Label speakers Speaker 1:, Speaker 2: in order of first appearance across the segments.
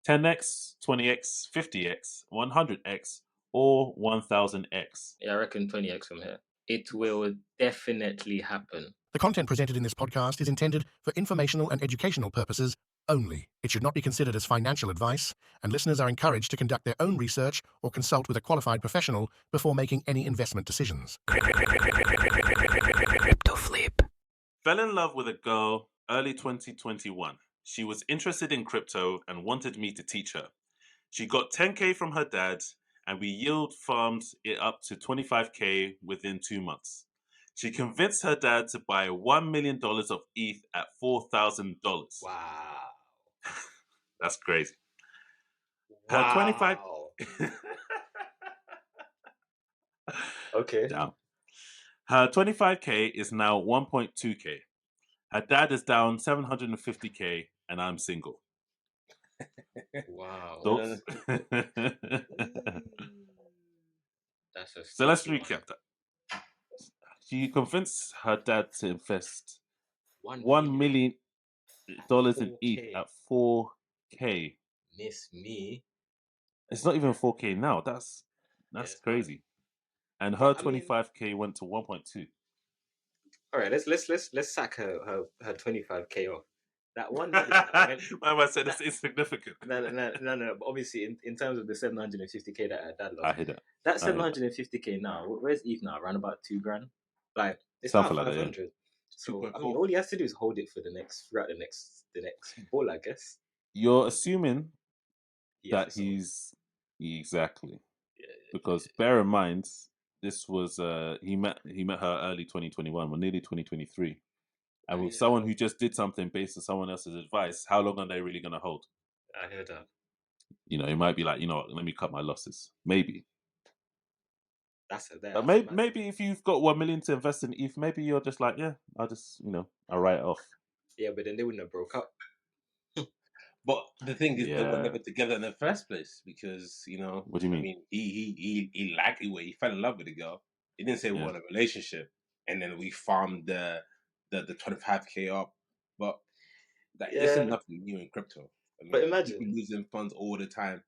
Speaker 1: 10x, 20x, 50x, 100x, or 1000x.
Speaker 2: Yeah, I reckon 20x from here. It will definitely happen.
Speaker 3: The content presented in this podcast is intended for informational and educational purposes only. It should not be considered as financial advice, and listeners are encouraged to conduct their own research or consult with a qualified professional before making any investment decisions.
Speaker 4: Crypto flip.
Speaker 1: Fell in love with a girl early 2021. She was interested in crypto and wanted me to teach her. She got 10K from her dad, and we yield farmed it up to 25K within 2 months. She convinced her dad to buy $1 million of ETH at $4,000.
Speaker 2: Wow.
Speaker 1: That's crazy. Her 25.
Speaker 2: Okay.
Speaker 1: Down. Her 25K is now 1.2K. Her dad is down 750K, and I'm single.
Speaker 2: Wow.
Speaker 1: Thoughts?
Speaker 2: That's a
Speaker 1: So let's
Speaker 2: sticky
Speaker 1: recap that. She convinced her dad to invest
Speaker 2: one.
Speaker 1: $1 million in
Speaker 2: 4K.
Speaker 1: ETH at 4K.
Speaker 2: Miss me.
Speaker 1: It's not even 4K now. That's
Speaker 2: it's
Speaker 1: crazy. And her
Speaker 2: But, I mean-
Speaker 1: 25K went to 1.2.
Speaker 2: All right, let's sack her 25K off. That one.
Speaker 1: Why am I saying it's insignificant?
Speaker 2: No. But obviously, in terms of the 750K that her dad lost,
Speaker 1: I hear that.
Speaker 2: that 750K now. Where's ETH now? Around about $2,000. Like it's
Speaker 1: Something
Speaker 2: not
Speaker 1: like that,
Speaker 2: 500. So I mean, all he has to do is hold it for the next ball, I guess.
Speaker 1: You're assuming
Speaker 2: Yeah,
Speaker 1: that he's exactly
Speaker 2: Yeah,
Speaker 1: because bear in mind this was he met her early 2021, or nearly 2023, and with someone who just did something based on someone else's advice, how long are they really going to hold?
Speaker 2: I heard that.
Speaker 1: You know, it might be like, you know what, let me cut my losses. Maybe.
Speaker 2: That's
Speaker 1: maybe if you've got 1 million to invest in ETH, maybe you're just like, yeah, I'll just, I'll write it off.
Speaker 2: Yeah, but then they wouldn't have broke up.
Speaker 4: But the thing is, they were never together in the first place because,
Speaker 1: What do you mean?
Speaker 4: I mean, he liked it where he fell in love with the girl. He didn't say we want a relationship, and then we farmed the 25K up. But this is nothing new in crypto. I mean,
Speaker 2: but imagine
Speaker 4: people losing funds all the time.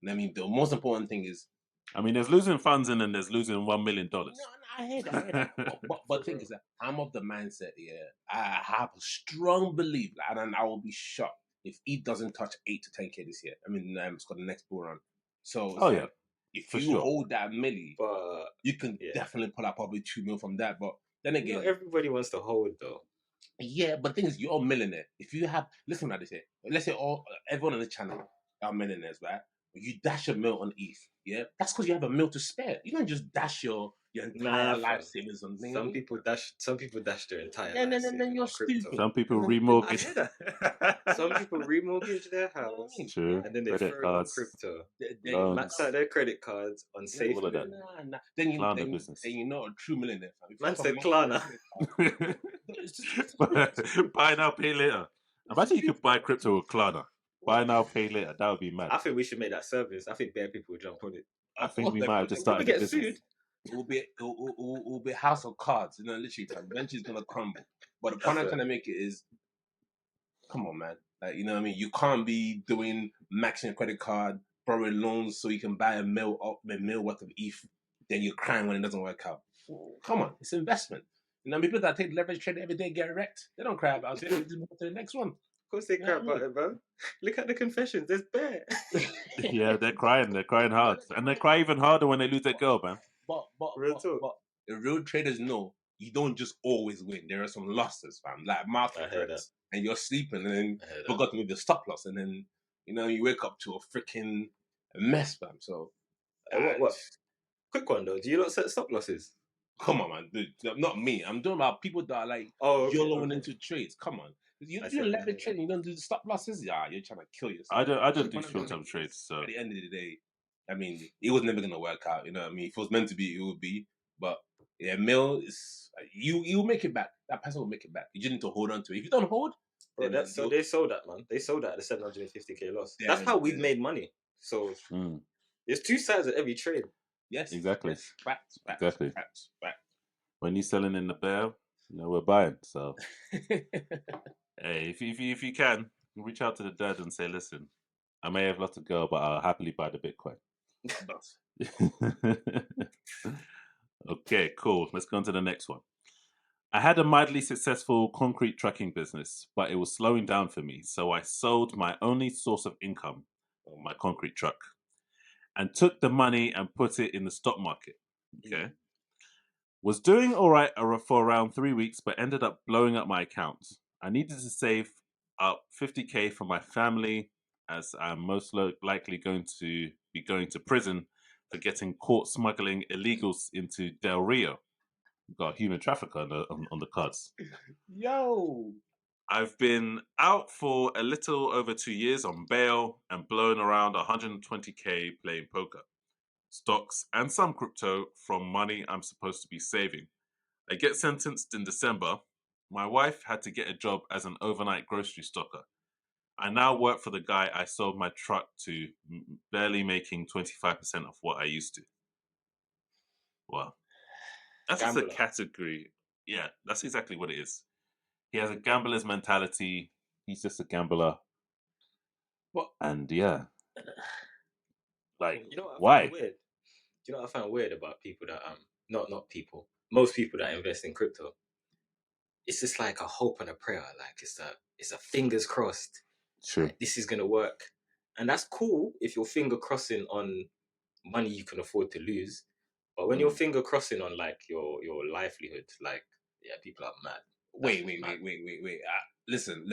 Speaker 4: And I mean, the most important thing is,
Speaker 1: I mean, there's losing funds and then there's losing $1 million.
Speaker 4: No, I hear that. But the thing is that I'm of the mindset, I have a strong belief, and I will be shocked if he doesn't touch 8 to 10K this year. I mean, it's got the next bull run. So, if you hold that milli, you can definitely pull out probably 2 mil from that. But then again,
Speaker 2: everybody wants to hold though.
Speaker 4: Yeah, but the thing is, you're a millionaire. If you have, listen to this here. Let's say everyone on the channel are millionaires, right? You dash a mil on ETH, yeah? That's because you have a mil to spare. You don't just dash your entire life savings on things.
Speaker 2: Some people dash their entire
Speaker 4: life
Speaker 2: savings.
Speaker 4: Then you're stupid.
Speaker 1: Some people remortgage.
Speaker 2: Some people remortgage their house.
Speaker 1: True.
Speaker 2: And then they
Speaker 1: Credit
Speaker 2: throw
Speaker 1: cards,
Speaker 2: crypto. They
Speaker 1: loans.
Speaker 2: max out their credit cards on safe.
Speaker 1: All of that.
Speaker 4: Then
Speaker 1: business.
Speaker 4: Then you're not a true millionaire.
Speaker 2: Man said Klarna.
Speaker 1: Buy now, pay later. Imagine you could buy crypto with Klarna. Buy now, pay later. That would be mad.
Speaker 2: I think we should make that service. I think bare people would jump on it.
Speaker 1: I think we might have just started
Speaker 2: get
Speaker 1: business.
Speaker 2: sued.
Speaker 4: It will be House of Cards, literally. Eventually, it's gonna crumble. But the point I'm trying to make it is, come on, man. Like, you know what I mean? You can't be doing maxing your credit card, borrowing loans so you can buy a mil worth of ETH. Then you're crying when it doesn't work out. Come on, it's investment. People that take leverage trade every day get wrecked. They don't cry about it. They just move to the next one.
Speaker 2: Of course they cry about it, bro. Look at the confessions. There's bear.
Speaker 1: Yeah, they're crying. They're crying hard, and they cry even harder when they lose their girl, man.
Speaker 4: But the real traders know you don't just always win. There are some losses, fam. Like market breaks, and you're sleeping, and then forgot to move the stop loss, and then you wake up to a freaking mess, fam. So
Speaker 2: what? Quick one though. Do you not set stop losses?
Speaker 4: Come on, man. Dude, not me. I'm talking about people that are like YOLOing into trades. Come on. You do leverage trading, you don't do the stop losses? Yeah, you're trying to kill yourself.
Speaker 1: I don't do short-term trades. So
Speaker 4: at the end of the day, I mean, it was never gonna work out. You know what I mean? If it was meant to be, it would be. But yeah, Mill is you make it back. That person will make it back. You just need to hold on to it. If you don't hold,
Speaker 2: bro, they sold that, man. They sold that at the 750K loss. Yeah, that's how we've made money. So there's two sides of every trade.
Speaker 1: Yes, exactly.
Speaker 4: Yes. Facts.
Speaker 1: Exactly. Facts. When you're selling in the bear, we're buying. So hey, if you can reach out to the dad and say, listen, I may have lost a girl, but I'll happily buy the Bitcoin. Okay, cool. Let's go on to the next one. I had a mildly successful concrete trucking business, but it was slowing down for me. So I sold my only source of income, my concrete truck, and took the money and put it in the stock market. Okay. Was doing all right for around 3 weeks, but ended up blowing up my account. I needed to save up 50K for my family, as I'm most likely going to be going to prison for getting caught smuggling illegals into Del Rio. We've got a human trafficker on the cards.
Speaker 4: Yo!
Speaker 1: I've been out for a little over 2 years on bail and blown around 120K playing poker, stocks, and some crypto from money I'm supposed to be saving. I get sentenced in December. My wife had to get a job as an overnight grocery stocker. I now work for the guy I sold my truck to, barely making 25% of what I used to. Wow. That's just a category. Yeah, that's exactly what it is. He has a gambler's mentality. He's just a gambler.
Speaker 4: What?
Speaker 1: And yeah. Like,
Speaker 2: You know what I
Speaker 1: why?
Speaker 2: find weird? Do you know what I find weird about people that not people, most people that invest in crypto? It's just like a hope and a prayer. Like it's a fingers crossed.
Speaker 1: True.
Speaker 2: Like, this is gonna work, and that's cool if you're finger crossing on money you can afford to lose. But when you're finger crossing on like your livelihood, like people are mad.
Speaker 4: Wait. Listen.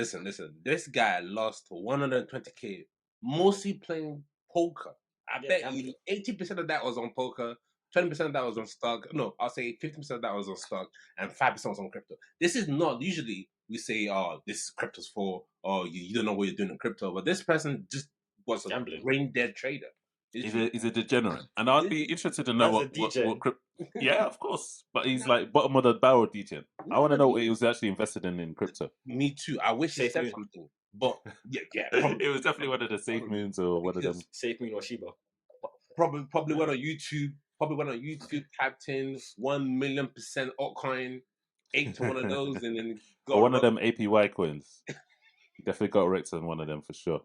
Speaker 4: This guy lost 120K, mostly playing poker. I bet you 80% of that was on poker, 20% of that was on stock. No, I'll say 50% of that was on stock, and 5% was on crypto. This is not usually we say, "Oh, this is crypto's for," or you don't know what you're doing in crypto. But this person just was a brain dead trader.
Speaker 1: He's a degenerate, and I'd be interested to know what crypto. Yeah, of course, but he's like bottom of the barrel degen. I want to know what he was actually invested in crypto.
Speaker 4: Me too. I wish he said something, but yeah,
Speaker 1: it was definitely one of the safe moons or one of them.
Speaker 2: Safe moon or Shiba.
Speaker 4: Probably went on YouTube. Typed in 1,000,000% altcoin, ate to one of those, and then got
Speaker 1: or one of them APY coins. Definitely got wrecked on one of them for sure.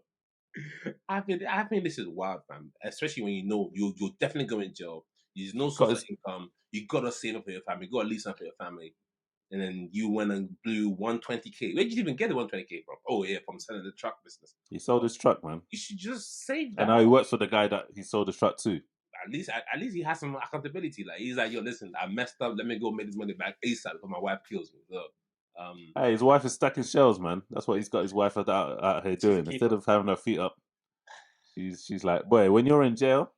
Speaker 4: I think this is wild, man. Especially when you know you'll definitely go in jail. There's no source of income. You gotta save up for your family. You gotta leave something for your family. And then you went and blew 120K. Where did you even get the 120K from? Oh yeah, from selling the truck business.
Speaker 1: He sold his truck, man.
Speaker 4: You should just save that.
Speaker 1: And now he works for the guy that he sold his truck to.
Speaker 4: At least he has some accountability. Like he's like, yo, listen, I messed up. Let me go make this money back ASAP before my wife kills me. So,
Speaker 1: hey, his wife is stacking shells, man. That's what he's got his wife out here doing. Instead of having her feet up, she's like, boy, when you're in jail,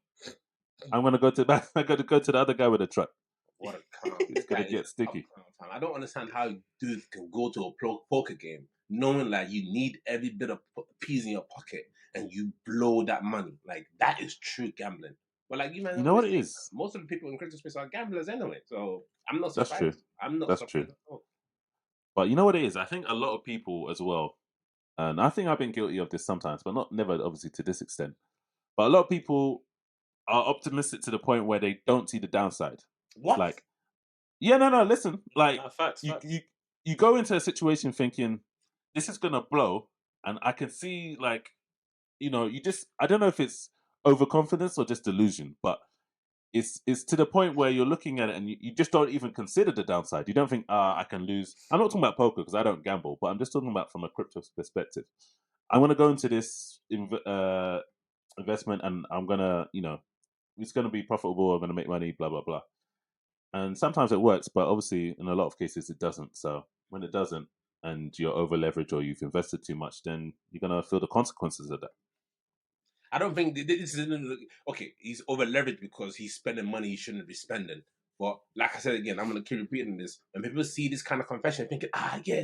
Speaker 1: I'm gonna go to the other guy with a truck.
Speaker 4: What a calm.
Speaker 1: It's gonna get sticky.
Speaker 4: I don't understand how dudes can go to a poker game knowing that you need every bit of peas in your pocket and you blow that money. Like that is true gambling. But like you
Speaker 1: know what it is?
Speaker 4: Most of the people in crypto space are gamblers anyway, so I'm not surprised.
Speaker 1: That's true.
Speaker 4: I'm not
Speaker 1: That's
Speaker 4: surprised
Speaker 1: true.
Speaker 4: at all.
Speaker 1: But you know what it is? I think a lot of people as well, and I think I've been guilty of this sometimes, but never obviously to this extent. But a lot of people are optimistic to the point where they don't see the downside.
Speaker 4: What?
Speaker 1: Like, yeah, no, listen. Like,
Speaker 2: facts.
Speaker 1: You go into a situation thinking this is gonna blow, and I can see like, I don't know if it's overconfidence or just delusion, but it's to the point where you're looking at it and you just don't even consider the downside. You don't think, I can lose. I'm not talking about poker because I don't gamble, but I'm just talking about from a crypto perspective. I'm going to go into this investment and I'm going to, it's going to be profitable. I'm going to make money, blah, blah, blah. And sometimes it works, but obviously in a lot of cases it doesn't. So when it doesn't and you're over leveraged or you've invested too much, then you're going to feel the consequences of that.
Speaker 4: I don't think this is okay. He's over leveraged because he's spending money he shouldn't be spending. But like I said again, I'm gonna keep repeating this. When people see this kind of confession, thinking,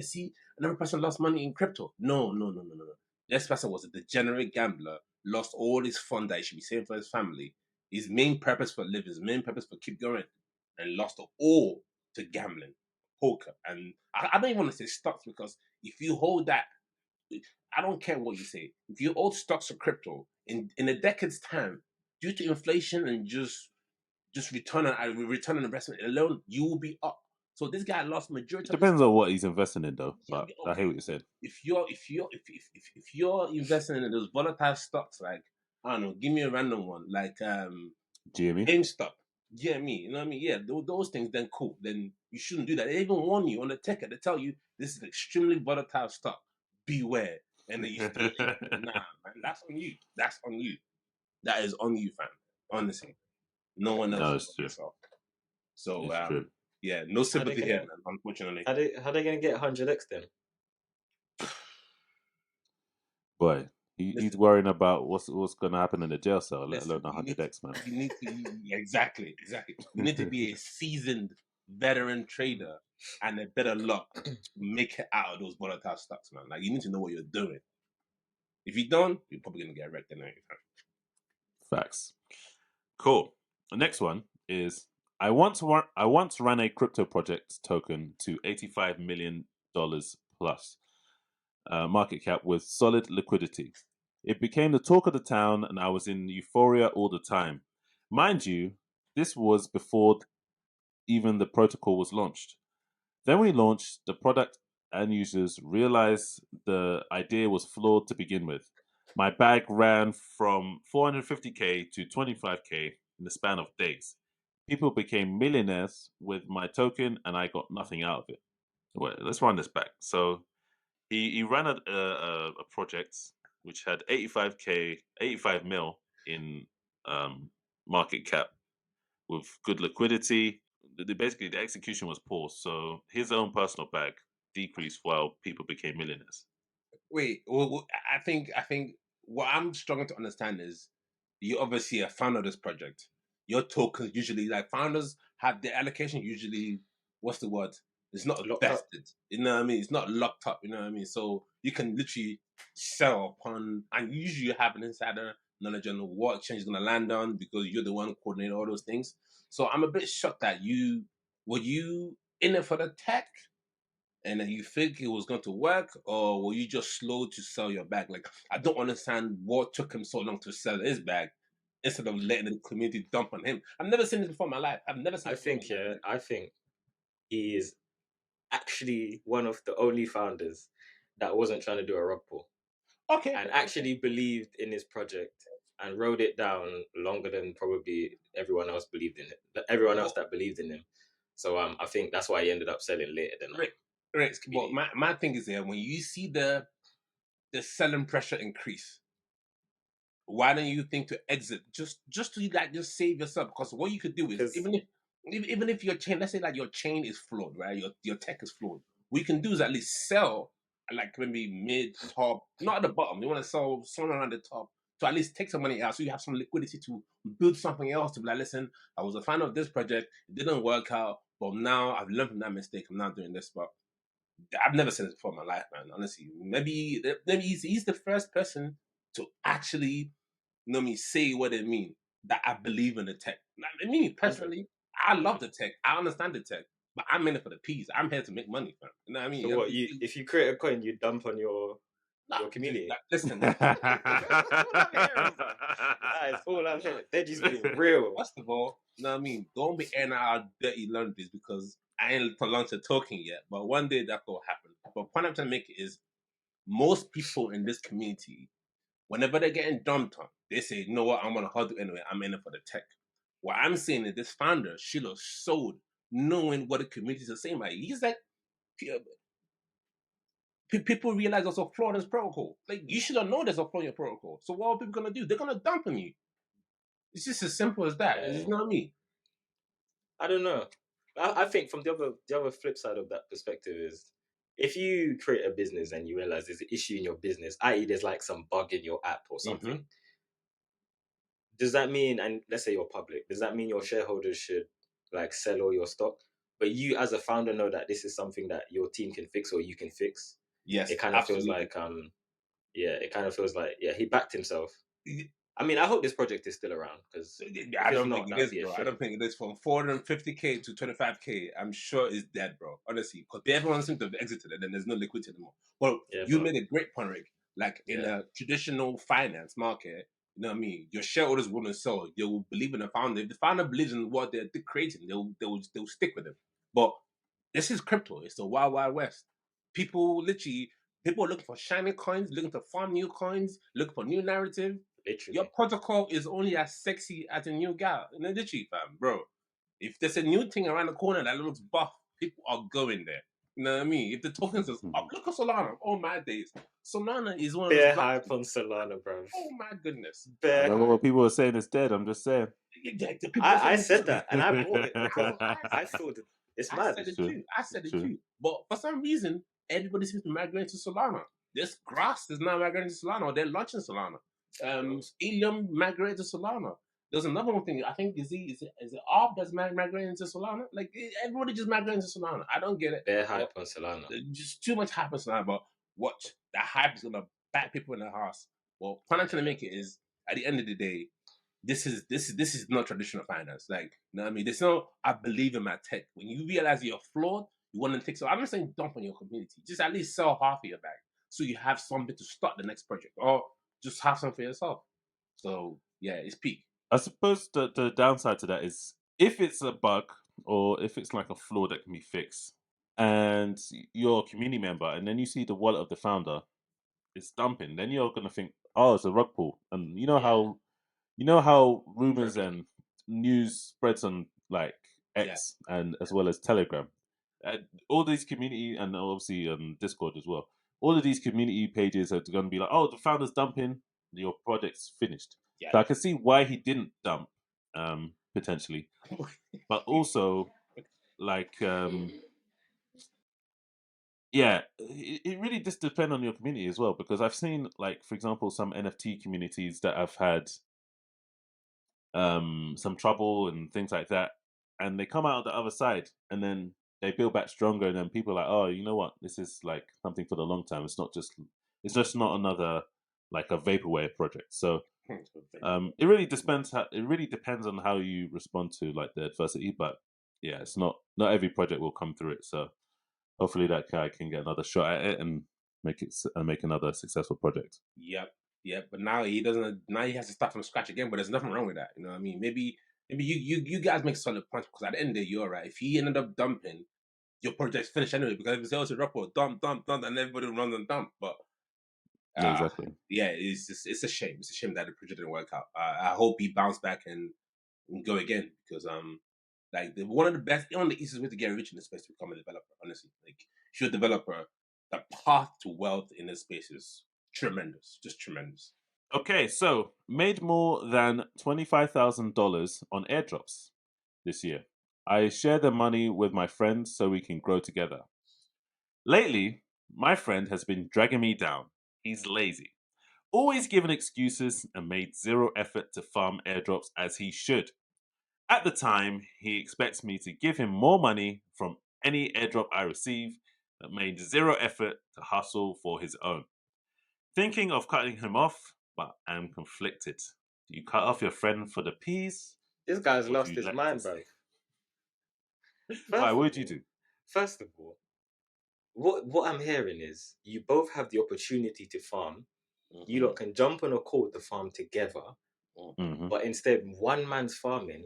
Speaker 4: see, another person lost money in crypto. No. This person was a degenerate gambler, lost all his fund that he should be saving for his family. His main purpose for living, his main purpose for keep going, and lost it all to gambling, poker, and I don't even want to say stocks because if you hold that. I don't care what you say. If you hold stocks or crypto in a decade's time, due to inflation and just return on investment alone, you will be up So this guy lost majority
Speaker 1: It
Speaker 4: of his
Speaker 1: depends on what he's investing in, though.
Speaker 4: yeah,
Speaker 1: But I hear what you said.
Speaker 4: if you're investing in those volatile stocks, like I don't know, give me a random one, like
Speaker 1: GME.
Speaker 4: GameStop. Yeah, me, you know what I mean? Yeah, those things, then cool. Then you shouldn't do that. They even warn you on the ticket. They tell you this is extremely volatile stock. Beware. And then you still nah, man, that's on you. That's on you. That is on you, fam. Honestly. No one else
Speaker 1: No,
Speaker 4: is
Speaker 1: it's
Speaker 4: on
Speaker 1: true.
Speaker 4: yourself. So
Speaker 1: It's true.
Speaker 4: yeah, no sympathy
Speaker 2: gonna-
Speaker 4: here, man, unfortunately.
Speaker 2: How they gonna get 100x then?
Speaker 1: Boy, he's
Speaker 4: Listen,
Speaker 1: worrying about what's going to happen in the jail cell, let
Speaker 4: listen,
Speaker 1: alone 100x, man.
Speaker 4: you need to exactly. You need to be a seasoned veteran trader and a better luck to make it out of those volatile stocks, man. Like you need to know what you're doing. If you don't, you're probably gonna get wrecked anyway.
Speaker 1: Facts. Cool. The next one is I once ran a crypto project token to $85 million plus market cap with solid liquidity. It became the talk of the town, and I was in euphoria all the time. Mind you, this was before even the protocol was launched. Then we launched the product, and users realized the idea was flawed to begin with. My bag ran from 450k to 25k in the span of days. People became millionaires with my token, and I got nothing out of it. Well, let's run this back. So he ran a project which had 85 mil in market cap with good liquidity. Basically, the execution was poor, so his own personal bag decreased while people became millionaires.
Speaker 4: Wait, well, I think what I'm struggling to understand is you obviously a founder of this project. Your tokens usually, like founders have their allocation usually. What's the word? It's not
Speaker 2: Locked up.
Speaker 4: vested. You know what I mean? It's not locked up. You know what I mean? So you can literally sell upon, and usually you have an insider knowledge on what exchange is going to land on because you're the one coordinating all those things. So I'm a bit shocked that were you in it for the tech and then you think it was going to work, or were you just slow to sell your bag? Like, I don't understand what took him so long to sell his bag instead of letting the community dump on him. I've never seen this before in my life. I've never seen
Speaker 2: I
Speaker 4: this before in
Speaker 2: think,
Speaker 4: my life.
Speaker 2: yeah, I think he is actually one of the only founders that wasn't trying to do a rug pull
Speaker 4: Okay.
Speaker 2: and actually believed in his project and wrote it down longer than probably everyone else believed in it. Everyone else that believed in him. So I think that's why he ended up selling later than
Speaker 4: Right.
Speaker 2: his
Speaker 4: Well,
Speaker 2: community.
Speaker 4: my thing is here, when you see the selling pressure increase, why don't you think to exit just to like just save yourself? Because what you could do is
Speaker 2: 'Cause-
Speaker 4: even if your chain, let's say like your chain is flawed, right? Your tech is flawed. What you can do is at least sell like maybe mid top, not at the bottom. You want to sell somewhere around the top to at least take some money out, so you have some liquidity to build something else. To be like, listen, I was a fan of this project, it didn't work out, but now I've learned from that mistake. I'm not doing this, but I've never seen this before in my life, man. Honestly, maybe he's the first person to actually know me say what it mean that I believe in the tech. I mean, personally, I love the tech. I understand the tech, but I'm in it for the peas. I'm here to make money, man. You know what I mean?
Speaker 2: So what? If you create a coin, you dump on your community.
Speaker 4: Listen,
Speaker 2: That's all I'm hearing, bro. That is all I'm hearing. Deji's being real.
Speaker 4: first of all, you know what I mean? Don't be airing out our dirty laundries because I ain't launched a token yet. But one day that will happen. But point I'm trying to make is most people in this community, whenever they're getting dumped on, they say, you know what, I'm gonna huddle anyway. I'm in it for the tech. What I'm saying is this founder should have sold knowing what the communities are saying. Like he's like people realize there's a flaw in this protocol. Like you should have known there's a flaw in your protocol. So what are people gonna do? They're gonna dump on you. It's just as simple as that.
Speaker 2: Yeah.
Speaker 4: You know what I mean?
Speaker 2: I don't know. I think from the other flip side of that perspective is if you create a business and you realize there's an issue in your business, i.e., there's like some bug in your app or something. Does that mean, and let's say you're public, does that mean your shareholders should like sell all your stock? But you as a founder know that this is something that your team can fix or you can fix.
Speaker 4: Yes,
Speaker 2: It kind of feels like it kind of feels like he backed himself. I mean, I hope this project is still around because
Speaker 4: I don't think it is, bro. I don't think it is. From 450k to 25k, I'm sure it's dead, bro. Honestly, because everyone seems to have exited it, and there's no liquidity anymore. Well, you made a great point, Rick. Like in a traditional finance market, you know what I mean. Your shareholders wouldn't sell; they will believe in the founder. If the founder believes in what they're creating, they'll stick with them. But This is crypto. It's the wild, wild west. People are looking for shiny coins, looking to farm new coins, looking for new narrative.
Speaker 2: Literally.
Speaker 4: Your protocol is only as sexy as a new gal. And literally, fam, bro. If there's a new thing around the corner that looks buff, people are going there. You know what I mean? If the tokens is up, look at Solana. Oh my days. Solana is one of
Speaker 2: Bare
Speaker 4: those
Speaker 2: hype on Solana, bro.
Speaker 4: Oh my goodness.
Speaker 1: I
Speaker 2: Bare
Speaker 1: don't know what people are saying is dead. I'm just saying.
Speaker 4: Yeah,
Speaker 2: I said that, and I bought it because I thought it's
Speaker 4: I
Speaker 2: mad.
Speaker 4: said it
Speaker 1: True.
Speaker 4: too. I said it
Speaker 1: True.
Speaker 4: too. But for some reason, everybody seems to migrate to Solana. This grass is now migrating to Solana, or they're launching Solana. Ilium migrated to Solana. There's another one thing. I think is it Arb that's migrating to Solana? Like everybody just migrating to Solana. I don't get it.
Speaker 2: Bare hype on Solana.
Speaker 4: Just too much hype on Solana. But watch, the hype is gonna bat people in the ass. Well, what I'm trying to make it is, at the end of the day, this is not traditional finance. Like, you know what I mean? There's no I believe in my tech. When you realize you're flawed, you want to take. So I'm not saying dump on your community. Just at least sell half of your bag, so you have something to start the next project, or just have something for yourself. So yeah, it's peak.
Speaker 1: I suppose the downside to that is if it's a bug or if it's like a flaw that can be fixed, and you're a community member, and then you see the wallet of the founder is dumping, then you're gonna think, oh, it's a rug pull, and you know how rumors and news spreads on like X and as well as Telegram, all these community and obviously Discord as well. All of these community pages are going to be like, oh, the founder's dumping, your project's finished.
Speaker 4: Yeah.
Speaker 1: So I can see why he didn't dump, potentially, but also like yeah, it really just depends on your community as well, because I've seen, like, for example, some NFT communities that have had some trouble and things like that, and they come out the other side and then they build back stronger, and then people are like, oh, you know what, this is like something for the long term. It's just not another like a vaporware project. So it really depends on how you respond to like the adversity, but yeah, it's not every project will come through it. So hopefully that guy can get another shot at it and make another successful project.
Speaker 4: Yep. But now he doesn't. Now he has to start from scratch again. But there's nothing wrong with that. You know what I mean? Maybe you guys make solid points, because at the end of the day, you're right. If he ended up dumping, your project's finished anyway. Because if it's also report dump, and everybody runs and dump. But
Speaker 1: Yeah, exactly.
Speaker 4: yeah, it's a shame. It's a shame that the project didn't work out. I hope he bounce back and go again, because like one of the easiest way to get rich in this space to become a developer. Honestly, like if you're a developer, the path to wealth in this space is tremendous, just tremendous.
Speaker 1: Okay, so made more than $25,000 on airdrops this year. I share the money with my friends so we can grow together. Lately, my friend has been dragging me down. He's lazy, always giving excuses, and made zero effort to farm airdrops as he should. At the time, he expects me to give him more money from any airdrop I receive, but made zero effort to hustle for his own. Thinking of cutting him off, but I'm conflicted. Do you cut off your friend for the peas?
Speaker 2: This guy's
Speaker 1: Or do
Speaker 2: lost
Speaker 1: you
Speaker 2: his
Speaker 1: let
Speaker 2: mind,
Speaker 1: this
Speaker 2: bro.
Speaker 1: stay? Why? What would you do?
Speaker 2: First of all, what I'm hearing is you both have the opportunity to farm. You lot can jump on a call to farm together, but instead one man's farming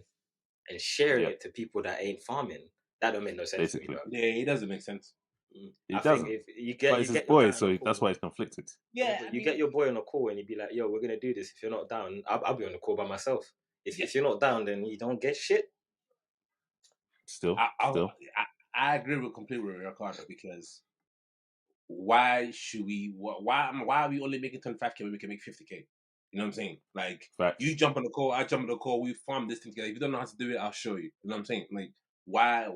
Speaker 2: and sharing it to people that ain't farming. That don't make no sense
Speaker 1: Basically.
Speaker 2: to me,
Speaker 4: Yeah, it doesn't make sense.
Speaker 1: It doesn't.
Speaker 2: Think if you
Speaker 1: But
Speaker 2: get,
Speaker 1: it's
Speaker 2: you
Speaker 1: his
Speaker 2: get your guy
Speaker 1: boy,
Speaker 2: on
Speaker 1: so
Speaker 2: a call,
Speaker 1: that's why he's conflicted.
Speaker 2: yeah, you get your boy on a call and you'd be like, "Yo, we're gonna do this. If you're not down, I'll be on the call by myself. If you're not down, then you don't get shit."
Speaker 1: Still.
Speaker 4: I agree completely with Ricardo, because why should we? Why are we only making 25K when we can make 50K? You know what I'm saying? Like,
Speaker 1: Facts.
Speaker 4: you jump on the call, I jump on the call, we farm this thing together. If you don't know how to do it, I'll show you. You know what I'm saying? Like, why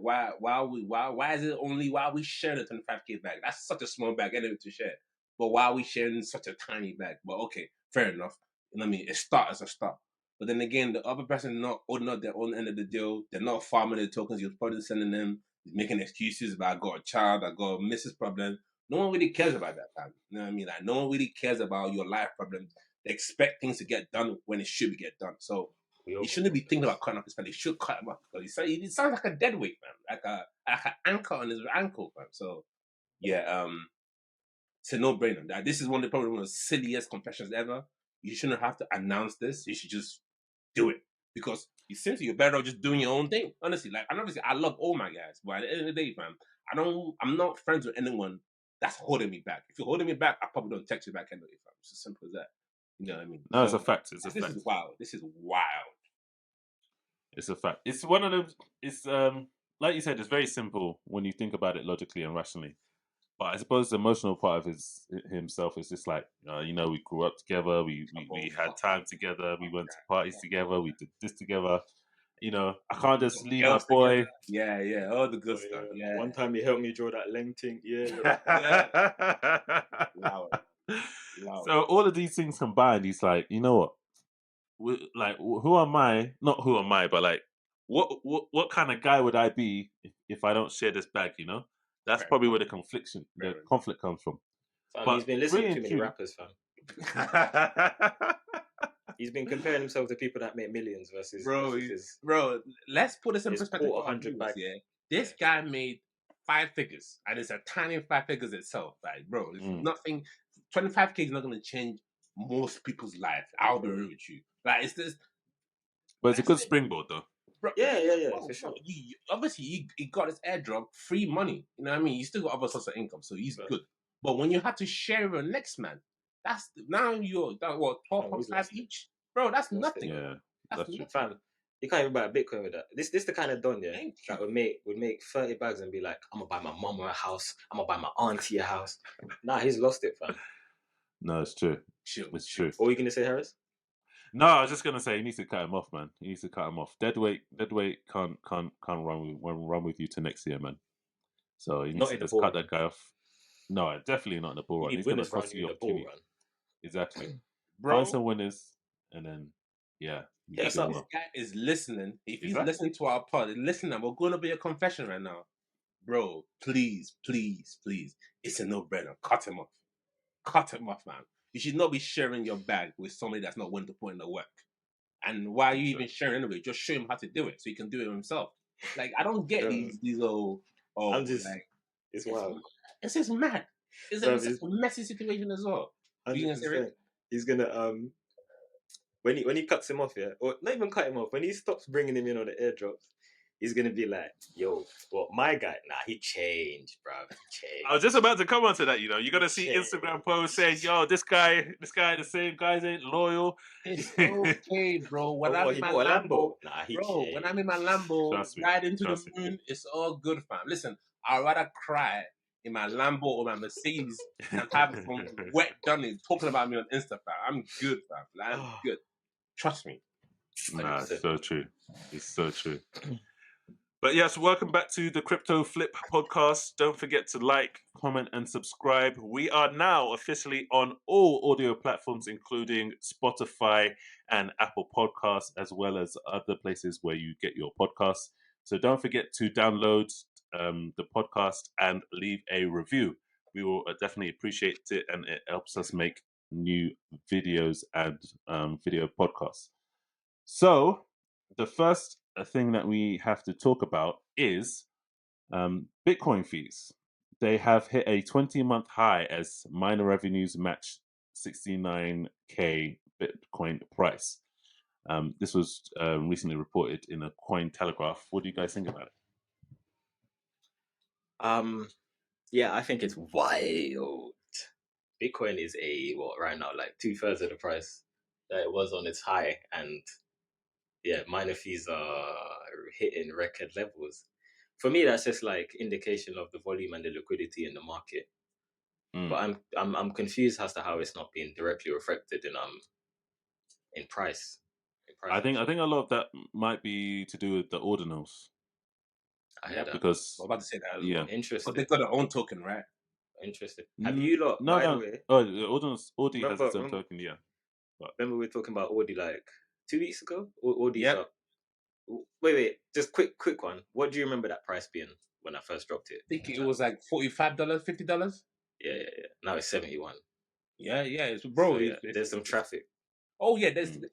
Speaker 4: is it only why are we sharing a 25K bag? That's such a small bag anyway to share. But why are we sharing such a tiny bag? But okay, fair enough. You know what I mean? It start as a start. But then again, the other person not holding up their own end of the deal. They're not farming the tokens. You're probably sending them, making excuses about I got a child, I got a missus problem. No one really cares about that, fam. You know what I mean? Like, no one really cares about your life problems. They expect things to get done when it should get done. So you shouldn't be thinking about cutting off his friend. He should cut him off, because he sounds like a dead weight, man. Like an anchor on his ankle, man. So yeah, it's a no-brainer. That this is probably one of the silliest confessions ever. You shouldn't have to announce this. You should just do it, because essentially you're better off just doing your own thing. Honestly, like, and obviously I love all my guys, but at the end of the day, fam, I'm not friends with anyone that's holding me back. If you're holding me back, I probably don't text you back anyway. It's as simple as that. You know what I mean?
Speaker 1: No, it's a fact. It's a
Speaker 4: this
Speaker 1: fact.
Speaker 4: is wild. This is wild.
Speaker 1: It's a fact. It's one of those. It's like you said. It's very simple when you think about it logically and rationally. But I suppose the emotional part of himself is just like, we grew up together. We had time together. We went to parties together. We did this together. I can't just leave my boy.
Speaker 4: Yeah, all the good stuff. Yeah.
Speaker 2: One time he helped me draw that length thing. Yeah.
Speaker 4: Wow.
Speaker 1: So all of these things combined, he's like, you know what? Who am I? Not who am I, but like, what kind of guy would I be if I don't share this bag? That's probably where the conflict comes from.
Speaker 2: But he's been listening to too many rappers, fam. He's been comparing himself to people that make millions versus
Speaker 4: bro. Let's put this in perspective.
Speaker 2: 100 bags.
Speaker 4: Yeah, this guy made 5 figures, and it's a tiny 5 figures itself. Like, bro, it's nothing. 25K is not going to change most people's life. I'll be real with you. Like, it's this.
Speaker 1: But it's a good springboard, though.
Speaker 2: Bro, yeah, for sure.
Speaker 4: Obviously, he got his airdrop, free money. You know what I mean? You still got other sorts of income, so he's good. But when you have to share with the next man, that's now you're 12.5 each, bro. That's nothing.
Speaker 1: Yeah,
Speaker 2: that's nothing. Fam, you can't even buy a Bitcoin with that. This the kind of don that would make 30 bags and be like, I'm gonna buy my mom a house. I'm gonna buy my auntie a house. Nah, he's lost it, fam.
Speaker 1: No, it's true. It's true.
Speaker 2: What were you gonna say, Harris?
Speaker 1: No, I was just gonna say he needs to cut him off, man. He needs to cut him off. Deadweight can't run with you to next year, man. So he needs to just cut that guy off. No, definitely not in the bull run. He's gonna cost you the opportunity. Exactly. Find some winners, and then
Speaker 4: this guy is listening. If he's listening to our pod, listen, we're going to be a confession right now, bro. Please, it's a no-brainer. Cut him off, man. You should not be sharing your bag with somebody that's not willing to put in the work. And why are you even sharing anyway? Just show him how to do it so he can do it himself. Like, I don't get these old.
Speaker 2: It's wild.
Speaker 4: It's just mad. It's a messy situation as well.
Speaker 2: He's gonna when he cuts him off, or not even cut him off, when he stops bringing him in on the airdrops, he's gonna be like, "Yo, what my guy? Nah, he changed, bro. He changed."
Speaker 1: I was just about to come on to that. You're gonna see Instagram posts saying, "Yo, this guy, the same guys ain't loyal."
Speaker 4: It's okay, bro. When I'm in my Lambo, when I'm in my Lambo, ride into the moon, it's all good, fam. Listen, I'd rather cry in my Lambo or my Mercedes and have some wet dummies talking about me on Insta, fam. I'm good, fam. I'm good. Trust me.
Speaker 1: Nah, it's so true. It's so true. But yes, welcome back to the Crypto Flip podcast. Don't forget to like, comment, and subscribe. We are now officially on all audio platforms, including Spotify and Apple Podcasts, as well as other places where you get your podcasts. So don't forget to download the podcast and leave a review. We will definitely appreciate it, and it helps us make new videos and video podcasts. So the first thing that we have to talk about is Bitcoin fees. They have hit a 20-month high as miner revenues match 69K Bitcoin price. This was recently reported in a Coin Telegraph. What do you guys think about it?
Speaker 2: Yeah, I think it's wild. Bitcoin is right now, like 2/3 of the price that it was on its high, and miner fees are hitting record levels. For me, that's just like indication of the volume and the liquidity in the market. But I'm confused as to how it's not being directly reflected in price.
Speaker 1: I think a lot of that might be to do with the ordinals.
Speaker 2: I hear that.
Speaker 1: Because
Speaker 4: I'm about to say that.
Speaker 2: Interesting.
Speaker 4: But they've got their own token, right?
Speaker 2: Interesting. Have you lot?
Speaker 1: No. The ordinals. Audi has its own token. Yeah.
Speaker 2: But remember we were talking about Audi like 2 weeks ago. Audi's up. Wait. Just quick one. What do you remember that price being when I first dropped it?
Speaker 4: I think it was like $45, $50.
Speaker 2: Yeah. Now it's 71.
Speaker 4: Yeah. It's bro.
Speaker 2: So, there's some traffic.
Speaker 4: Oh yeah, there's the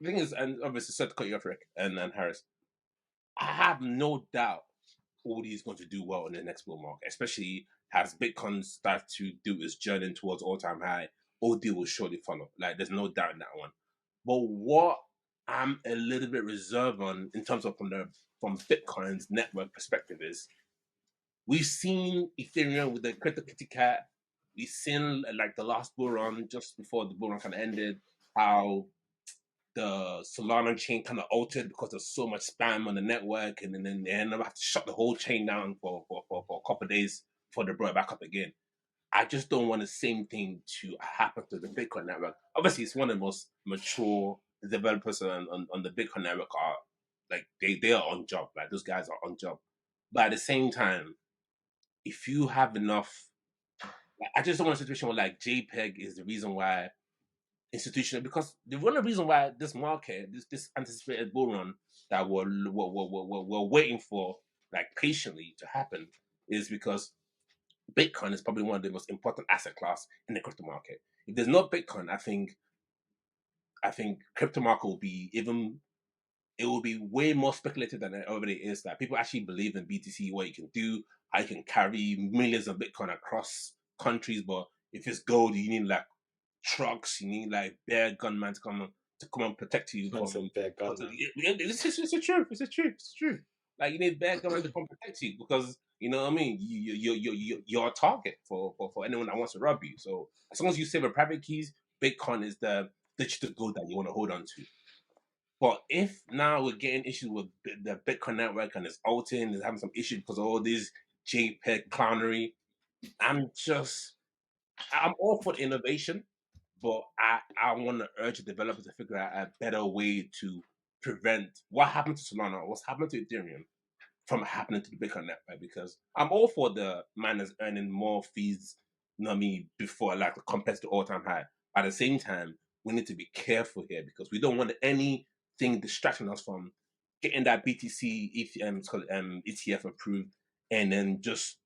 Speaker 4: thing is, and obviously, sorry to cut you off, Rick and Harris. I have no doubt Audi is going to do well in the next bull market, especially as Bitcoin starts to do its journey towards all-time high. Audi will surely follow. Like, there's no doubt in that one. But what I'm a little bit reserved on in terms of from Bitcoin's network perspective is we've seen Ethereum with the Crypto Kitty Cat. We've seen like the last bull run, just before the bull run kind of ended, how the Solana chain kind of altered because there's so much spam on the network, and then they end up having to shut the whole chain down for a couple of days before they brought it back up again. I just don't want the same thing to happen to the Bitcoin network. Obviously, it's one of the most mature developers on the Bitcoin network are like they are on job. Like those guys are on job. But at the same time, if you have enough, like, I just don't want a situation where like JPEG is the reason why institutional, because the one of the reason why this market, this anticipated bull run that we're waiting for like patiently to happen is because Bitcoin is probably one of the most important asset class in the crypto market. If there's no Bitcoin, I think crypto market will be it will be way more speculative than it already is. That people actually believe in BTC, what you can do, how you can carry millions of Bitcoin across countries. But if it's gold, you need like trucks, you need like bear gunmen to come and protect you
Speaker 2: Man said bear gunman.
Speaker 4: It's the truth. It's the truth. It's true. Like you need bear gunmen to come protect you because you know what I mean. You're a target for anyone that wants to rob you. So as long as you save a private keys, Bitcoin is the digital gold that you want to hold on to. But if now we're getting issues with the Bitcoin network and it's altering, it's having some issues because of all this JPEG clownery, I'm all for innovation, but I want to urge the developers to figure out a better way to prevent what happened to Solana, what's happened to Ethereum from happening to the Bitcoin network. Because I'm all for the miners earning more fees, you know what I mean, before like compared to the all-time high. At the same time, we need to be careful here because we don't want anything distracting us from getting that BTC ETF approved and then just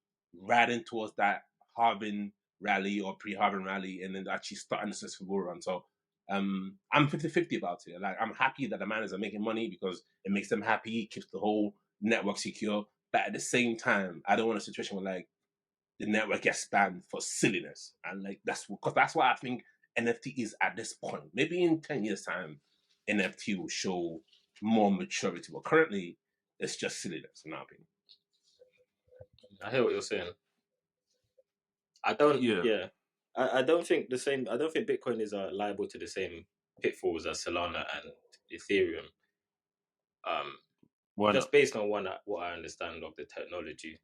Speaker 4: riding towards that halving rally or pre-halving rally and then actually starting the successful bull run. So I'm 50-50 about it. Like I'm happy that the miners are making money because it makes them happy, keeps the whole network secure. But at the same time, I don't want a situation where like the network gets banned for silliness. And like that's why I think NFT is at this point. Maybe in 10 years' time, NFT will show more maturity. But currently it's just silliness, in my opinion.
Speaker 2: I hear what you're saying. I don't. Yeah. I don't think the same. I don't think Bitcoin is liable to the same pitfalls as Solana and Ethereum.
Speaker 1: Why
Speaker 2: Just
Speaker 1: not?
Speaker 2: based on what I understand of the technology.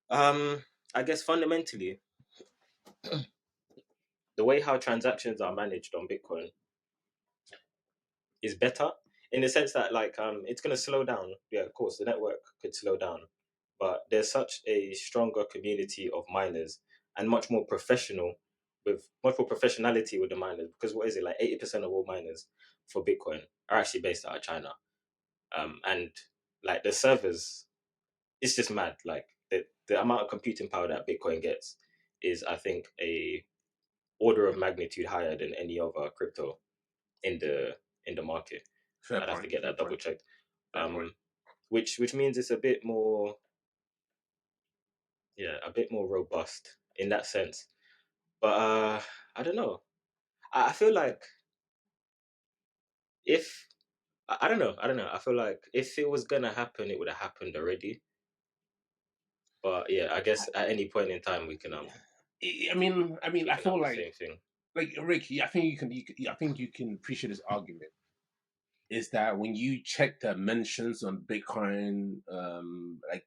Speaker 2: I guess fundamentally, the way how transactions are managed on Bitcoin is better in the sense that like it's gonna slow down. Yeah, of course, the network could slow down, but there's such a stronger community of miners and much more professionality with the miners, because what is it, like 80% of all miners for Bitcoin are actually based out of China. And like the servers, it's just mad. Like the amount of computing power that Bitcoin gets is, I think, a order of magnitude higher than any other crypto in the market. I'd have to get that double checked. Which means it's a bit more robust in that sense. But I don't know. I feel like if I don't know. I feel like if it was gonna happen, it would have happened already. But yeah, I guess at any point in time we can
Speaker 4: I feel
Speaker 2: the same thing.
Speaker 4: like Rick, I think you can appreciate this argument. Is that when you check the mentions on Bitcoin, like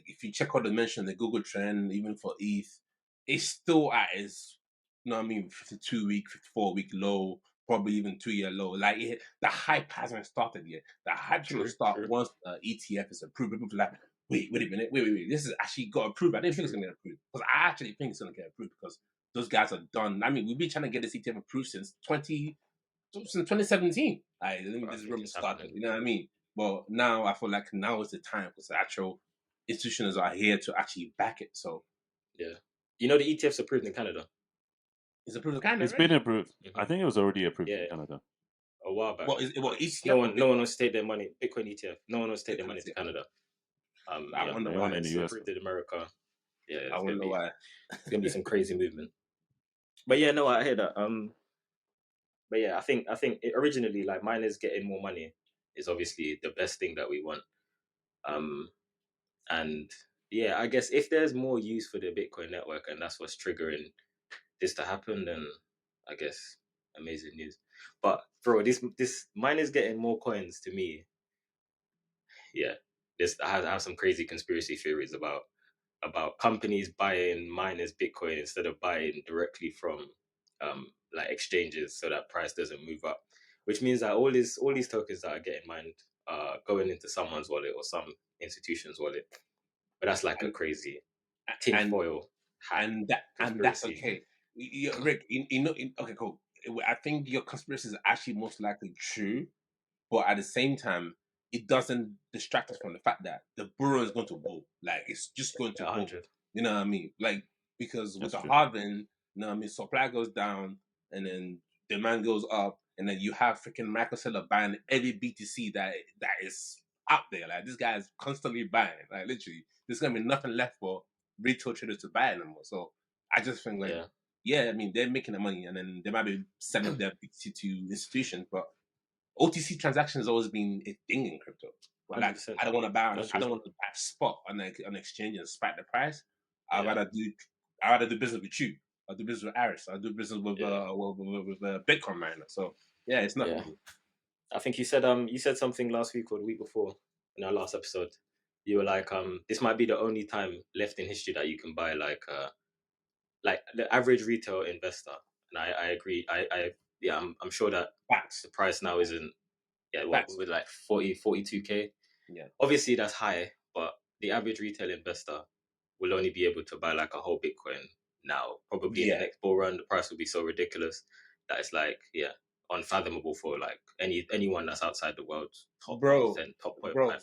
Speaker 4: if you check out the mention the Google trend, even for ETH, it's still at its, you know what I mean, 52-week, 54-week low, probably even 2-year low. Like the hype hasn't started yet. The hype's gonna start once the ETF is approved. People are like, wait a minute, wait, this is actually got approved. I didn't think it's gonna get approved because I actually think it's gonna get approved because those guys are done. I mean, we've been trying to get this ETF approved since 2017. Like, this room started, you know what I mean? But now I feel like now is the time because the actual institutions are here to actually back it. So
Speaker 2: yeah, you know the ETF's approved in Canada.
Speaker 4: It's approved in Canada.
Speaker 1: It's been approved. I think it was already approved in Canada
Speaker 2: a while back.
Speaker 4: What is it? What ETF?
Speaker 2: No one wants to take their money. Bitcoin ETF. No one wants to take their money to Canada.
Speaker 4: I wonder why.
Speaker 1: In the US.
Speaker 2: Approved in America. Yeah,
Speaker 4: I wonder why.
Speaker 2: It's gonna be some crazy movement. But yeah, no, I hear that. But yeah, I think originally like miners getting more money is obviously the best thing that we want. And yeah, I guess if there's more use for the Bitcoin network and that's what's triggering this to happen, then I guess amazing news. But bro, this mine is getting more coins to me. Yeah, this I have some crazy conspiracy theories about companies buying miners Bitcoin instead of buying directly from like exchanges, so that price doesn't move up. Which means that all these tokens that are getting mined are going into someone's wallet or some institution's wallet. But that's like a
Speaker 4: And
Speaker 2: crazy
Speaker 4: and
Speaker 2: tinfoil hat
Speaker 4: and that's
Speaker 2: conspiracy.
Speaker 4: okay. Rick, okay, cool. I think your conspiracy is actually most likely true, but at the same time, it doesn't distract us from the fact that the burrow is going to go. Like it's just going to
Speaker 2: Yeah,
Speaker 4: go.
Speaker 2: 100.
Speaker 4: You know what I mean? Like because with
Speaker 1: That's
Speaker 4: the
Speaker 1: true.
Speaker 4: halving, you know what I mean, supply goes down and then demand goes up, and then you have freaking Michael Saylor buying every BTC that is out there. Like this guy is constantly buying. Like literally, there's gonna be nothing left for retail traders to buy anymore. So I just think like,
Speaker 2: Yeah,
Speaker 4: yeah, I mean they're making the money, and then they might be selling their BTC to institutions, but OTC transactions has always been a thing in crypto. But like,
Speaker 2: 100%.
Speaker 4: I don't want to buy.
Speaker 1: That's
Speaker 4: I
Speaker 1: true.
Speaker 4: don't want to buy spot on an exchange and spike the price. I'd
Speaker 2: Yeah,
Speaker 4: rather do. I rather do business with you. I do business with Aris. I do business with
Speaker 2: yeah,
Speaker 4: Bitcoin miner. So yeah, it's nothing.
Speaker 2: yeah. I think you said something last week or the week before in our last episode. You were like, this might be the only time left in history that you can buy like the average retail investor. And I agree. I yeah, I'm sure that
Speaker 4: Facts.
Speaker 2: the price now isn't, yeah, what
Speaker 4: Facts.
Speaker 2: with like 42K.
Speaker 4: Yeah,
Speaker 2: Obviously that's high, but the average retail investor will only be able to buy like a whole Bitcoin now. Probably in the
Speaker 4: yeah,
Speaker 2: next bull run, the price will be so ridiculous that it's like, yeah, unfathomable for like anyone that's outside the world's top
Speaker 4: bro,
Speaker 2: 1%, top
Speaker 4: bro,
Speaker 2: 0.5%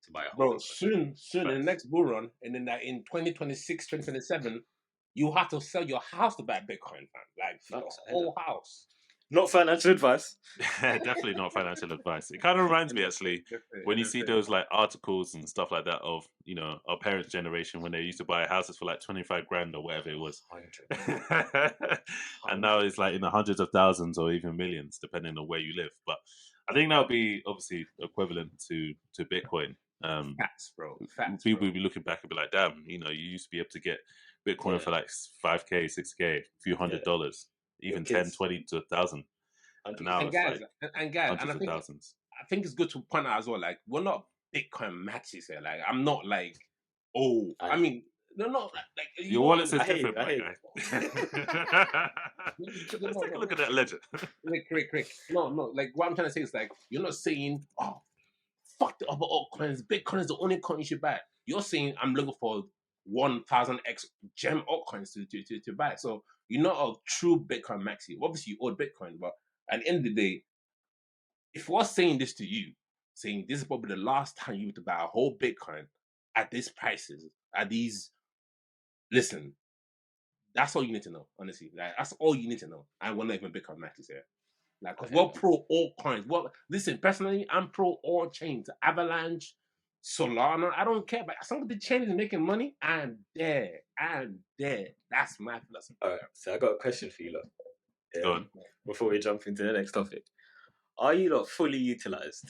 Speaker 2: to buy a whole
Speaker 4: bro.
Speaker 2: Bitcoin.
Speaker 4: Soon in the
Speaker 1: Facts.
Speaker 4: next bull run, and then that in 2026, 2027, you have to sell your house to buy Bitcoin, fam. Like your
Speaker 2: Facts.
Speaker 4: whole house.
Speaker 2: Not financial advice.
Speaker 1: Definitely not financial advice. It kind of reminds me actually when you see those like articles and stuff like that of our parents' generation when they used to buy houses for like 25 grand or whatever it was,
Speaker 2: 100.
Speaker 1: and now it's like in the hundreds of thousands or even millions depending on where you live. But I think that would be obviously equivalent to Bitcoin.
Speaker 4: Facts, bro. Facts,
Speaker 1: People
Speaker 4: bro.
Speaker 1: will be looking back and be like, damn, you used to be able to get Bitcoin
Speaker 2: Yeah,
Speaker 1: for like 5K, 6K, a few
Speaker 2: yeah.
Speaker 1: $100s,
Speaker 2: Your
Speaker 1: even 10,
Speaker 2: kids,
Speaker 1: 20 to 1,000. And now
Speaker 2: 100%.
Speaker 4: And
Speaker 1: it's
Speaker 4: guys,
Speaker 1: like
Speaker 4: and guys, and
Speaker 1: hundreds of thousands.
Speaker 4: I think it's good to point out as well. Like we're not Bitcoin maxis here. Like I'm not like, oh, I
Speaker 2: I
Speaker 4: mean, no, no, like you
Speaker 1: Your
Speaker 4: know,
Speaker 1: wallet
Speaker 4: I'm,
Speaker 1: is
Speaker 2: I hear you.
Speaker 1: different,
Speaker 2: I
Speaker 1: my
Speaker 2: hear you.
Speaker 1: guy.
Speaker 4: no,
Speaker 1: Let's
Speaker 4: no,
Speaker 1: take a
Speaker 4: no,
Speaker 1: look at that ledger.
Speaker 4: Rick. No, no. Like what I'm trying to say is like you're not saying, oh, fuck the other altcoins. Bitcoin is the only coin you should buy. You're saying I'm looking for 1,000x gem altcoins to buy. So you're not a true Bitcoin maxi. Obviously, you own Bitcoin, but at the end of the day, if we're saying this to you, saying this is probably the last time you to buy a whole Bitcoin at these prices, at these, listen, that's all you need to know, honestly. Like that's all you need to know. And we're not even Bitcoin maxis here. Like,
Speaker 2: I
Speaker 4: because
Speaker 2: hear
Speaker 4: we're
Speaker 2: that.
Speaker 4: pro all coins. Well, listen, personally, I'm pro all chains. Avalanche, Solana, I don't care. But as long as the chain is making money, I'm there. I'm there. That's my philosophy.
Speaker 2: All right. So I got a question for you, lot.
Speaker 1: Go
Speaker 2: Yeah.
Speaker 1: on.
Speaker 2: Before we jump into the next topic, are you lot fully utilized?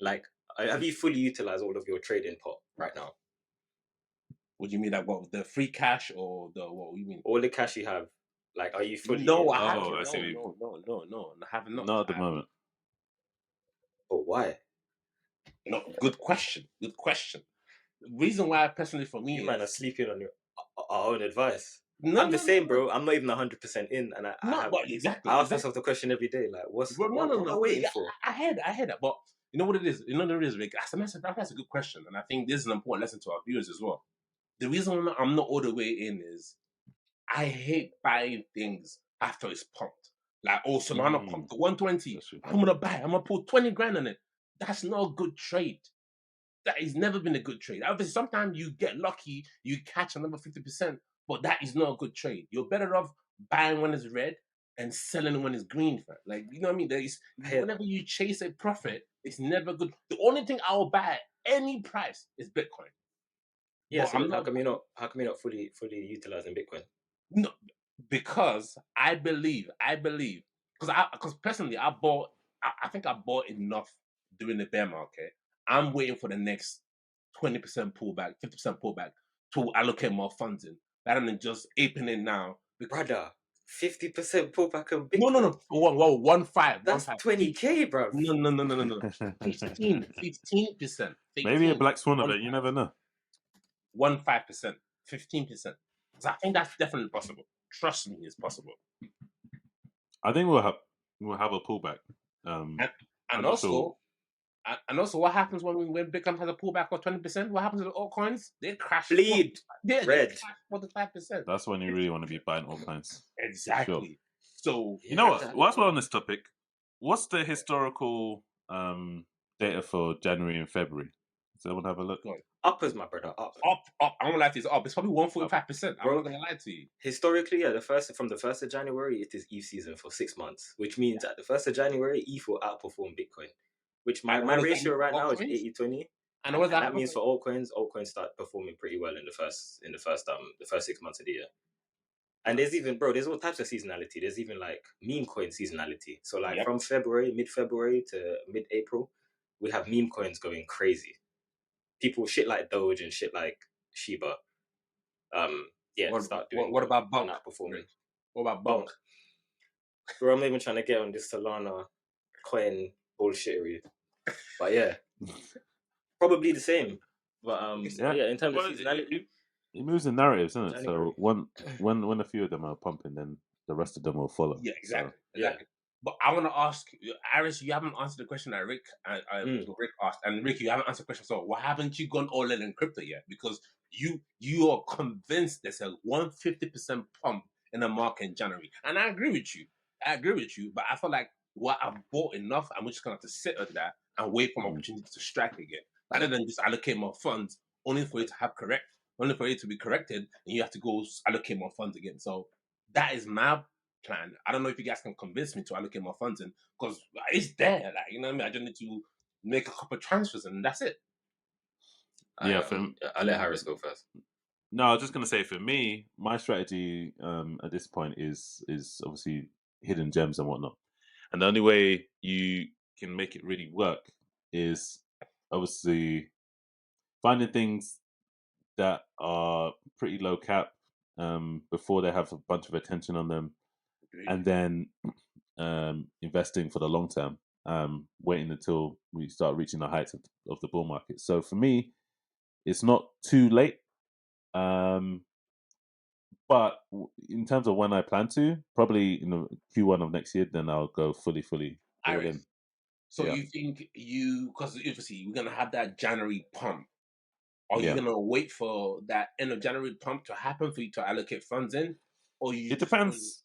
Speaker 2: Like, have you fully utilized all of your trading pot right now?
Speaker 4: What do you mean? Like, what, the free cash or the, what do you mean?
Speaker 2: All the cash you have, like, are you fully
Speaker 4: No, I haven't.
Speaker 1: Oh, I
Speaker 2: utilized
Speaker 1: see.
Speaker 2: it?
Speaker 4: No. I have not.
Speaker 1: Not at the
Speaker 4: I have
Speaker 1: moment.
Speaker 2: But why?
Speaker 4: no. Good question. Good question. The reason why, personally, for me
Speaker 2: You man are
Speaker 4: is
Speaker 2: sleeping on your our own advice.
Speaker 4: no,
Speaker 2: I'm the
Speaker 4: no,
Speaker 2: same,
Speaker 4: no,
Speaker 2: bro. I'm not even 100% in, and I
Speaker 4: no.
Speaker 2: have
Speaker 4: But exactly,
Speaker 2: I ask
Speaker 4: exactly.
Speaker 2: myself the question every day, like,
Speaker 4: Bro,
Speaker 2: what am I waiting
Speaker 4: Yeah,
Speaker 2: for?
Speaker 4: I heard that. But you know what it is? You know what it is, Rick? That's a good question. And I think this is an important lesson to our viewers as well. The reason I'm not all the way in is I hate buying things after it's pumped. Like, oh, Solana pumped to 120.
Speaker 1: That's true.
Speaker 4: I'm going to buy it. I'm going to put 20 grand on it. That's not a good trade. That has never been a good trade. Obviously, sometimes you get lucky, you catch another 50%, but that is not a good trade. You're better off buying when it's red and selling when it's green. Fam. Like, you know what I mean?
Speaker 2: I hear
Speaker 4: Whenever you chase a profit, it's never good. The only thing I'll buy at any price is Bitcoin.
Speaker 2: Yeah,
Speaker 4: But
Speaker 2: so
Speaker 4: I'm
Speaker 2: then
Speaker 4: not,
Speaker 2: how come you're not fully utilizing Bitcoin?
Speaker 4: no, because because personally I think I bought enough during the bear market. I'm waiting for the next 20% pullback, 50% pullback to allocate more funds in, rather than just aping it now.
Speaker 2: Brother, 50% pullback on Bitcoin.
Speaker 4: No. 1.5.
Speaker 2: That's 20K, bro.
Speaker 4: No. 15%.
Speaker 1: Maybe a black swan event. You never know.
Speaker 4: 15%. 15%. So I think that's definitely possible. Trust me, it's possible.
Speaker 1: I think we'll have a pullback.
Speaker 4: And also, what happens when Bitcoin has a pullback of 20%? What happens to the altcoins? They crash.
Speaker 2: Bleed.
Speaker 4: They
Speaker 2: Red.
Speaker 4: crash 45%.
Speaker 1: That's when you really want to be buying altcoins.
Speaker 4: Exactly.
Speaker 1: Sure.
Speaker 4: So
Speaker 1: you know what? Whilst we're on this topic, what's the historical data for January and February? Does everyone have a look?
Speaker 2: Up is my brother. Up.
Speaker 4: I won't lie to you. It's up. It's probably 145%. I'm not gonna lie to you.
Speaker 2: Historically, from the 1st of January, it is ETH season for 6 months, which means at the 1st of January, ETH will outperform Bitcoin. Which my ratio right now is 80-20.
Speaker 4: And what
Speaker 2: that means for altcoins start performing pretty well in the first 6 months of the year. And there's all types of seasonality. There's even like meme coin seasonality. So like from mid-February to mid-April, we have meme coins going crazy. People shit like Doge and shit like Shiba. Start doing.
Speaker 4: What about Bonk?
Speaker 2: Performing.
Speaker 4: What about Bonk?
Speaker 2: Bro, I'm not even trying to get on this Solana coin bullshittery. But yeah, probably the same. But in terms of seasonality,
Speaker 1: it moves in narratives, isn't it? So when a few of them are pumping, then the rest of them will follow.
Speaker 4: Yeah, exactly.
Speaker 1: So,
Speaker 4: Exactly. But I want to ask Aris, you haven't answered the question that Rick asked, and Rick, you haven't answered the question. So why haven't you gone all in crypto yet? Because you are convinced there's a 150% pump in the market in January, and I agree with you. But I feel like I've bought enough, and we're just gonna have to sit on that and wait for an opportunity to strike again, rather than just allocate more funds only for it to be corrected, and you have to go allocate more funds again. So that is my plan. I don't know if you guys can convince me to allocate more funds in, because it's there. Like, you know what I mean? I just need to make a couple of transfers and that's it.
Speaker 1: Yeah,
Speaker 2: I'll let Harris go first.
Speaker 1: No, I was just gonna say, for me, my strategy at this point is obviously hidden gems and whatnot. And the only way you can make it really work is obviously finding things that are pretty low cap before they have a bunch of attention on them, and then investing for the long term, waiting until we start reaching the heights of the bull market. So for me, it's not too late. But in terms of when I plan to, probably in Q1 of next year, then I'll go fully all in.
Speaker 4: So you think because obviously we're going to have that January pump. Are you going to wait for that end of January pump to happen for you to allocate funds in? Or
Speaker 1: It depends.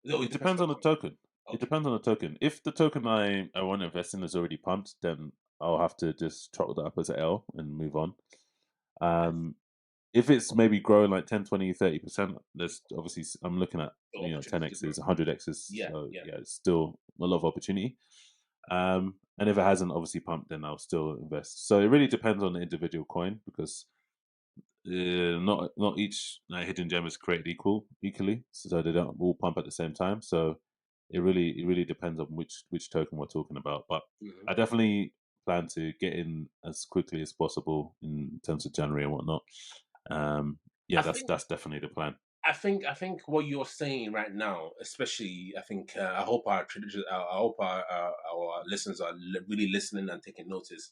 Speaker 1: It depends on the token. Okay. It depends on the token. If the token I want to invest in is already pumped, then I'll have to just chalk that up as an L and move on. If it's maybe growing like 10, 20, 30%, there's obviously, I'm looking at 10x's, 100x's.
Speaker 4: Yeah,
Speaker 1: so it's still a lot of opportunity. And if it hasn't obviously pumped, then I'll still invest. So it really depends on the individual coin, because not each hidden gem is created equally, so they don't all pump at the same time. So it really depends on which token we're talking about. But I definitely plan to get in as quickly as possible in terms of January and whatnot. That's definitely the plan.
Speaker 4: I think what you're saying right now, especially, I hope our listeners are really listening and taking notice.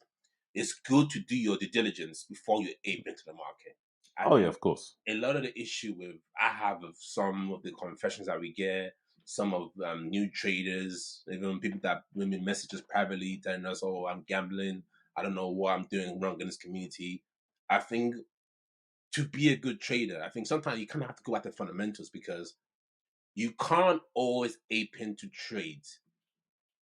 Speaker 4: It's good to do your due diligence before you ape into the market.
Speaker 1: Yeah, of course.
Speaker 4: A lot of the issue I have of some of the confessions that we get, some of new traders, even people that maybe message us privately telling us, "Oh, I'm gambling. I don't know what I'm doing wrong in this community." I think to be a good trader, I think sometimes you kind of have to go at the fundamentals, because you can't always ape into trades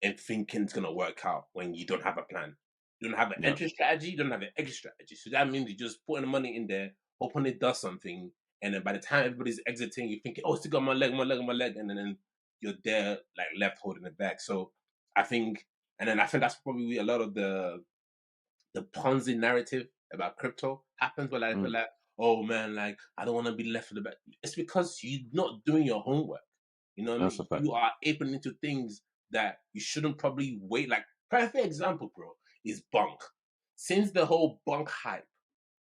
Speaker 4: and thinking it's going to work out when you don't have a plan. You don't have an entry strategy, you don't have an exit strategy. So that means you're just putting the money in there, hoping it does something. And then by the time everybody's exiting, you're thinking, oh, still got my leg. And then you're there, like left holding it back. So I think that's probably a lot of the Ponzi narrative about crypto happens, where I feel like, oh man, like I don't want to be left with the back. It's because you're not doing your homework. You know what I mean? You are aping into things that you shouldn't probably wait. Like, perfect example, bro, is Bonk. since the whole bunk hype,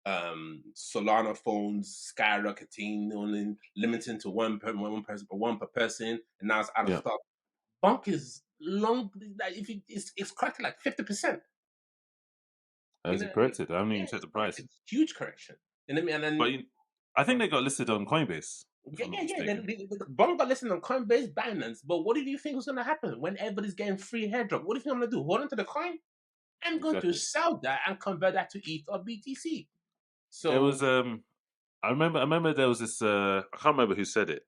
Speaker 4: Solana phones skyrocketing, only limiting to one per person, and now it's out of
Speaker 1: Yeah.
Speaker 4: stock. Bunk is long. Like if it's corrected like 50%.
Speaker 1: Has it corrected? I haven't even checked the price.
Speaker 4: It's huge correction. And then
Speaker 1: But I think they got listed on Coinbase. If I'm not
Speaker 4: yeah.
Speaker 1: mistaken.
Speaker 4: The Bunk got listed on Coinbase, Binance. But what do you think was going to happen when everybody's getting free airdrop? What do you think I'm going to do? Hold on to the coin? I'm going to
Speaker 1: Exactly.
Speaker 4: sell that and convert that to ETH or BTC. So
Speaker 1: There was I remember there was this I can't remember who said it.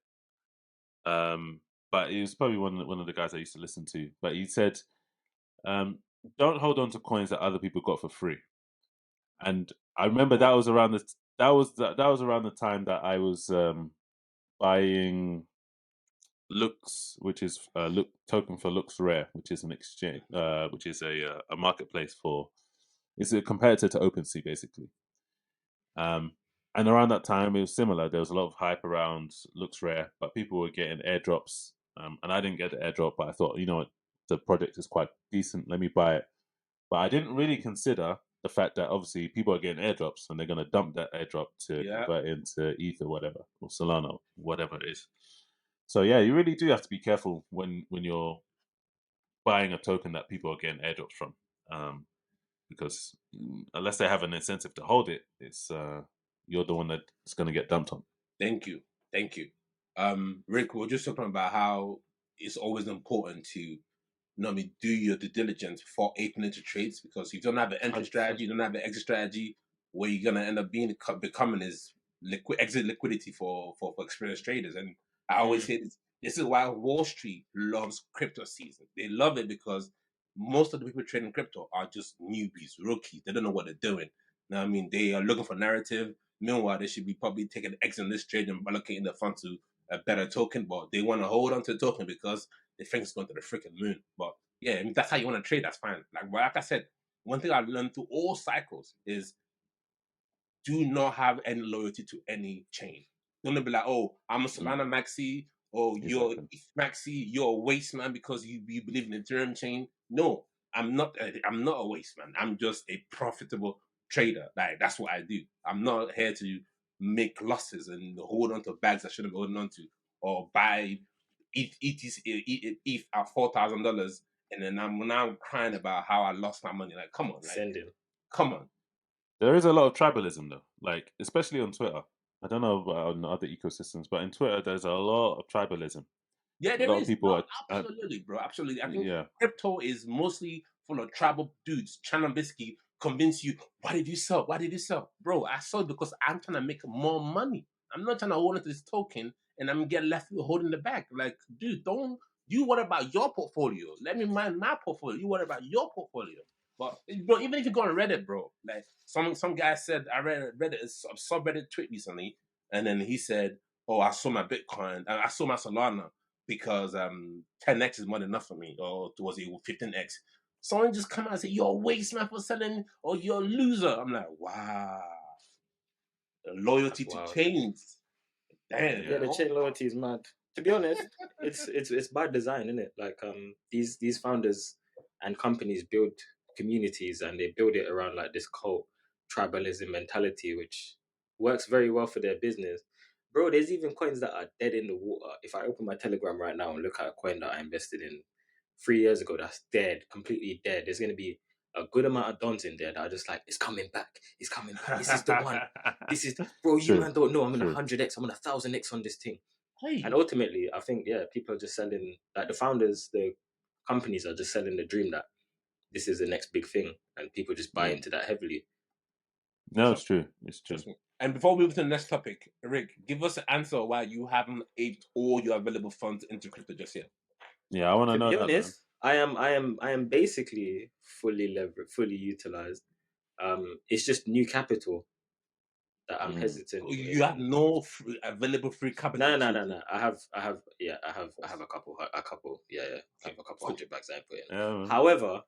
Speaker 1: But it was probably one of the guys I used to listen to. But he said, don't hold on to coins that other people got for free. And I remember that was around the time that I was buying Lux, which is token for Lux Rare, which is an exchange, which is a marketplace for, it's a competitor to OpenSea basically. And around that time, it was similar. There was a lot of hype around Lux Rare, but people were getting airdrops, and I didn't get the airdrop. But I thought, you know what, the project is quite decent. Let me buy it. But I didn't really consider the fact that obviously people are getting airdrops, and they're going to dump that airdrop to convert into ETH or whatever, or Solana, whatever it is. So yeah, you really do have to be careful when you're buying a token that people are getting airdrops from, because unless they have an incentive to hold it, it's you're the one that's going to get dumped on.
Speaker 4: Thank you. Rick, we were just talking about how it's always important to do your due diligence before opening into trades, because if you don't have an entry strategy, you don't have an exit strategy, where you're gonna end up becoming is exit liquidity for experienced traders. And I always say this is why Wall Street loves crypto season. They love it because most of the people trading crypto are just newbies, rookies. They don't know what they're doing. You know what I mean? They are looking for narrative. Meanwhile, they should be probably taking exit on this trade and allocating the fund to a better token, but they want to hold on to the token because they think it's going to the freaking moon. But yeah, I mean, that's how you want to trade. That's fine. Like I said, one thing I've learned through all cycles is do not have any loyalty to any chain. Don't be like, oh, I'm a Solana maxi, or you're maxi, you're a waste man because you believe in the Ethereum chain. No, I'm not. I'm not a waste man. I'm just a profitable trader. Like that's what I do. I'm not here to make losses and hold on to bags I shouldn't be holding on to, or buy ETH at $4,000, and then I'm now crying about how I lost my money. Like, come on, come on.
Speaker 1: There is a lot of tribalism though, like especially on Twitter. I don't know about on other ecosystems, but in Twitter there's a lot of tribalism.
Speaker 4: Yeah, there is. People absolutely, bro. Absolutely. I think crypto is mostly full of tribal dudes trying to basically convince you, why did you sell? Why did you sell? Bro, I sold because I'm trying to make more money. I'm not trying to hold on to this token and I'm get left holding the bag. Like, dude, don't you worry about your portfolio. Let me mind my portfolio. You worry about your portfolio. But bro, even if you go on Reddit, bro, like some guy said, I read a subreddit tweet recently, and then he said, oh, I sold my Bitcoin, I sold my Solana because 10x is more than enough for me, or was it 15x? Someone just come out and say, you're a waste man for selling, or you're a loser. I'm like, wow. The loyalty to chains. Damn.
Speaker 2: Yeah, the chain loyalty is mad. To be honest, it's by design, isn't it? Like these founders and companies build communities and they build it around like this cult tribalism mentality, which works very well for their business. Bro, there's even coins that are dead in the water. If I open my Telegram right now and look at a coin that I invested in 3 years ago, that's dead, completely dead. There's gonna be a good amount of dons in there that are just like, it's coming back. It's coming back. This is the one. This is, bro, you man don't know. I'm in 100x. I'm on 1,000x on this thing. Hey. And ultimately, I think, people are just selling, like the founders, the companies are just selling the dream that this is the next big thing. And people just buy into that heavily.
Speaker 1: No, it's true. It's true.
Speaker 4: And before we move to the next topic, Rick, give us an answer why you haven't aped all your available funds into crypto just yet.
Speaker 1: Yeah, I want to know.
Speaker 2: To be honest, I am basically fully leveraged, fully utilized. It's just new capital that I'm hesitant.
Speaker 4: You have no available free capital.
Speaker 2: No. I have a couple. I have a couple $100 I put in. However,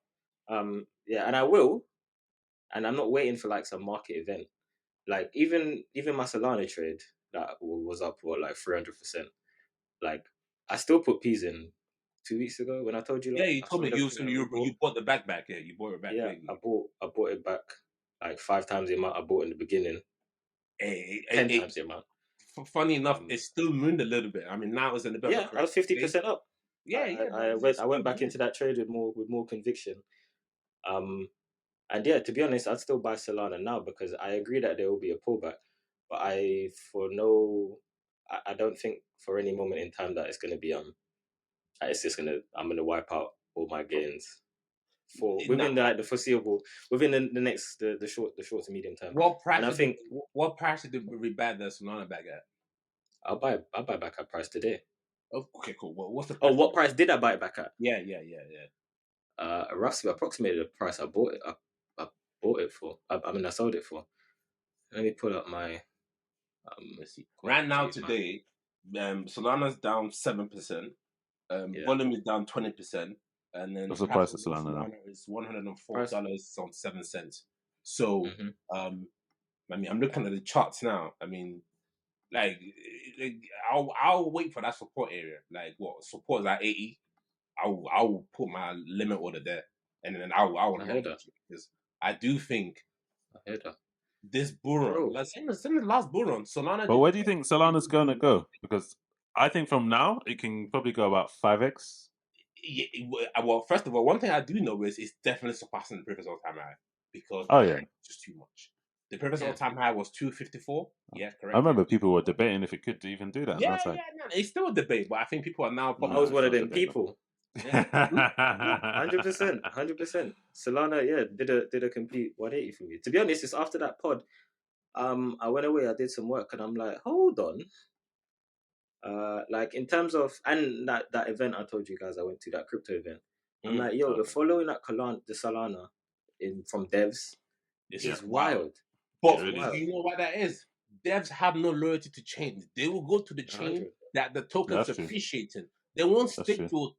Speaker 2: and I will, and I'm not waiting for like some market event. Like even my Solana trade that was up like 300%. Like I still put P's in 2 weeks ago when I told you.
Speaker 4: Yeah,
Speaker 2: Like,
Speaker 4: you
Speaker 2: I
Speaker 4: told me
Speaker 2: sold everything
Speaker 4: you
Speaker 2: I bought.
Speaker 4: bought the bag back. Yeah, you bought it back.
Speaker 2: Yeah,
Speaker 4: lately.
Speaker 2: I bought it back like 5 times the amount I bought in the beginning. 10 times the amount.
Speaker 4: Funny enough, it still mooned a little bit. I mean, now it's in a bit of a
Speaker 2: I was 50% up.
Speaker 4: Yeah,
Speaker 2: I went back into that trade with more conviction. And yeah, to be honest, I'd still buy Solana now because I agree that there will be a pullback, but I don't think for any moment in time that it's gonna be I'm gonna wipe out all my gains for within the foreseeable, within the next the short to medium term.
Speaker 4: What price?
Speaker 2: And I think
Speaker 4: what price did we buy the Solana bag at?
Speaker 2: I'll buy back at price today.
Speaker 4: Oh, okay, cool. Well, what's the price?
Speaker 2: Oh, what price did I buy it back at?
Speaker 4: Yeah.
Speaker 2: Roughly approximately the price I bought it. I bought it for. I mean, I sold it for. Let me pull up my.
Speaker 4: Let's see. Right now, today, Solana's down 7%. Volume is down 20%, and then
Speaker 1: what's the price of Solana now?
Speaker 4: Is $104.07. So, I mean, I'm looking at the charts now. I mean, like I'll wait for that support area. Like what support is at 80. I'll put my limit order there, and then I'll head that because I do think this bull run, like same as the last bull run, Solana.
Speaker 1: But where do you think Solana's gonna go? Because I think from now it can probably go about 5x.
Speaker 4: Yeah, well, first of all, one thing I do know is it's definitely surpassing the previous all-time high because it's just too much. The previous all-time high was 254. Yeah, correct.
Speaker 1: I remember people were debating if it could even do that.
Speaker 4: Yeah, it's still a debate, but I think people are now.
Speaker 2: I was one of them people. 100%. Solana, did a complete 180 for me. To be honest, it's after that pod. I went away, I did some work, and I'm like, hold on. Like in terms of that event I told you guys I went to, that crypto event. I'm like, yo, the following that the Solana from devs, this is wild.
Speaker 4: But you know what that is? Devs have no loyalty to chains. They will go to the chain that the token's appreciating. They won't stick to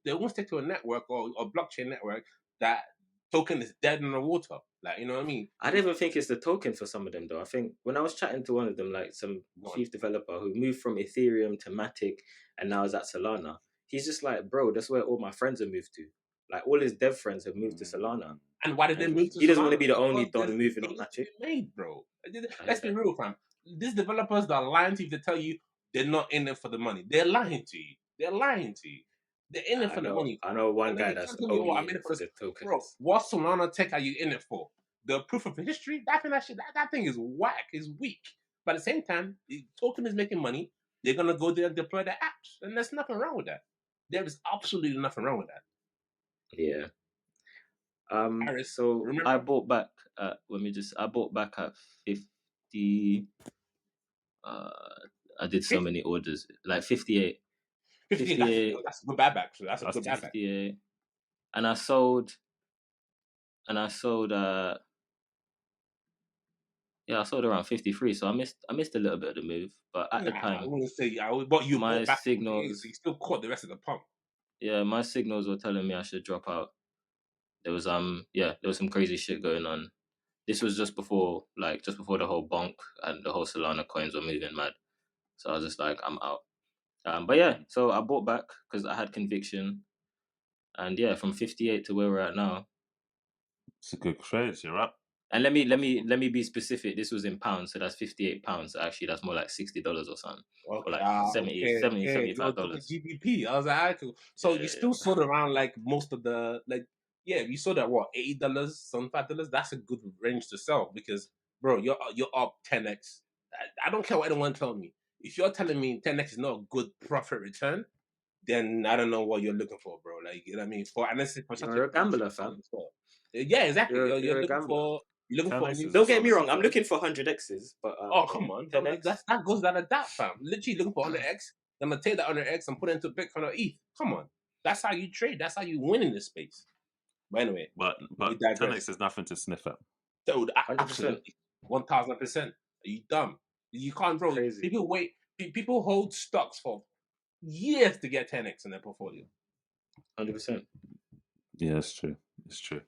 Speaker 4: a network or a blockchain network that token is dead in the water. Like, you know what I mean?
Speaker 2: I don't even think it's the token for some of them though. I think when I was chatting to one of them, like some chief developer who moved from Ethereum to Matic and now is at Solana, he's just like, bro, that's where all my friends have moved to. Like all his dev friends have moved to Solana.
Speaker 4: And why did they move to Solana?
Speaker 2: He doesn't want to be the only don moving on Matic.
Speaker 4: Made, bro. Let's be real, fam. These developers that are lying to you to tell you they're not in it for the money. They're lying to you. They're in it for the money.
Speaker 2: I know one guy that's only in it for the tokens.
Speaker 4: Bro, what Solana tech are you in it for? The proof of history? That thing is whack, is weak. But at the same time, the token is making money. They're gonna go there and deploy their apps, and there's nothing wrong with that. There is absolutely nothing wrong with that.
Speaker 2: Yeah. So remember? I bought back. I bought back at 50. I did so many orders, like 58.
Speaker 4: 58. That's a good buyback. So that's a good buyback.
Speaker 2: 58. And I sold. I sold around 53. So I missed a little bit of the move, but at the time,
Speaker 4: I wouldn't say but you
Speaker 2: my signals.
Speaker 4: So you still caught the rest of the pump.
Speaker 2: Yeah, my signals were telling me I should drop out. There was some crazy shit going on. This was just before the whole bonk and the whole Solana coins were moving mad. So I was just like, I'm out. But yeah, so I bought back because I had conviction, and yeah, from 58 to where we're at now.
Speaker 1: It's a good trade. You're up.
Speaker 2: And let me be specific. This was in pounds, so that's £58. Actually, that's more like $60 or something, or like $75.
Speaker 4: GBP. I was like, cool. So you still sold around like most of the you sold at what, $80, $75. That's a good range to sell because, bro, you're up 10x. I don't care what anyone tells me. If you're telling me 10x is not a good profit return, then I don't know what you're looking for, bro. Like, you know what I mean?
Speaker 2: You're a gambler, fam.
Speaker 4: Yeah, exactly. You're looking for.
Speaker 2: Don't get me wrong. I'm looking for 100x's, but
Speaker 4: oh come on, 10x. That goes down a that, fam. Literally looking for 100x. I'm gonna take that 100x and put it into Bitcoin or ETH. Come on, that's how you trade. That's how you win in this space. But anyway,
Speaker 1: but 10x is nothing to sniff at.
Speaker 4: Dude, absolutely, 1000%. Are you dumb? You can't, bro. Crazy. People hold stocks for years to get 10x in their portfolio.
Speaker 2: 100%.
Speaker 1: Yeah, it's true. It's true.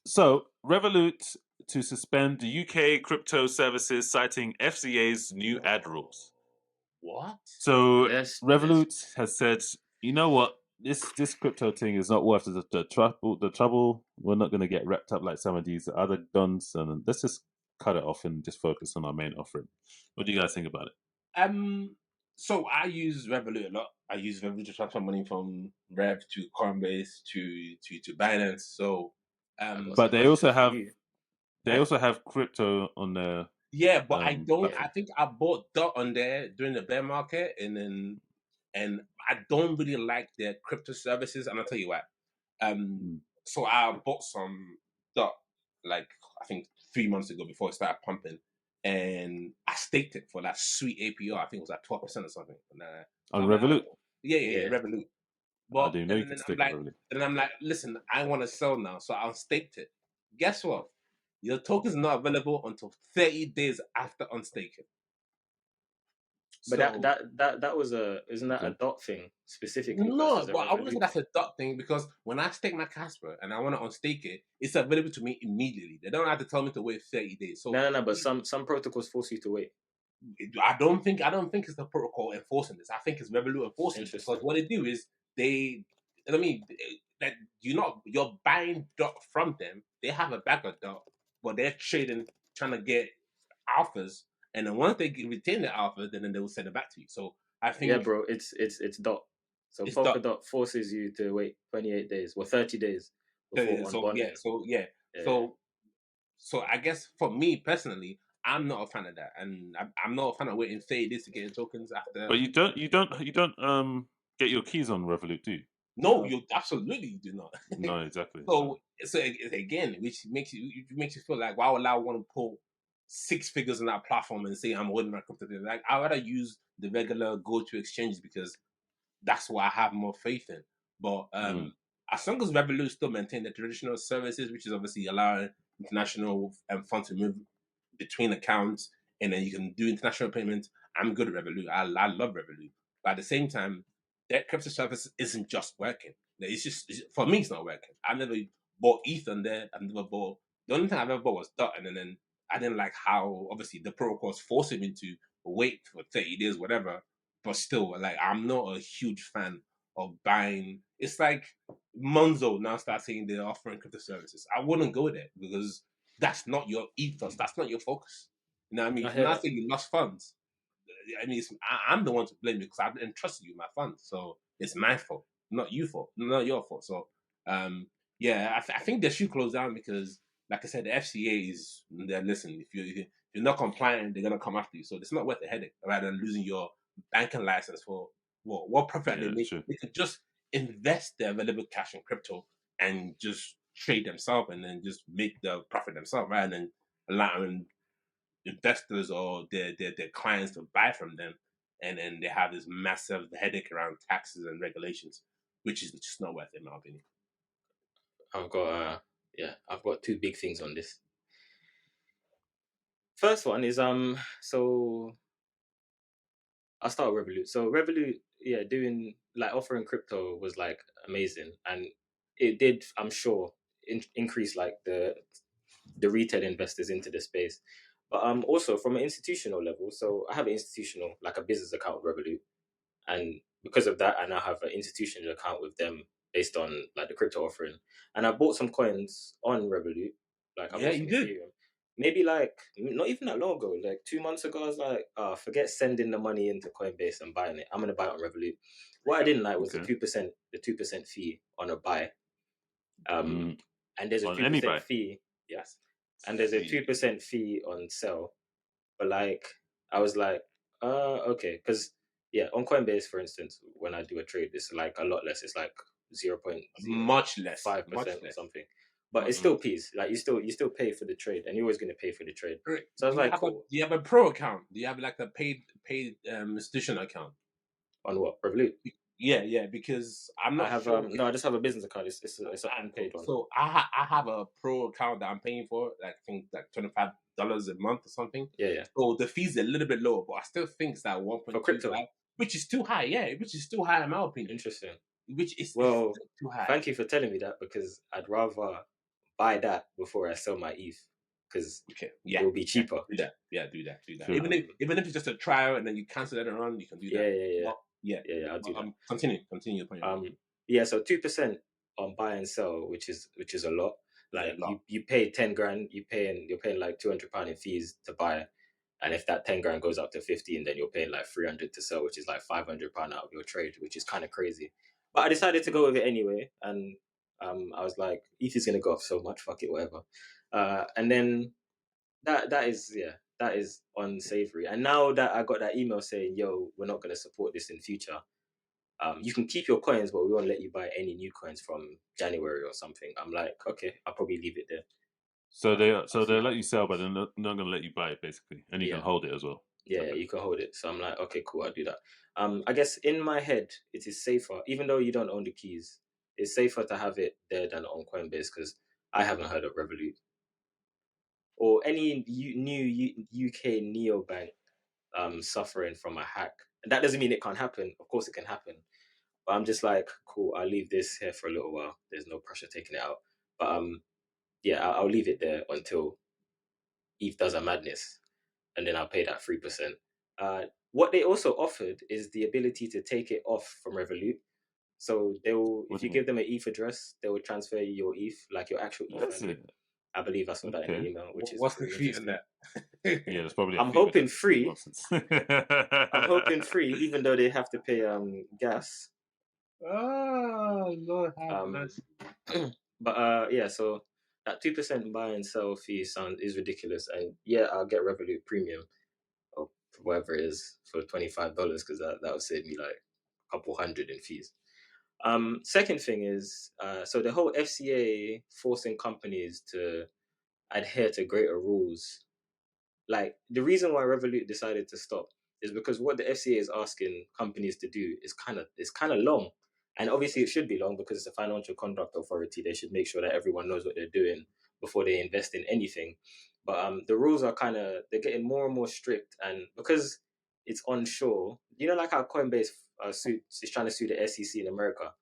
Speaker 1: So, Revolut to suspend the UK crypto services citing FCA's new ad rules.
Speaker 4: What?
Speaker 1: So, Revolut has said, you know what? this crypto thing is not worth the trouble. The trouble. We're not going to get wrapped up like some of these other dons, and let's just cut it off and just focus on our main offering. What do you guys think about it?
Speaker 4: So I use Revolut a lot. I use Revolut to transfer money from Rev to Coinbase to Binance. So
Speaker 1: But they also have
Speaker 4: Huh?
Speaker 1: also have crypto on their
Speaker 4: yeah, but I don't.
Speaker 1: platform.
Speaker 4: I think I bought Dot on there during the bear market, and I don't really like their crypto services, and I'll tell you why. So I bought some Dot like I think 3 months ago before it started pumping, and I staked it for that sweet APR. I think it was like 12% or something. And,
Speaker 1: On
Speaker 4: I'm like,
Speaker 1: Revolut?
Speaker 4: yeah, Revolut.
Speaker 1: I
Speaker 4: But
Speaker 1: didn't know you could stake on Revolut.
Speaker 4: and I'm like, listen, I want to sell now, so I unstaked it. Guess what? Your token is not available until 30 days after unstaking.
Speaker 2: But
Speaker 4: So,
Speaker 2: that was isn't that a dot thing specifically?
Speaker 4: no,
Speaker 2: versus a
Speaker 4: but I wouldn't say
Speaker 2: Revolut
Speaker 4: that's
Speaker 2: thing?
Speaker 4: a dot thing because when I stake my Casper and I want to unstake it, it's available to me immediately. They don't have to tell me to wait 30 days. So
Speaker 2: No. But some protocols force you to wait.
Speaker 4: I don't think it's the protocol enforcing this. I think it's Revolut enforcing it because
Speaker 2: Interesting.
Speaker 4: what they do is that you're buying dot from them. They have a bag of dot, but they're trading trying to get alphas, and then once they retain the alpha, then they will send it back to you. So I think
Speaker 2: Yeah, bro, it's dot. So
Speaker 4: it's
Speaker 2: Polkadot forces you to wait 28 days or 30 days before unbonding.
Speaker 4: So I guess for me personally, I'm not a fan of that, and I'm not a fan of waiting 30 days to get your tokens after.
Speaker 1: But you don't get your keys on Revolut, do you?
Speaker 4: No, you absolutely do not.
Speaker 1: No, exactly.
Speaker 4: So again, which makes you feel like why would I want to pull 6 figures on that platform and say I'm holding my crypto? Like I rather use the regular go-to exchanges because that's what I have more faith in. But as long as Revolut still maintain the traditional services, which is obviously allowing international funds to move between accounts, and then you can do international payments, I'm good at Revolut. I love Revolut. But at the same time, that crypto service isn't just working. For me, it's not working. I never bought ETH on there. I've never bought. The only thing I've ever bought was DOT, and then I didn't like how obviously the protocols forcing me to wait for 30 days, whatever. But still, like I'm not a huge fan of buying. It's like Monzo now starts saying they're offering crypto services. I wouldn't go there because that's not your ethos. That's not your focus. You know what I mean?
Speaker 2: I
Speaker 4: If
Speaker 2: hear
Speaker 4: you're not
Speaker 2: that.
Speaker 4: saying you lost funds, I mean, I'm the one to blame because I didn't trust you with my funds. So it's my fault, not your fault. So, yeah, I think they should close down because, like I said, the FCA is there. Listen, if you're not compliant, they're gonna come after you. So it's not worth the headache rather than losing your banking license for what profit they make.
Speaker 1: Sure.
Speaker 4: They could just invest their available cash in crypto and just trade themselves and then just make the profit themselves rather than allowing investors or their clients to buy from them, and then they have this massive headache around taxes and regulations, which is just not worth it, in my opinion.
Speaker 2: I've got two big things on this. First one is so I'll start with Revolut. So Revolut, doing like offering crypto was like amazing, and it did, I'm sure, increase like the retail investors into the space. But also from an institutional level, so I have an institutional, like a business account with Revolut, and because of that, I now have an institutional account with them based on like the crypto offering. And I bought some coins on Revolut, like I
Speaker 4: Yeah,
Speaker 2: bought some
Speaker 4: you did.
Speaker 2: Ethereum. Maybe like not even that long ago, like 2 months ago, I was like, forget sending the money into Coinbase and buying it. I'm gonna buy it on Revolut. What I didn't like was the 2% fee on a buy. And there's a
Speaker 1: On
Speaker 2: 2%
Speaker 1: any buy?
Speaker 2: fee, yes. And there's a 2% fee on sell. But like I was like, okay, because on Coinbase, for instance, when I do a trade, it's like a lot less. It's like 0.05%
Speaker 4: Much less,
Speaker 2: or something. But it's still peace. Like you still pay for the trade, and you're always going to pay for the trade.
Speaker 4: Right.
Speaker 2: So I was like, cool.
Speaker 4: Do you have a pro account? Do you have like a paid institutional account?
Speaker 2: On what? Revolut?
Speaker 4: Yeah, because I'm not
Speaker 2: I have
Speaker 4: sure.
Speaker 2: no, I just have a business account. It's an unpaid one.
Speaker 4: So I have a pro account that I'm paying for, like I think like $25 a month or something.
Speaker 2: Yeah.
Speaker 4: So the fees are a little bit lower, but I still think it's that 1.25,
Speaker 2: for crypto,
Speaker 4: which is too high. Yeah, which is too high in my opinion.
Speaker 2: Interesting.
Speaker 4: Which is
Speaker 2: Well,
Speaker 4: it's too high.
Speaker 2: Thank you for telling me that, because I'd rather buy that before I sell my ETH, because it will be cheaper.
Speaker 4: Do that.
Speaker 1: Sure.
Speaker 4: Even if it's just a trial and then you cancel it and run, you can do that.
Speaker 2: Yeah. I'll do that.
Speaker 4: Continue your point.
Speaker 2: Yeah, so 2% on buy and sell, which is a lot. Like you pay 10 grand, you're paying like £200 in fees to buy, and if that 10 grand goes up to 15, then you're paying like 300 to sell, which is like £500 out of your trade, which is kind of crazy. But I decided to go with it anyway, and I was like, ETH's gonna go up so much, fuck it, whatever. And then that is unsavory. And now that I got that email saying, yo, we're not gonna support this in future. You can keep your coins, but we won't let you buy any new coins from January or something. I'm like, okay, I'll probably leave it there.
Speaker 1: So they'll let you sell, but they're not going to let you buy it, basically, and you
Speaker 2: Yeah.
Speaker 1: can hold it as well.
Speaker 2: Yeah,
Speaker 1: Okay.
Speaker 2: you can hold it. So I'm like, okay, cool, I'll do that. I guess in my head, it is safer, even though you don't own the keys, it's safer to have it there than on Coinbase because I haven't heard of Revolut or any new UK neobank suffering from a hack. And that doesn't mean it can't happen. Of course, it can happen. But I'm just like, cool, I'll leave this here for a little while. There's no pressure taking it out. But yeah, I'll leave it there until ETH does a madness, and then I'll pay that 3%. What they also offered is the ability to take it off from Revolut. So they will, if you give them an ETH address, they will transfer your ETH, like your actual ETH.
Speaker 1: That's it.
Speaker 2: I believe I saw that in the
Speaker 1: Okay.
Speaker 2: email, which is
Speaker 4: What's the
Speaker 2: pretty
Speaker 4: fee on
Speaker 2: interesting.
Speaker 4: that?
Speaker 1: Yeah, there's probably.
Speaker 2: I'm hoping free. I'm hoping free, even though they have to pay gas.
Speaker 4: Oh Lord, have mercy.
Speaker 2: But yeah, so that 2% buy and sell fee is ridiculous, and yeah, I'll get Revolut Premium or whatever it is for $25 because that will save me like a couple hundred in fees. Second thing is, so the whole FCA forcing companies to adhere to greater rules. Like the reason why Revolut decided to stop is because what the FCA is asking companies to do is kind of long, and obviously it should be long because it's a financial conduct authority. They should make sure that everyone knows what they're doing before they invest in anything. But the rules are they're getting more and more strict, and because it's onshore, you know, like how Coinbase is trying to sue the SEC in America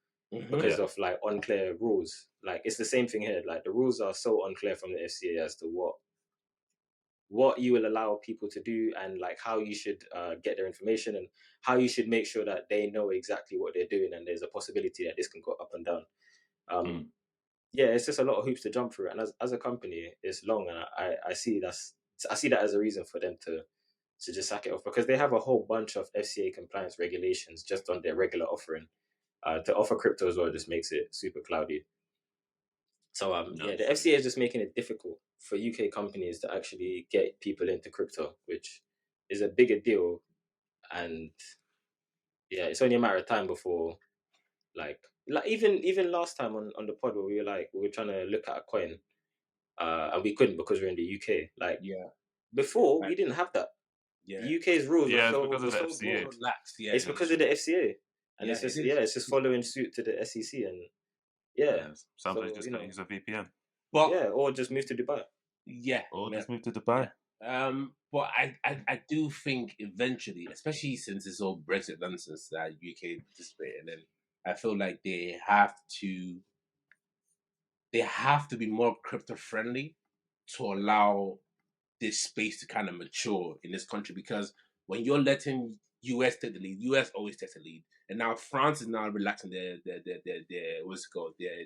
Speaker 2: because of like unclear rules. Like it's the same thing here. Like the rules are so unclear from the FCA as to what you will allow people to do and like how you should get their information and how you should make sure that they know exactly what they're doing and there's a possibility that this can go up and down. Yeah, it's just a lot of hoops to jump through, and as a company it's long, and I see that as a reason for them to just sack it off because they have a whole bunch of FCA compliance regulations just on their regular offering. To offer crypto as well just makes it super cloudy. So yeah, the FCA is just making it difficult for UK companies to actually get people into crypto, which is a bigger deal. And yeah, it's only a matter of time before, like even last time on the pod where we were trying to look at a coin, and we couldn't because we're in the UK. Like before, we didn't have that. The UK's rules were so
Speaker 1: because of the
Speaker 2: so
Speaker 1: FCA.
Speaker 2: broad.
Speaker 4: Yeah,
Speaker 2: It's because of the FCA, and
Speaker 4: Yeah,
Speaker 2: it's just following suit to the SEC, and yeah.
Speaker 1: Sometimes
Speaker 2: So,
Speaker 1: just gotta use a VPN.
Speaker 4: but
Speaker 2: yeah, or just move to Dubai.
Speaker 1: Or just move to Dubai.
Speaker 4: But I do think eventually, especially since this whole Brexit nonsense that UK participated in, I feel like they have to be more crypto friendly to allow this space to kind of mature in this country, because when you're letting US take the lead, US always takes the lead, and now France is now relaxing their what's it called, their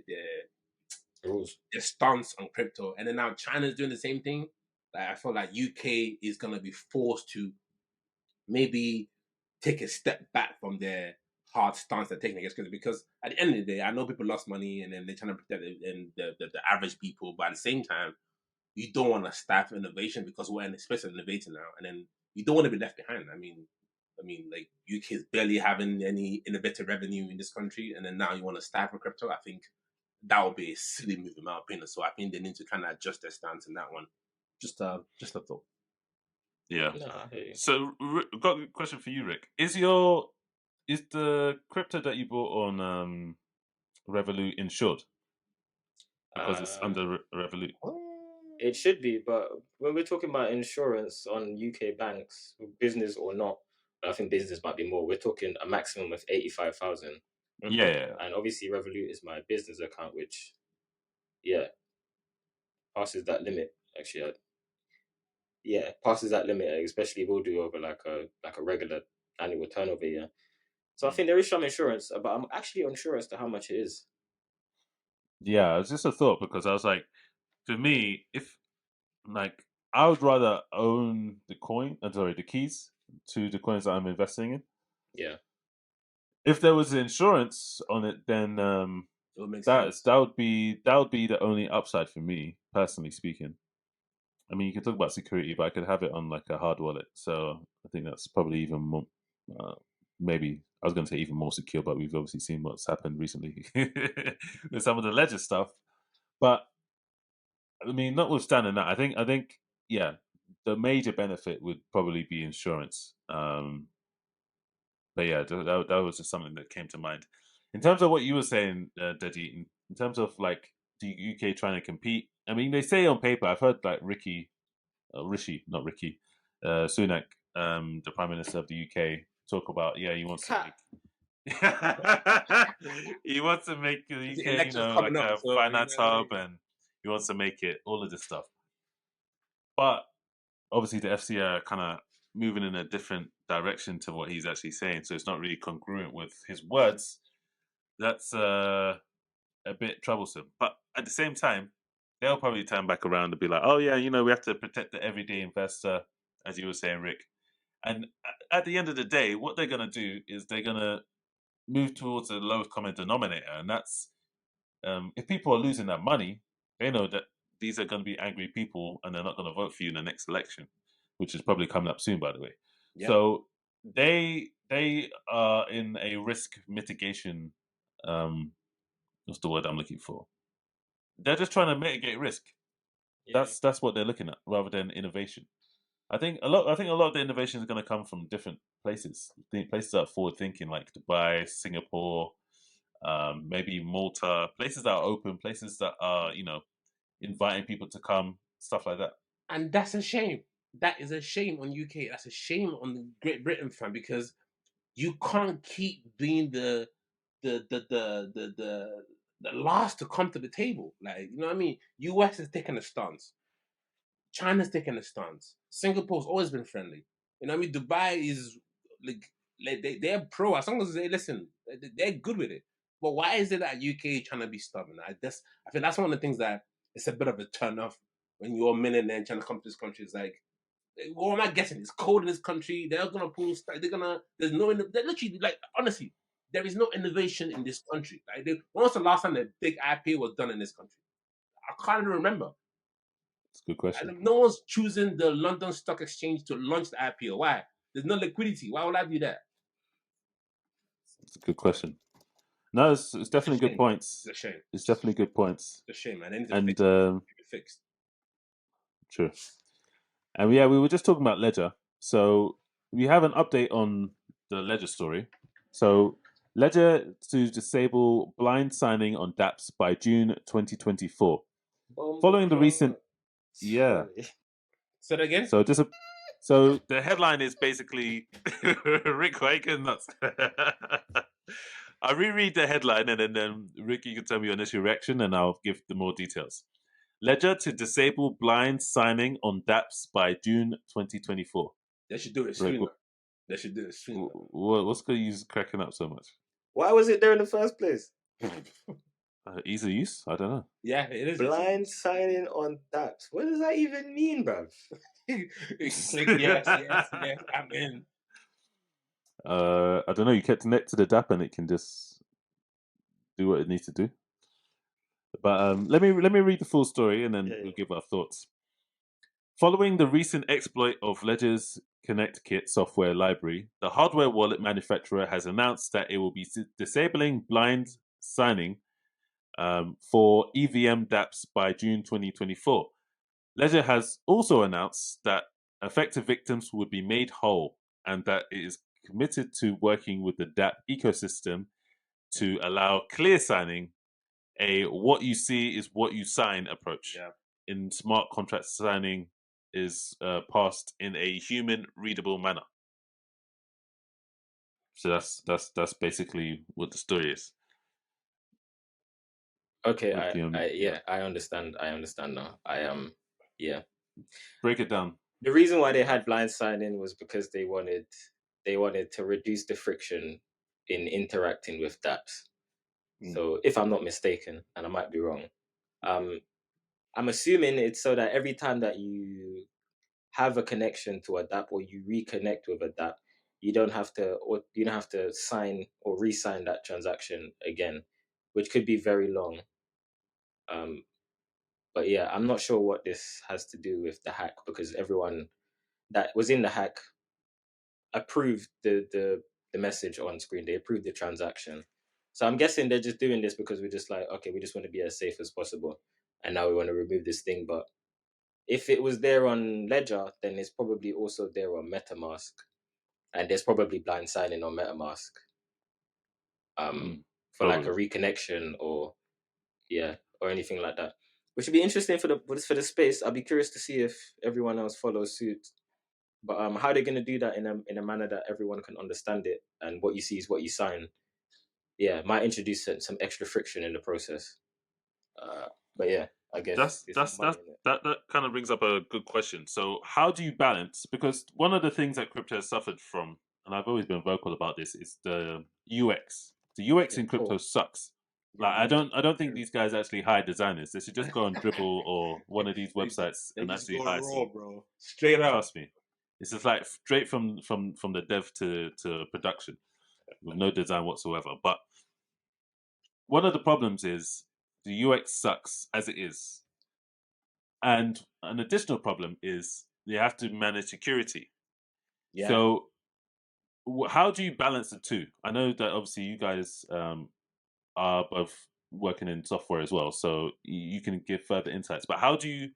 Speaker 2: rules,
Speaker 4: their stance on crypto, and then now China's doing the same thing. Like I feel like UK is gonna be forced to maybe take a step back from their hard stance they're taking against crypto, because at the end of the day, I know people lost money and then they're trying to protect the average people, but at the same time, you don't want to stifle innovation because we're in a space of innovating now, and then you don't want to be left behind. I mean, like UK is barely having any innovative revenue in this country, and then now you want to stifle crypto. I think that would be a silly move in my opinion. So I think they need to kind of adjust their stance in that one. Just a thought.
Speaker 1: Yeah.
Speaker 2: No, I hear you.
Speaker 1: So, got a question for you, Rick. Is the crypto that you bought on Revolut insured? Because it's under Revolut.
Speaker 2: It should be, but when we're talking about insurance on UK banks, business or not, I think business might be more. We're talking a maximum of 85,000.
Speaker 1: Yeah.
Speaker 2: And obviously, Revolut is my business account, which, yeah, passes that limit. Actually, passes that limit. Especially we'll do over like a regular annual turnover year. So I think there is some insurance, but I'm actually unsure as to how much it is.
Speaker 1: Yeah, it's just a thought because I was like, for me, if like I would rather own the keys to the coins that I'm investing in.
Speaker 2: Yeah.
Speaker 1: If there was insurance on it, then
Speaker 4: It would make
Speaker 1: that
Speaker 4: sense.
Speaker 1: would be the only upside for me, personally speaking. I mean, you can talk about security, but I could have it on like a hard wallet. So I think that's probably even more. Maybe I was going to say even more secure, but we've obviously seen what's happened recently with some of the ledger stuff. But I mean, notwithstanding that, I think, yeah, the major benefit would probably be insurance. But yeah, that was just something that came to mind. In terms of what you were saying, Deji, in terms of like the UK trying to compete, I mean, they say on paper, I've heard like not Rishi, Sunak, the Prime Minister of the UK, talk about, yeah, he wants to make. He wants to make the
Speaker 4: The
Speaker 1: UK,
Speaker 4: election's
Speaker 1: like
Speaker 4: coming up,
Speaker 1: a
Speaker 4: so,
Speaker 1: finance hub, and he wants to make it all of this stuff. But obviously, the FCA are kind of moving in a different direction to what he's actually saying, so it's not really congruent with his words. That's a bit troublesome. But at the same time, they'll probably turn back around and be like, "Oh yeah, we have to protect the everyday investor," as you were saying, Rick. And at the end of the day, what they're going to do is they're going to move towards the lowest common denominator, and that's if people are losing their money, they know that these are going to be angry people, and they're not going to vote for you in the next election, which is probably coming up soon, by the way.
Speaker 4: Yep.
Speaker 1: So they are in a risk mitigation. What's the word I'm looking for? They're just trying to mitigate risk.
Speaker 2: Yeah.
Speaker 1: That's what they're looking at, rather than innovation. I think a lot of the innovation is going to come from different places. Places that are forward thinking, like Dubai, Singapore, maybe Malta, places that are open, places that are inviting people to come, stuff like that.
Speaker 4: And that's a shame. That is a shame on UK. That's a shame on Great Britain, fam, because you can't keep being the last to come to the table. Like, you know what I mean? US is taking a stance. China's taking a stance. Singapore's always been friendly. You know what I mean? Dubai is like they're pro as long as they listen. They're good with it. But why is it that UK trying to be stubborn? I think that's one of the things that it's a bit of a turn off when you're a millionaire trying to come to this country. It's like, what am I getting? It's cold in this country. They're gonna pull. There's no. They're literally like honestly, there is no innovation in this country. Like, when was the last time a big IPO was done in this country? I can't even remember.
Speaker 1: It's a good question.
Speaker 4: And no one's choosing the London Stock Exchange to launch the IPO. Why? There's no liquidity. Why would I do that?
Speaker 1: It's a good question. No, it's definitely good points.
Speaker 4: It's a shame.
Speaker 1: It's definitely good points.
Speaker 4: It's a shame, man. They need
Speaker 1: And
Speaker 4: to fix.
Speaker 1: True. And yeah, we were just talking about Ledger. So we have an update on the Ledger story. So Ledger to disable blind signing on dApps by June 2024. Following the recent, yeah.
Speaker 4: Say that again.
Speaker 1: So the headline is basically Rick Waken nuts. I'll reread the headline, and then Rick, you can tell me your initial reaction, and I'll give the more details. Ledger to disable blind signing on dApps by June 2024.
Speaker 4: They should do it sooner. They should do it sooner.
Speaker 1: What's got you cracking up so much?
Speaker 2: Why was it there in the first place?
Speaker 1: Ease of use? I don't know.
Speaker 4: Yeah, it is.
Speaker 2: Blind signing on dApps. What does that even mean, bruv?
Speaker 4: yes, I'm in.
Speaker 1: I don't know. You can connect to the dApp and it can just do what it needs to do. But let me read the full story and then we'll give our thoughts. Following the recent exploit of Ledger's ConnectKit software library, the hardware wallet manufacturer has announced that it will be disabling blind signing for EVM dApps by June 2024. Ledger has also announced that affected victims would be made whole and that it is committed to working with the dApp ecosystem to allow clear signing, a what you see is what you sign approach.
Speaker 4: Yeah.
Speaker 1: In smart contract signing is passed in a human readable manner. So that's basically what the story is.
Speaker 2: Okay, I understand. I understand now. Yeah.
Speaker 1: Break it down.
Speaker 2: The reason why they had blind signing was because they wanted to reduce the friction in interacting with dApps.
Speaker 1: Mm.
Speaker 2: So if I'm not mistaken, and I might be wrong, I'm assuming it's so that every time that you have a connection to a dApp or you reconnect with a dApp, you don't have to sign or re-sign that transaction again, which could be very long. But yeah, I'm not sure what this has to do with the hack, because everyone that was in the hack approved the message on screen. They approved the transaction. So I'm guessing they're just doing this because we're just like, okay, we just want to be as safe as possible, and now we want to remove this thing. But if it was there on Ledger, then it's probably also there on MetaMask, and there's probably blind signing on MetaMask, for like a
Speaker 1: Probably.
Speaker 2: reconnection or anything like that, which would be interesting for the space. I'd be curious to see if everyone else follows suit. But how they're gonna do that in a manner that everyone can understand it, and what you see is what you sign. Yeah, might introduce some extra friction in the process. But yeah, I guess it's money in it.
Speaker 1: That kind of brings up a good question. So how do you balance? Because one of the things that crypto has suffered from, and I've always been vocal about this, is the UX. The UX in crypto sucks. Like I don't think these guys actually hire designers. They should just go on Dribble or one of these websites
Speaker 4: They
Speaker 1: and
Speaker 4: just
Speaker 1: actually
Speaker 4: go
Speaker 1: hire
Speaker 4: raw,
Speaker 1: some.
Speaker 4: bro. Straight up.
Speaker 1: Trust me, it's just like straight from the dev to production with no design whatsoever. But one of the problems is the UX sucks as it is, and an additional problem is you have to manage security.
Speaker 4: Yeah.
Speaker 1: So how do you balance the two? I know that obviously you guys are both working in software as well, so you can give further insights. But how do you?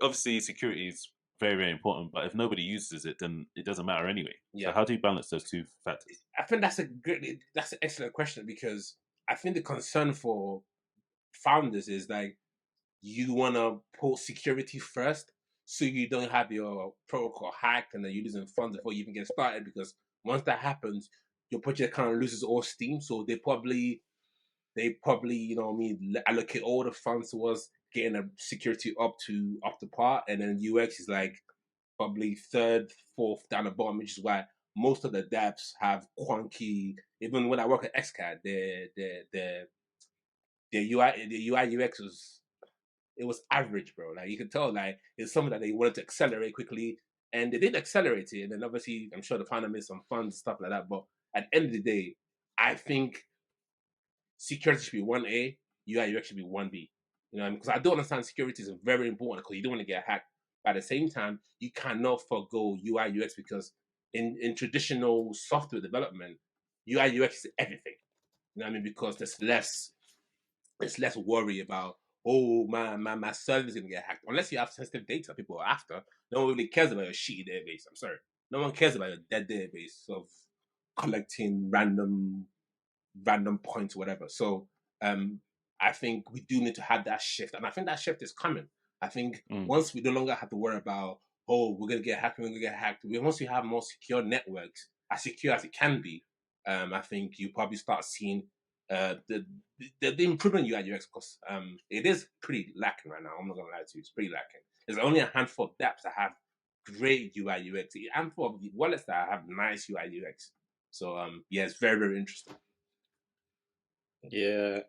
Speaker 1: Obviously, security is very, very important. But if nobody uses it, then it doesn't matter anyway.
Speaker 4: Yeah.
Speaker 1: So how do you balance those two factors?
Speaker 4: I think that's an excellent question, because I think the concern for founders is like, you want to put security first, so you don't have your protocol hacked and then you're losing funds before you even get started. Because once that happens, your project kind of loses all steam. So they probably allocate all the funds towards getting a security up to par, and then UX is like probably third, fourth down the bottom, which is why most of the dApps have quanky. Even when I work at XCAD, the UI UX was average, bro. Like you could tell, like it's something that they wanted to accelerate quickly, and they did accelerate it. And then obviously, I'm sure the founder made some funds and stuff like that. But at the end of the day, I think security should be 1A, UI UX should be 1B. You know, because I do understand security is very important because you don't want to get hacked. But at the same time, you cannot forgo UI UX, because in traditional software development, UI UX is everything. You know what I mean? Because there's less worry about, oh my server's gonna get hacked. Unless you have sensitive data people are after. No one really cares about your shitty database. I'm sorry. No one cares about your dead database of collecting random points or whatever. So I think we do need to have that shift. And I think that shift is coming. I think once we no longer have to worry about, oh, we're gonna get hacked, once we have more secure networks, as secure as it can be, I think you probably start seeing the improvement in UI UX, because it is pretty lacking right now. I'm not gonna lie to you, it's pretty lacking. There's only a handful of dApps that have great UI UX, a handful of wallets that have nice UI UX. So yeah, it's very, very interesting.
Speaker 2: Yeah,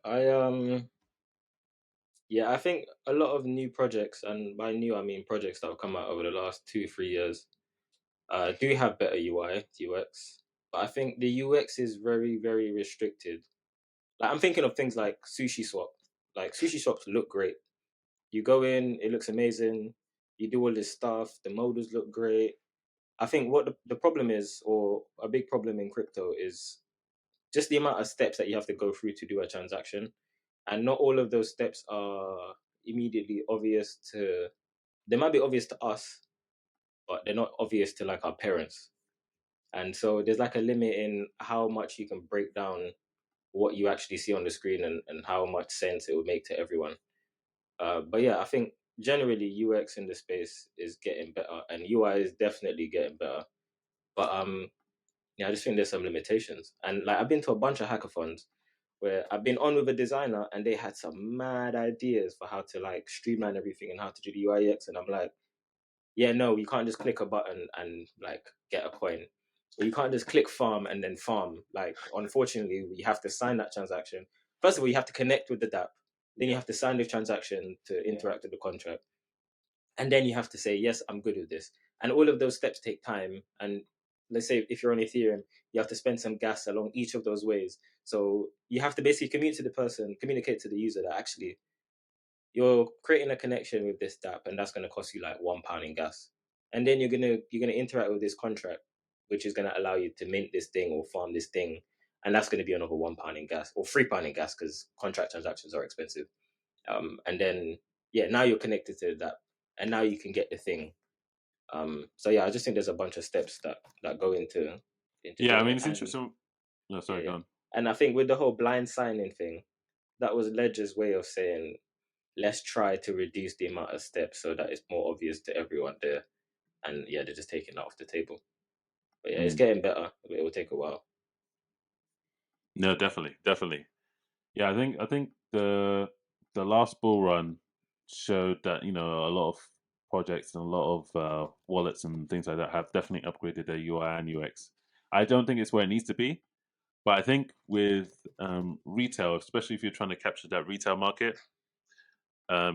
Speaker 2: I think a lot of new projects, and by new I mean projects that have come out over the last 2-3 years, do have better UI UX. But I think the UX is very, very restricted. Like I'm thinking of things like Sushi Swap. Like Sushi Swaps look great. You go in, it looks amazing. You do all this stuff. The models look great. I think what the problem is, or a big problem in crypto, is just the amount of steps that you have to go through to do a transaction. And not all of those steps are immediately obvious to, they might be obvious to us, but they're not obvious to like our parents. And so there's like a limit in how much you can break down what you actually see on the screen, and how much sense it would make to everyone. But yeah, I think generally UX in the space is getting better, and UI is definitely getting better. But yeah, I just think there's some limitations. And like I've been to a bunch of hackathons where I've been on with a designer, and they had some mad ideas for how to like streamline everything and how to do the UI UX, and I'm like, yeah, no, you can't just click a button and like get a coin. Or you can't just click farm and then farm. Like, unfortunately, you have to sign that transaction. First of all, you have to connect with the DApp. Then you have to sign the transaction to interact with the contract. And then you have to say, yes, I'm good with this. And all of those steps take time. And let's say if you're on Ethereum, you have to spend some gas along each of those ways. So you have to basically communicate to the user that actually you're creating a connection with this DApp, and that's going to cost you like £1 in gas. And then you're gonna interact with this contract, which is going to allow you to mint this thing or farm this thing, and that's going to be another £1 in gas or £3 in gas because contract transactions are expensive. And then now you're connected to that, and now you can get the thing. So I just think there's a bunch of steps that go into
Speaker 1: Yeah, I
Speaker 2: doing
Speaker 1: mean,
Speaker 2: it.
Speaker 1: it's interesting. No, sorry, go on.
Speaker 2: And I think with the whole blind signing thing, that was Ledger's way of saying, let's try to reduce the amount of steps so that it's more obvious to everyone there. And they're just taking that off the table. But it's getting better. It will take a while.
Speaker 1: No, definitely. Yeah, I think the last bull run showed that a lot of projects and a lot of wallets and things like that have definitely upgraded their UI and UX. I don't think it's where it needs to be, but I think with retail, especially if you're trying to capture that retail market,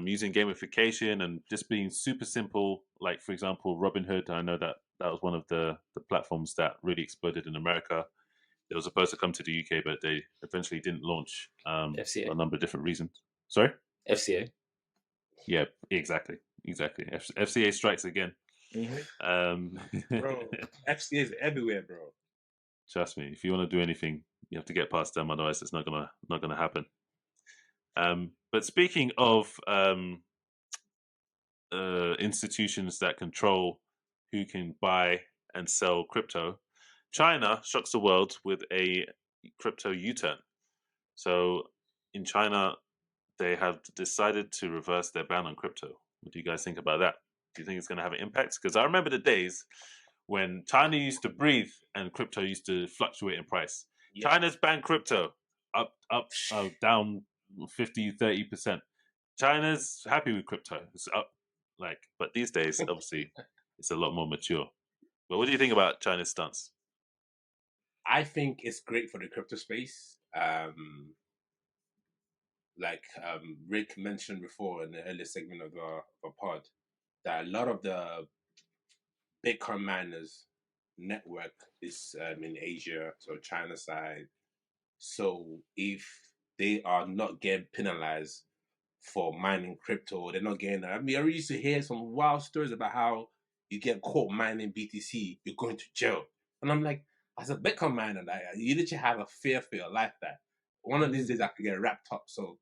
Speaker 1: using gamification and just being super simple, like for example, Robinhood. I know that was one of the platforms that really exploded in America. It was supposed to come to the UK, but they eventually didn't launch
Speaker 2: FCA.
Speaker 1: for a number of different reasons. Sorry?
Speaker 2: FCA.
Speaker 1: Yeah, exactly. FCA strikes again.
Speaker 4: Bro, FCA is everywhere, bro.
Speaker 1: Trust me, if you want to do anything, you have to get past them. Otherwise, it's not gonna happen. But speaking of institutions that control who can buy and sell crypto, China shocks the world with a crypto U-turn. So in China, they have decided to reverse their ban on crypto. What do you guys think about that? Do you think it's going to have an impact? Because I remember the days when China used to breathe and crypto used to fluctuate in price. Yeah. China's banned crypto, up, down 50, 30%. China's happy with crypto. It's up. But these days, obviously, it's a lot more mature. But what do you think about China's stance?
Speaker 4: I think it's great for the crypto space. Rick mentioned before in the earlier segment of the pod, that a lot of the Bitcoin miners network is in Asia, so China side. So if they are not getting penalized for mining crypto, they're not getting. I used to hear some wild stories about how you get caught mining BTC, you're going to jail, and I'm like, as a Bitcoin miner, you literally have a fear for your life that one of these days I could get wrapped up. So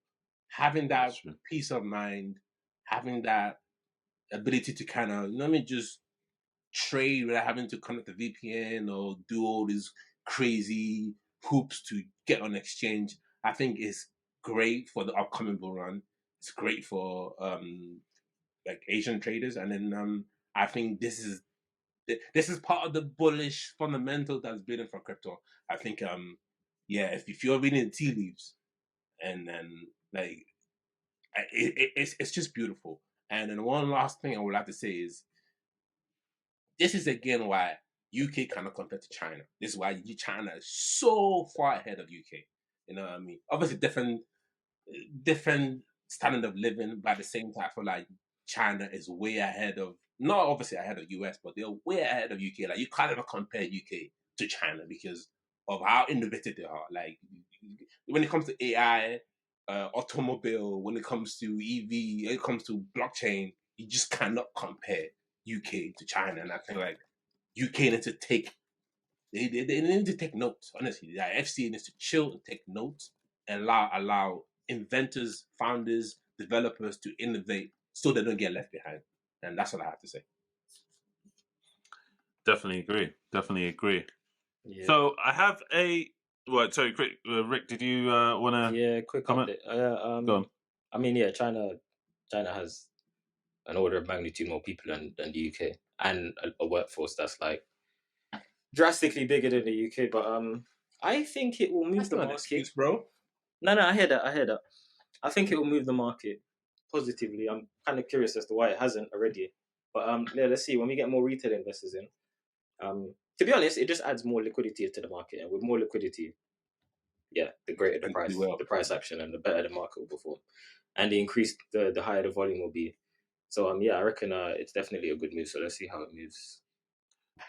Speaker 4: having that peace of mind, having that ability to kind of, just trade without having to connect the VPN or do all these crazy hoops to get on exchange, I think is great for the upcoming bull run. It's great for Asian traders, and then I think this is part of the bullish fundamental that's building for crypto. I think if you're reading tea leaves, and then it's just beautiful. And then one last thing I would like to say is, this is again why UK cannot compare to China. This is why China is so far ahead of UK. You know what I mean? Obviously, different standard of living, but at the same time, I feel like China is way ahead of, not obviously ahead of US, but they're way ahead of UK. Like, you can't ever compare UK to China because of how innovative they are. Like, when it comes to AI, automobile, when it comes to EV, when it comes to blockchain, you just cannot compare UK to China. And I think like UK needs to take, they need to take notes, honestly. Like, FCA needs to chill and take notes and allow inventors, founders, developers to innovate so they don't get left behind. And that's what I have to say.
Speaker 1: Definitely agree. Yeah. So I have sorry, quick, Rick, did you want to?
Speaker 2: Yeah, quick comment? Update. Go on. I mean, China has an order of magnitude more people than the UK, and a workforce that's like drastically bigger than the UK. But I think it will move the market.
Speaker 4: Excuse, bro.
Speaker 2: No, I hear that. I think it will move the market positively. I'm kind of curious as to why it hasn't already. But let's see when we get more retail investors in. To be honest, it just adds more liquidity to the market, and with more liquidity, the greater the
Speaker 4: And
Speaker 2: price,
Speaker 4: do well.
Speaker 2: the price action, and the better the market will perform, and the higher the volume will be. So I reckon it's definitely a good move. So let's see how it moves.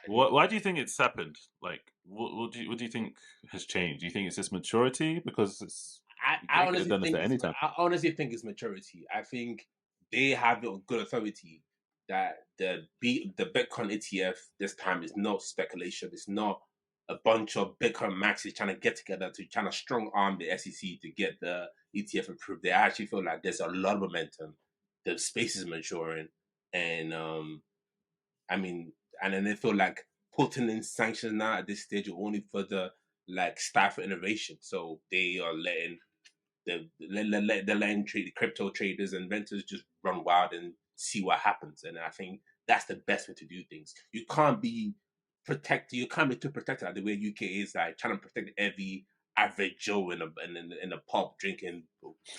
Speaker 1: Why do you think it's happened? Like, what do you think has changed? Do you think it's just maturity? Because
Speaker 4: I
Speaker 1: they could have
Speaker 4: honestly
Speaker 1: done this
Speaker 4: think
Speaker 1: at any time.
Speaker 4: I honestly think it's maturity. I think they have a good authority that the Bitcoin ETF this time is not speculation. It's not a bunch of Bitcoin maxis trying to get together to trying to strong arm the SEC to get the ETF approved. They actually feel like there's a lot of momentum. The space is maturing, and I mean, and then they feel like putting in sanctions now at this stage will only further like stifle innovation. So they are letting they're letting crypto traders and inventors just run wild and see what happens. And I think that's the best way to do things. You can't be protected. You can't be too protected like the way UK is, like trying to protect every average Joe in a pub drinking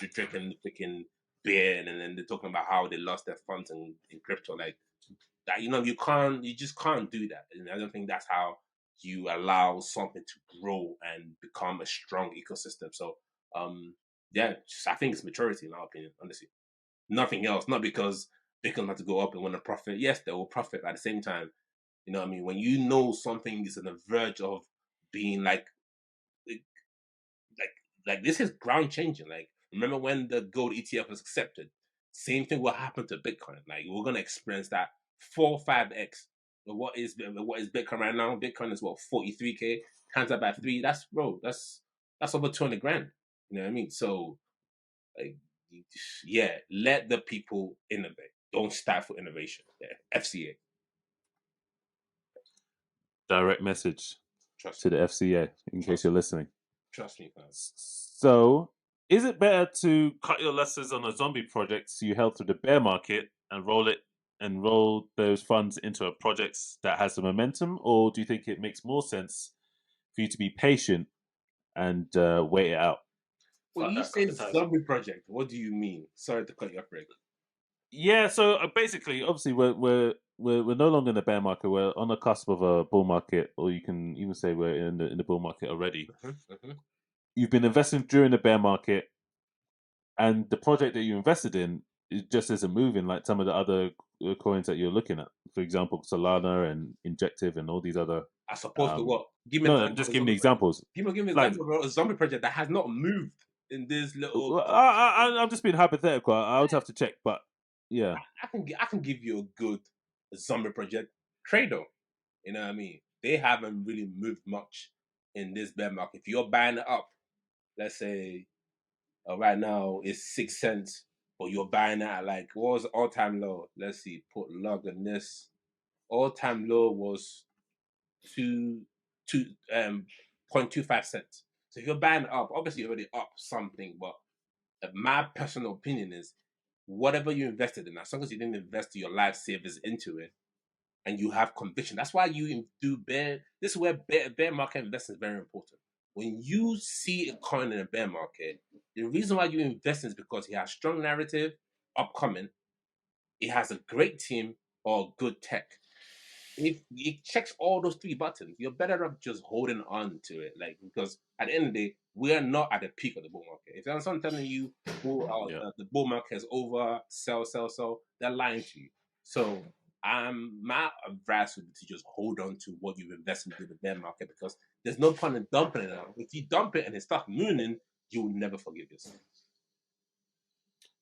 Speaker 4: freaking beer, and then they're talking about how they lost their funds in crypto. Like that, you just can't do that. And I don't think that's how you allow something to grow and become a strong ecosystem. So I think it's maturity in my opinion, honestly. Nothing else. Not because Bitcoin had to go up and want to profit. Yes, they will profit, but at the same time, you know what I mean? When you know something is on the verge of being like this is ground changing. Like, remember when the gold ETF was accepted? Same thing will happen to Bitcoin. Like, we're gonna experience that 4-5x. What is Bitcoin right now? Bitcoin is what, 43K times that by 3. That's over 200 grand. You know what I mean? So like, let the people innovate. Don't stifle innovation. Yeah, FCA.
Speaker 1: Direct message
Speaker 4: Trust
Speaker 1: to
Speaker 4: me.
Speaker 1: the FCA in case you're listening.
Speaker 4: Trust me, fam.
Speaker 1: So, is it better to cut your losses on a zombie project you held through the bear market and roll those funds into a project that has the momentum, or do you think it makes more sense for you to be patient and wait it out?
Speaker 4: When you
Speaker 2: That cut
Speaker 4: say
Speaker 2: the ties.
Speaker 4: zombie project, what do you mean? Sorry to cut you off, Rick.
Speaker 1: Yeah, so basically, obviously, we're no longer in the bear market. We're on the cusp of a bull market, or you can even say we're in the bull market already. You've been investing during the bear market, and the project that you invested in it just isn't moving like some of the other coins that you're looking at. For example, Solana and Injective and all these other.
Speaker 4: As opposed to what? Give me an
Speaker 1: No,
Speaker 4: example
Speaker 1: just
Speaker 4: of a
Speaker 1: give me
Speaker 4: zombie project.
Speaker 1: examples.
Speaker 4: Give me an
Speaker 1: Like,
Speaker 4: example of a zombie project that has not moved in this little.
Speaker 1: I'm just being hypothetical. I would have to check, but yeah.
Speaker 4: I can give you a good zombie project. Trado. You know what I mean? They haven't really moved much in this bear market. If you're buying it up, let's say right now it's 6 cents, but you're buying it at like, what was the all-time low? Let's see, put log on this. All-time low was 0.25 cents. So if you're buying it up, obviously you're already up something, but my personal opinion is whatever you invested in, as long as you didn't invest your life savers into it, and you have conviction. That's why you do bear. This is where bear market investing is very important. When you see a coin in a bear market, the reason why you invest is because it has strong narrative, upcoming, it has a great team or good tech. If it checks all those 3 buttons, you're better off just holding on to it. Like, because at the end of the day, we are not at the peak of the bull market. If there's someone telling you the bull market is over, sell, they're lying to you. So my advice would be to just hold on to what you've invested into the bear market, because there's no point in dumping it now. If you dump it and it starts mooning, you will never forgive yourself.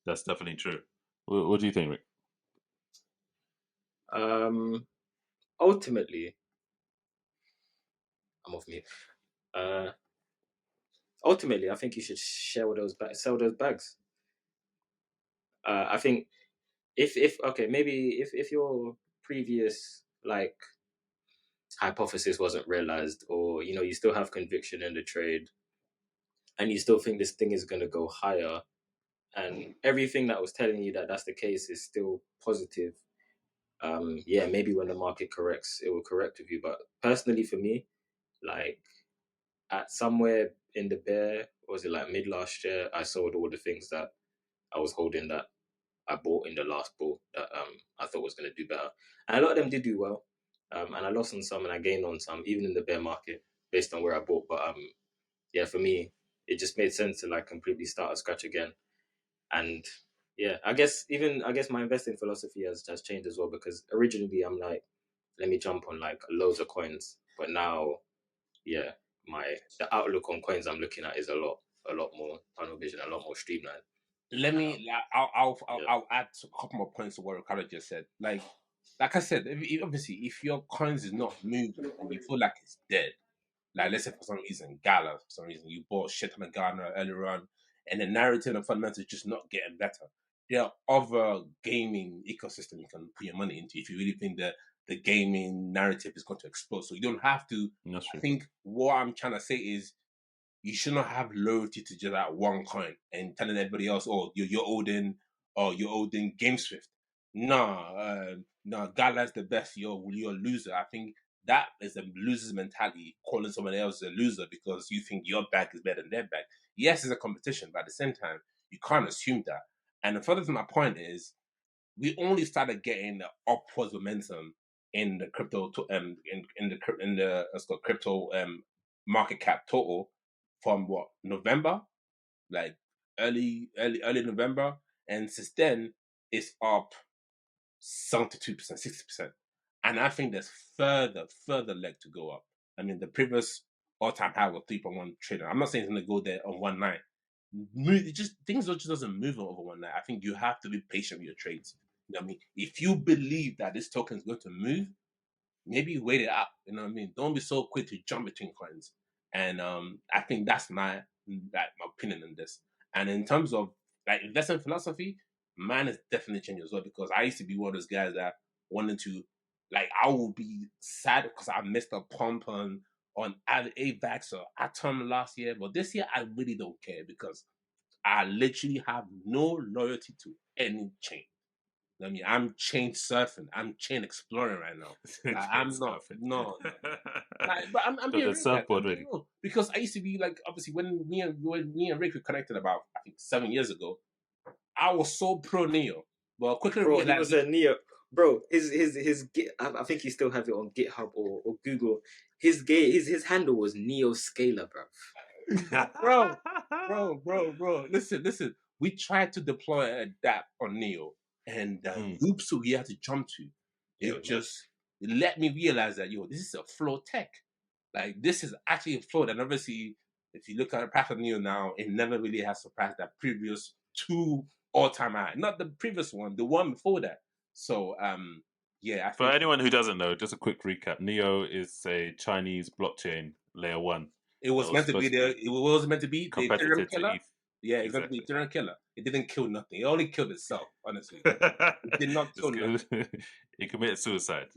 Speaker 1: That's definitely true. What do you think, Rick?
Speaker 2: Ultimately, I'm off mute. Ultimately, I think you should sell those bags. I think if okay, maybe if your previous like hypothesis wasn't realized, or you still have conviction in the trade, and you still think this thing is going to go higher, and everything that was telling you that that's the case is still positive. Maybe when the market corrects, it will correct with you. But personally, for me, like at somewhere in the bear, was it like mid last year, I sold all the things that I was holding that I bought in the last bull that I thought was going to do better, and a lot of them did do well. and I lost on some and I gained on some, even in the bear market, based on where I bought. But yeah, for me, it just made sense to like completely start at scratch again. And yeah, I guess my investing philosophy has changed as well, because originally I'm like, let me jump on like loads of coins, but now, yeah, the outlook on coins I'm looking at is a lot more tunnel vision, a lot more streamlined.
Speaker 4: Let me. I'll add a couple more points to what Ricardo just said. Like I said, obviously, if your coins is not moving and you feel like it's dead, like let's say for some reason Gala, for some reason you bought shit on Ghana earlier on, and the narrative and fundamentals is just not getting better. There are other gaming ecosystem you can put your money into if you really think that the gaming narrative is going to explode. So you don't have to. I think what I'm trying to say is you should not have loyalty to just that one coin and telling everybody else, oh, you're holding GameSwift. No, Gala's the best. You're a loser. I think that is a loser's mentality, calling someone else a loser because you think your bag is better than their bag. Yes, it's a competition, but at the same time, you can't assume that. And further to my point is, we only started getting the upwards momentum in the crypto in the crypto market cap total from what, November, like early November, and since then it's up 72%, 60%, and I think there's further leg to go up. I mean, the previous all-time high was 3.1 trillion. I'm not saying it's going to go there on one night. Things just doesn't move over one night. I think you have to be patient with your trades. You know what I mean? If you believe that this token is going to move, maybe wait it out. You know what I mean? Don't be so quick to jump between coins. And I think that's my opinion on this. And in terms of like investment philosophy, mine has definitely changed as well, because I used to be one of those guys that wanted to, like, I will be sad because I missed a pump on AVAX or Atom last year, but this year I really don't care because I literally have no loyalty to any chain. I mean, I'm chain surfing. I'm chain exploring right now. I'm not. No. But I'm being real, guys. I'm being real. Because I used to be like, obviously, when me and Rick were connected about, I think, 7 years ago, I was so pro Neo. But quickly realized,
Speaker 2: he was a Neo. Bro, his I think he still have it on GitHub or Google. His handle was Neo Scaler, bro.
Speaker 4: bro. Listen. We tried to deploy a DApp on Neo, and the loops we had to jump to, it let me realize that this is a flow tech. Like, this is actually a flow. And obviously, if you look at the path of Neo now, it never really has surpassed that previous 2 all-time high. Not the previous one, the one before that. So yeah.
Speaker 1: For anyone who doesn't know, just a quick recap: Neo is a Chinese blockchain layer 1.
Speaker 4: It was meant to be it was meant to be the Ethereum killer. Yeah,
Speaker 1: exactly.
Speaker 4: It's meant to be the Ethereum killer. It didn't kill nothing. It only killed itself, honestly. It did not kill nothing.
Speaker 1: It committed suicide.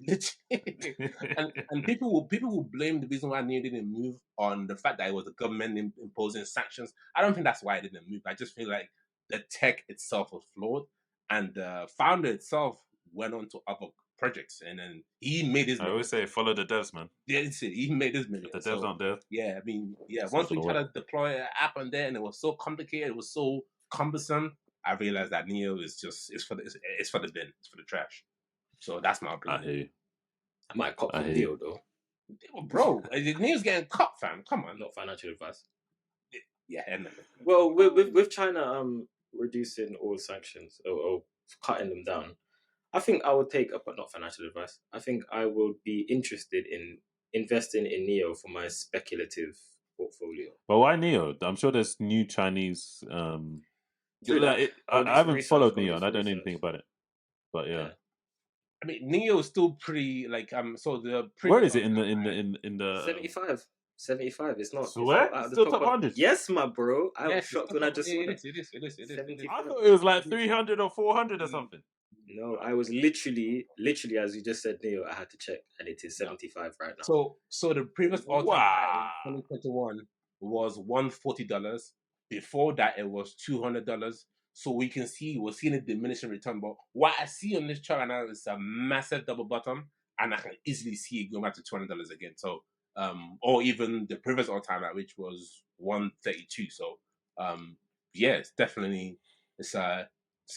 Speaker 4: and people will blame the reason why Neo didn't move on the fact that it was the government imposing sanctions. I don't think that's why it didn't move. I just feel like the tech itself was flawed, and the founder itself went on to other projects, and then he made his.
Speaker 1: I always say follow the devs, man.
Speaker 4: Yeah, he made his million.
Speaker 1: If the devs aren't there.
Speaker 4: Yeah, I mean, once we tried to deploy an app on there, and it was so complicated, it was so cumbersome, I realized that Neo is just it's for the bin, it's for the trash. So that's my opinion.
Speaker 1: I hear you.
Speaker 2: I might cop from Neo though.
Speaker 4: Bro, Neo's getting cut, fam. Come on.
Speaker 2: Not financial advice.
Speaker 4: Yeah.
Speaker 2: Well, with China reducing all sanctions or cutting them down, I think I would take, but not financial advice. I think I will be interested in investing in Neo for my speculative portfolio.
Speaker 1: But why Neo? I'm sure there's new Chinese. I haven't followed Neo, and I don't know anything about it. But yeah.
Speaker 4: I mean, Neo is still pretty So the
Speaker 1: where is it in the
Speaker 2: 75? 75. It's not.
Speaker 1: Swear? It's still top 100.
Speaker 2: Yes, my bro. I was shocked when I just saw
Speaker 4: it.
Speaker 2: It is.
Speaker 1: I thought it was like 300 or 400 or something.
Speaker 2: No, I was literally as you just said, Neo. I had to check, and it is 75 right now.
Speaker 4: So the previous all-time high in 2021 was $140. Before that, it was $200. So we can see we're seeing a diminishing return. But what I see on this chart right now is a massive double bottom, and I can easily see it going back to $200 again. So or even the previous all-time high, which was 132. So yeah, it's definitely it's an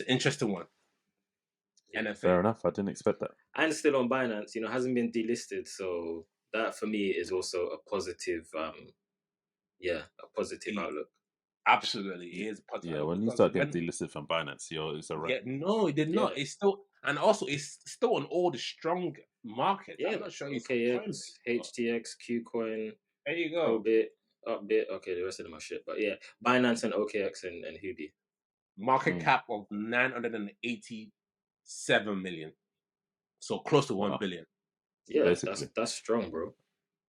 Speaker 4: interesting one. NFA.
Speaker 1: Fair enough. I didn't expect that.
Speaker 2: And still on Binance, hasn't been delisted. So that for me is also a positive, a positive outlook.
Speaker 4: Absolutely, it is positive.
Speaker 1: Yeah, when you start getting delisted from Binance, it's a wrap.
Speaker 4: Yeah, no, it did not.
Speaker 2: Yeah.
Speaker 4: It's still, and also it's still on all the strong markets.
Speaker 2: Yeah,
Speaker 4: I'm not sure it's
Speaker 2: OKX, HTX, KuCoin,
Speaker 4: There you go.
Speaker 2: Probit, Upbit. Okay, the rest of them are shit. But yeah, Binance and OKX and Hubi.
Speaker 4: Market cap of 987 million, so close to 1 billion.
Speaker 2: Yeah,
Speaker 1: Basically.
Speaker 2: that's strong, bro.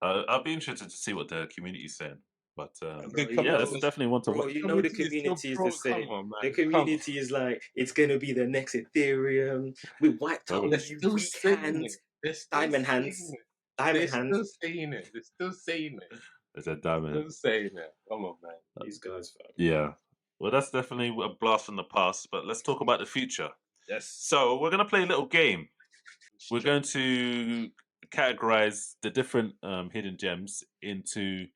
Speaker 1: I'll be interested to see what the community's saying. But
Speaker 2: that's
Speaker 1: definitely one to watch.
Speaker 2: The community is the same. The community is like, it's gonna be the next Ethereum. We wiped out all you weak hands, diamond hands.
Speaker 4: They're still saying it.
Speaker 1: It's a diamond.
Speaker 4: Still saying it. Come on, man.
Speaker 2: These guys, fam.
Speaker 1: Yeah. Well, that's definitely a blast from the past. But let's talk about the future.
Speaker 4: Yes.
Speaker 1: So we're gonna play a little game. We're going to categorize the different hidden gems into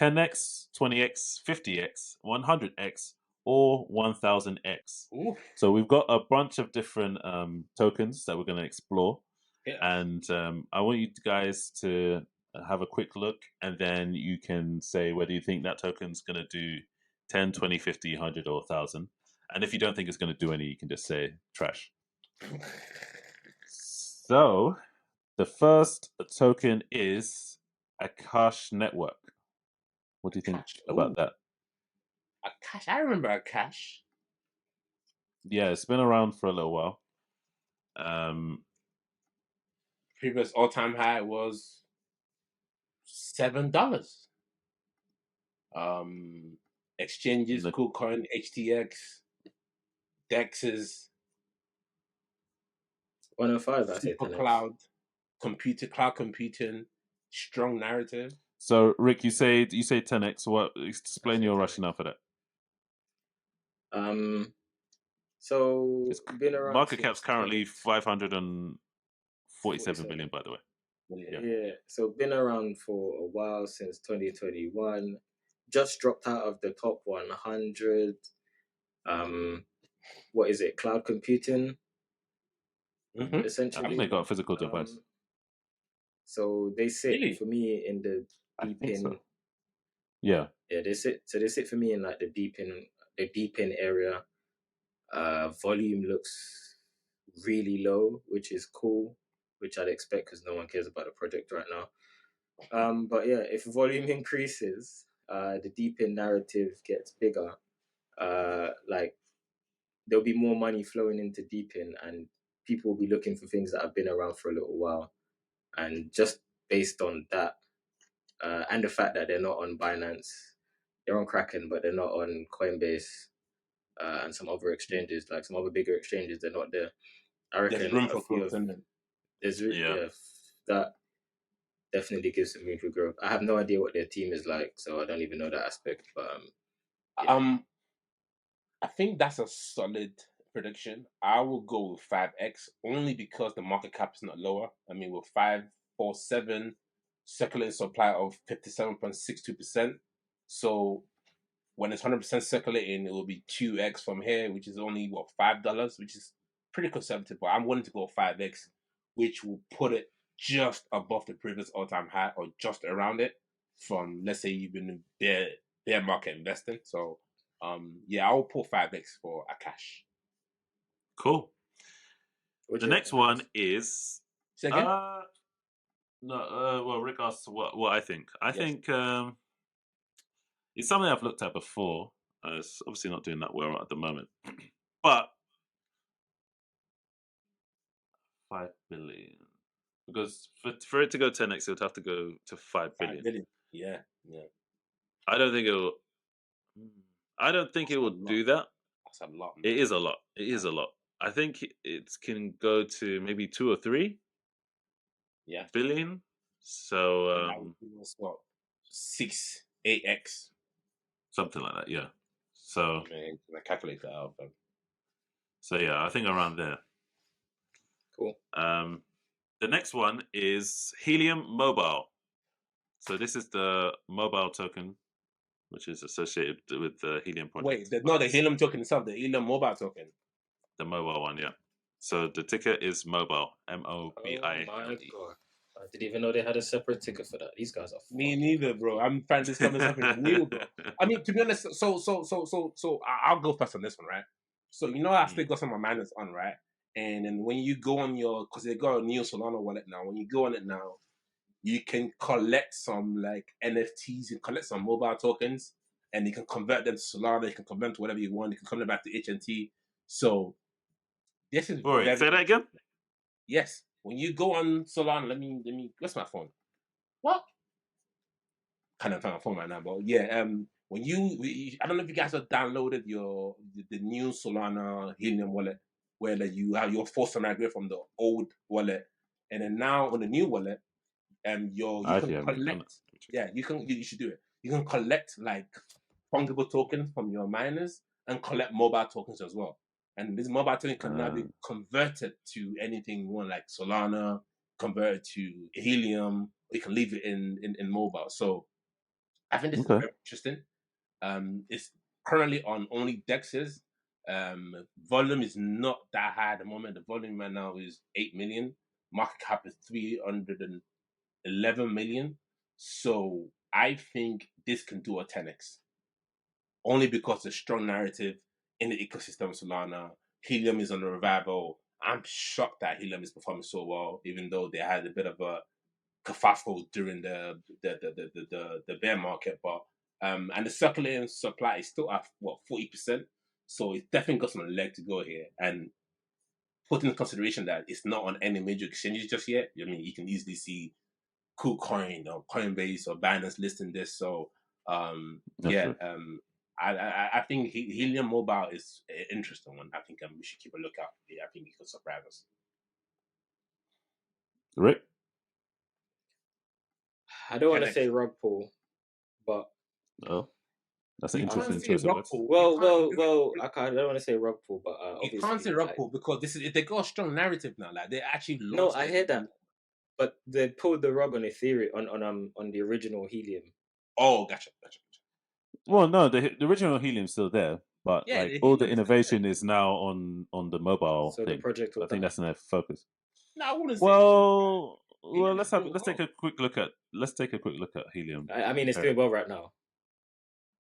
Speaker 1: 10x, 20x, 50x, 100x, or 1000x.
Speaker 4: Ooh.
Speaker 1: So we've got a bunch of different tokens that we're going to explore.
Speaker 4: Yeah.
Speaker 1: And I want you guys to have a quick look, and then you can say whether you think that token's going to do 10, 20, 50, 100, or 1000. And if you don't think it's going to do any, you can just say trash. So the first token is Akash Network. What do you think about that?
Speaker 4: Akash, I remember Akash.
Speaker 1: Yeah, it's been around for a little while.
Speaker 4: Previous all-time high was $7. Exchanges, KuCoin, HTX, DEXs,
Speaker 2: 105. I say 10x.
Speaker 4: cloud computing, strong narrative.
Speaker 1: So, Rick, you say 10x. What? Explain your rationale for that.
Speaker 2: So
Speaker 1: It's
Speaker 2: been around.
Speaker 1: Market cap's currently 547 million, by the way.
Speaker 2: Yeah. So been around for a while, since 2021. Just dropped out of the top 100. What is it? Cloud computing.
Speaker 1: Mm-hmm.
Speaker 2: Essentially,
Speaker 1: I think they got a physical device.
Speaker 2: So they sit for me in the deep in.
Speaker 1: So. Yeah.
Speaker 2: Yeah, they sit for me in like the deep in area. Volume looks really low, which is cool, which I'd expect because no one cares about the project right now. But yeah, if volume increases, the deep in narrative gets bigger. Like there'll be more money flowing into deep in, and people will be looking for things that have been around for a little while. And just based on that, and the fact that they're not on Binance, they're on Kraken, but they're not on Coinbase, and some other exchanges, like some other bigger exchanges, they're not there. I reckon
Speaker 4: there's room for growth.
Speaker 2: That definitely gives some room for growth. I have no idea what their team is like, so I don't even know that aspect. But
Speaker 4: I think that's a solid prediction. I will go with 5x only because the market cap is not lower. I mean, with 547 circulating supply of 57.62%. So when it's 100% circulating, it will be 2x from here, which is only $5, which is pretty conservative. But I'm willing to go 5x, which will put it just above the previous all-time high, or just around it. From, let's say, you've been in bear market investing. So I will pull 5x for Akash.
Speaker 1: Cool. The next one is
Speaker 4: Say again?
Speaker 1: Well, Rick asked what I think. I think it's something I've looked at before. It's obviously not doing that well at the moment, but 5 billion, because for it to go 10x, it would have to go to 5 billion.
Speaker 4: 5 billion. Yeah.
Speaker 1: I don't think it will do that.
Speaker 4: That's a lot. Man.
Speaker 1: It is a lot. I think it can go to maybe 2 or 3 billion. So
Speaker 4: 6, 8x.
Speaker 1: Something like that, yeah. So
Speaker 4: I calculate that out.
Speaker 1: So yeah, I think around there.
Speaker 2: Cool.
Speaker 1: The next one is Helium Mobile. So this is the mobile token, which is associated with the Helium project.
Speaker 4: Wait, not the Helium token itself, the Helium Mobile token.
Speaker 1: The mobile one, yeah. So the ticker is mobile.
Speaker 2: Oh
Speaker 1: MOBILE.
Speaker 2: my god! I didn't even know they had a separate ticker for that. These guys are
Speaker 4: Me
Speaker 2: fucking
Speaker 4: neither, bro. I'm trying to discover something new, bro. I mean, to be honest, I'll go first on this one, right? So you know, I still got some of my miners on, right? And then when you go on because they got a new Solana wallet now. When you go on it now, you can collect some like NFTs, you can collect some mobile tokens, and you can convert them to Solana. You can convert them to whatever you want. You can convert them back to HNT. So this is
Speaker 1: Wait, say that again?
Speaker 4: Yes. When you go on Solana, let me. Where's my phone? What? Kind of find my phone right now, but yeah. When I don't know if you guys have downloaded the new Solana Helium wallet, where you're forced to migrate from the old wallet, and then now on the new wallet, you can collect. Yeah, you should do it. You can collect like fungible tokens from your miners and collect mobile tokens as well. And this mobile token can now be converted to anything you want, like Solana, converted to Helium, or you can leave it in mobile. So I think this is very interesting. It's currently on only DEXs. Volume is not that high at the moment. The volume right now is 8 million. Market cap is 311 million. So I think this can do a 10x. Only because the strong narrative in the ecosystem of Solana. Helium is on a revival. I'm shocked that Helium is performing so well, even though they had a bit of a kerfuffle during the bear market. But and the circulating supply is still at 40%. So it's definitely got some leg to go here. And put in consideration that it's not on any major exchanges just yet. I mean, you can easily see KuCoin or Coinbase or Binance listing this. So I think Helium Mobile is an interesting one. I think we should keep a lookout. Yeah, I think it could surprise us.
Speaker 1: Rick?
Speaker 2: I don't want to say rug pull, but
Speaker 1: that's an interesting
Speaker 4: choice
Speaker 1: of words.
Speaker 2: Well, I don't want to say rug pull, but obviously
Speaker 4: you can't say rug pull because they got a strong narrative now. Like they actually launched.
Speaker 2: No, I hear that, but they pulled the rug on Ethereum on the original Helium.
Speaker 4: Oh, gotcha.
Speaker 1: Well, no, the original Helium's still there, but all the innovation is now on the mobile
Speaker 2: thing. The project
Speaker 1: I think that's in their focus.
Speaker 4: No, I wouldn't say.
Speaker 1: Well, let's take a quick look at Helium.
Speaker 2: I mean, it's doing well right now.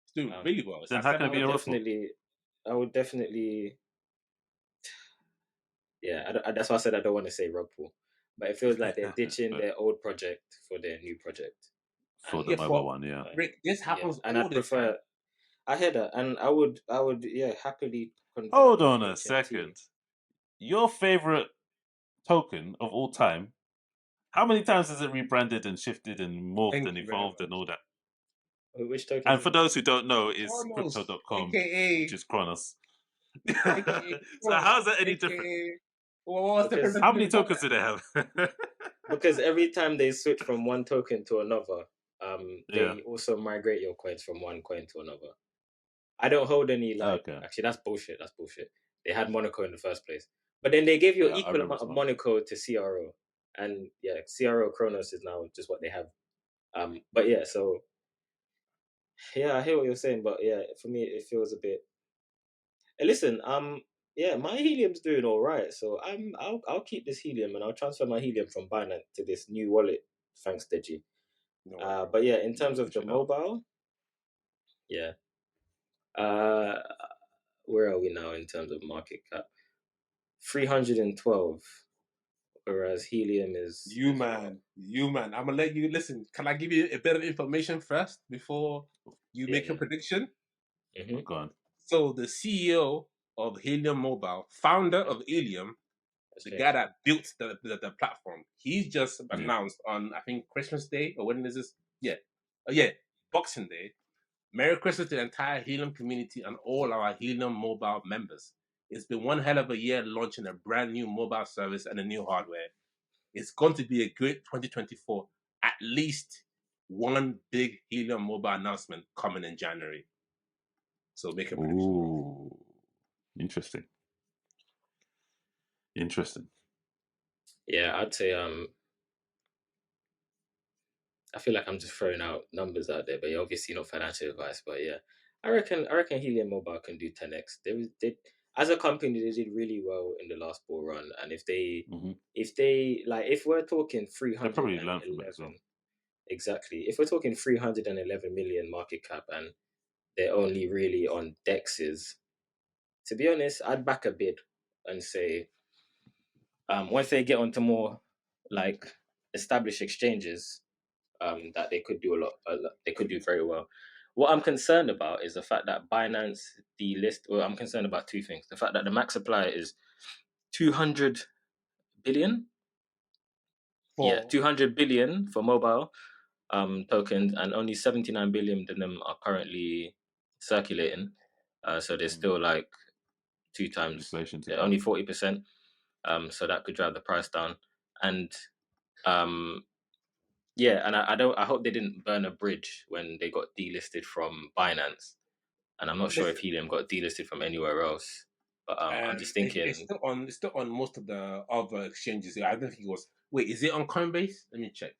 Speaker 4: It's doing really well.
Speaker 1: Then how can it be a rug pull?
Speaker 2: I would definitely. Yeah, that's why I said I don't want to say rug pull, but it feels like they're ditching their old project for their new project.
Speaker 1: For the mobile one, yeah.
Speaker 4: Rick, this happens,
Speaker 2: and I prefer. I hear that, and I would, happily.
Speaker 1: Hold on a second. Your favorite token of all time. How many times has it rebranded and shifted and morphed and evolved and all that?
Speaker 2: Which token?
Speaker 1: And for those who don't know, is crypto.com, which is Kronos. So how's that any different? How many tokens do they have?
Speaker 2: Because every time they switch from one token to another, they also migrate your coins from one coin to another. I don't hold any actually that's bullshit. They had Monaco in the first place. But then they gave you equal amount of Monaco to CRO. And CRO Kronos is now just what they have. But I hear what you're saying, but for me it feels a bit. Hey, listen, my Helium's doing all right, so I'll keep this Helium and I'll transfer my Helium from Binance to this new wallet. Thanks, Deji. But in terms of the mobile, where are we now in terms of market cap? 312, whereas Helium is
Speaker 4: you man. I'm gonna let you listen. Can I give you a bit of information first before you make a prediction?
Speaker 2: Mm-hmm.
Speaker 1: Go on.
Speaker 4: So the CEO of Helium Mobile, founder of Helium, the guy that built the platform, he's just announced on I think Christmas Day or when is this? Boxing Day. Merry Christmas to the entire Helium community and all our Helium Mobile members. It's been one hell of a year launching a brand new mobile service and a new hardware. It's going to be a great 2024. At least one big Helium Mobile announcement coming in January. So make a prediction.
Speaker 1: Ooh, interesting.
Speaker 2: Yeah, I'd say I feel like I'm just throwing out numbers out there, but obviously not financial advice. But I reckon Helium Mobile can do 10x. as a company, they did really well in the last bull run. And if they
Speaker 1: Mhm.
Speaker 2: if we're talking
Speaker 1: They probably learned from it as well.
Speaker 2: 311, exactly. If we're talking 311 million market cap and they're only really on DEXs, to be honest, I'd back a bid and say, once they get onto more like established exchanges, that they could do they could do very well. What I'm concerned about is the fact that Binance delist. Well, I'm concerned about two things: the fact that the max supply is 200 billion. Yeah, 200 billion for mobile tokens, and only 79 billion of them are currently circulating. So there's still like two times,
Speaker 1: Inflation to
Speaker 2: only 40%. So that could drive the price down. And yeah, and I hope they didn't burn a bridge when they got delisted from Binance. And I'm not sure if Helium got delisted from anywhere else. But I'm just thinking
Speaker 4: it's still on most of the other exchanges. I don't think it was. Wait, is it on Coinbase? Let me check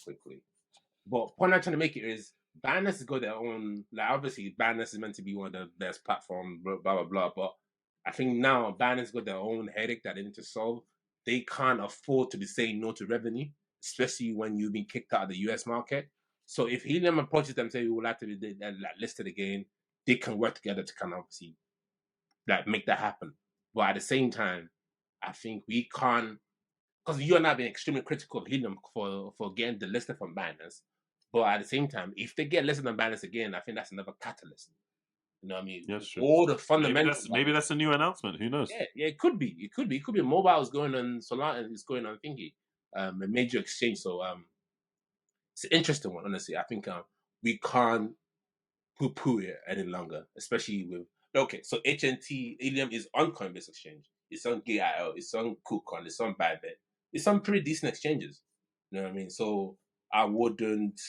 Speaker 4: quickly. But point I'm trying to make it is Binance has got their own. Like obviously, Binance is meant to be one of the best platforms. Blah blah blah. But I think now Binance got their own headache that they need to solve. They can't afford to be saying no to revenue, especially when you've been kicked out of the US market. So if Helium approaches them, say we would like to be listed again, they can work together to kind of obviously like make that happen. But at the same time, I think we can't, because you and I have been extremely critical of Helium for getting delisted from Binance. But at the same time, if they get listed on Binance again, I think that's another catalyst. You know what I mean?
Speaker 1: Yes, true.
Speaker 4: All the fundamentals.
Speaker 1: Maybe that's a new announcement. Who knows?
Speaker 4: Yeah, it could be. It could be. Mobile is going on Solana and it's going on thingy, a major exchange. So it's an interesting one, honestly. I think we can't poo-poo it any longer, especially with so HNT Helium is on Coinbase Exchange, it's on GIO, it's on KuCoin, it's on Bybit, it's on pretty decent exchanges. You know what I mean? So I wouldn't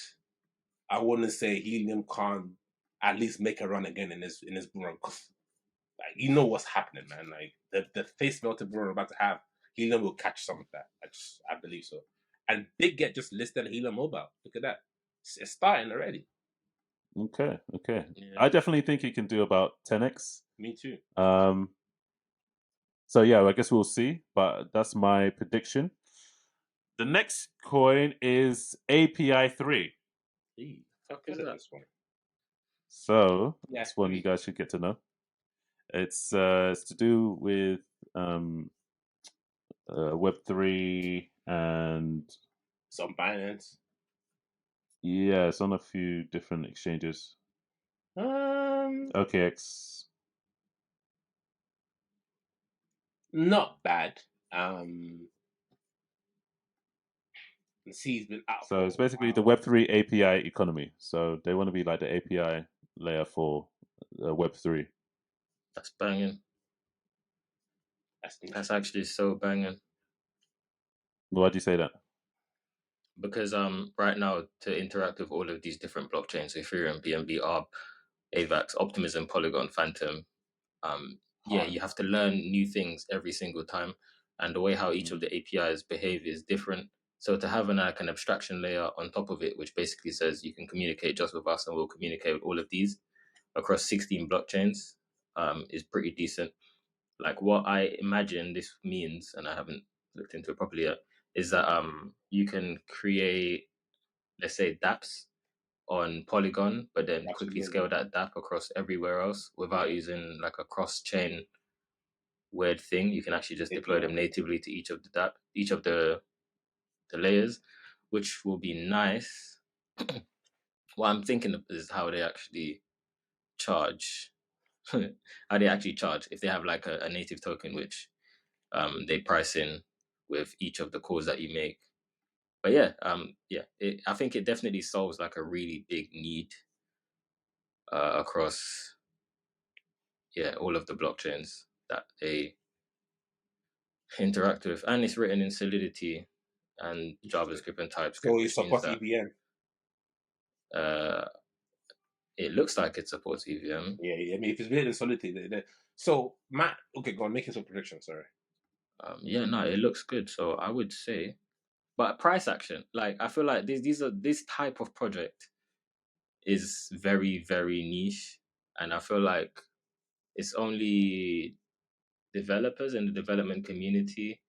Speaker 4: say Helium can't at least make a run again in this run. Like, you know what's happening, man. Like the face melted run we're about to have, Helium will catch some of that. I believe so. And Big Get just listed Helium Mobile. Look at that. It's starting already.
Speaker 1: Okay.
Speaker 2: Yeah.
Speaker 1: I definitely think he can do about 10x.
Speaker 4: Me too.
Speaker 1: So yeah, I guess we'll see, but that's my prediction. The next coin is API 3.
Speaker 2: Fuck is that?
Speaker 4: This one.
Speaker 1: So
Speaker 4: Yeah,
Speaker 1: this one you guys should get to know. It's to do with Web3 and
Speaker 4: some Binance.
Speaker 1: Yeah, it's on a few different exchanges. OKX.
Speaker 4: Not bad. See, he's been out.
Speaker 1: So it's basically the Web3 API economy. So they want to be like the API layer for Web3.
Speaker 2: That's banging. That's actually so banging.
Speaker 1: Why do you say that?
Speaker 2: Because right now to interact with all of these different blockchains, Ethereum, BNB, ARB, AVAX, Optimism, Polygon, Phantom, you have to learn new things every single time, and the way how each of the APIs behave is different. So to have an abstraction layer on top of it, which basically says you can communicate just with us and we'll communicate with all of these across 16 blockchains, is pretty decent. Like what I imagine this means, and I haven't looked into it properly yet, is that you can create, let's say, dApps on Polygon, but then quickly scale that dApp across everywhere else without using like a cross-chain weird thing. You can actually just deploy them natively to each of the dApp, each of the layers, which will be nice. What I'm thinking of is how they actually charge. How they actually charge if they have like a native token, which they price in with each of the calls that you make. But yeah, I think it definitely solves like a really big need across all of the blockchains that they interact with, and it's written in Solidity and JavaScript and TypeScript.
Speaker 4: So it supports EVM.
Speaker 2: It looks like it supports EVM.
Speaker 4: Yeah. I mean, if it's written in Solidity, so Matt, okay, go on, making some predictions. Sorry.
Speaker 2: It looks good. So I would say, but price action, like I feel like this type of project is very, very niche. and I feel like it's only developers in the development community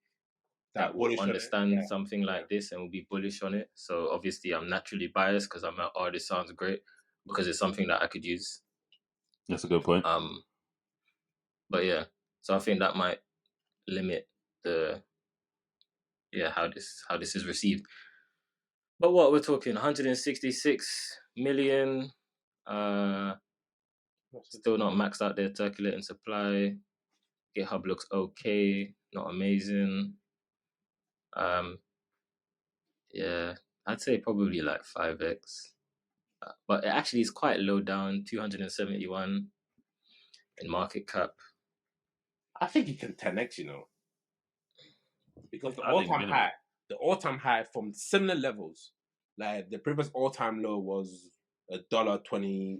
Speaker 2: that will
Speaker 4: bullish on it,
Speaker 2: understand
Speaker 4: yeah.
Speaker 2: something like this and will be bullish on it. So obviously, I'm naturally biased because I'm like, oh, this sounds great because it's something that I could use.
Speaker 1: That's a good point.
Speaker 2: But yeah, so I think that might limit how this is received. But what we're talking, 166 million. Still not maxed out their circulating supply. GitHub looks okay, not amazing. Yeah, I'd say probably like 5x. But it actually is quite low down, 271 in market cap.
Speaker 4: I think you can 10x, you know, because the
Speaker 1: I think
Speaker 4: all-time high from similar levels, like the previous all-time low was $1.20,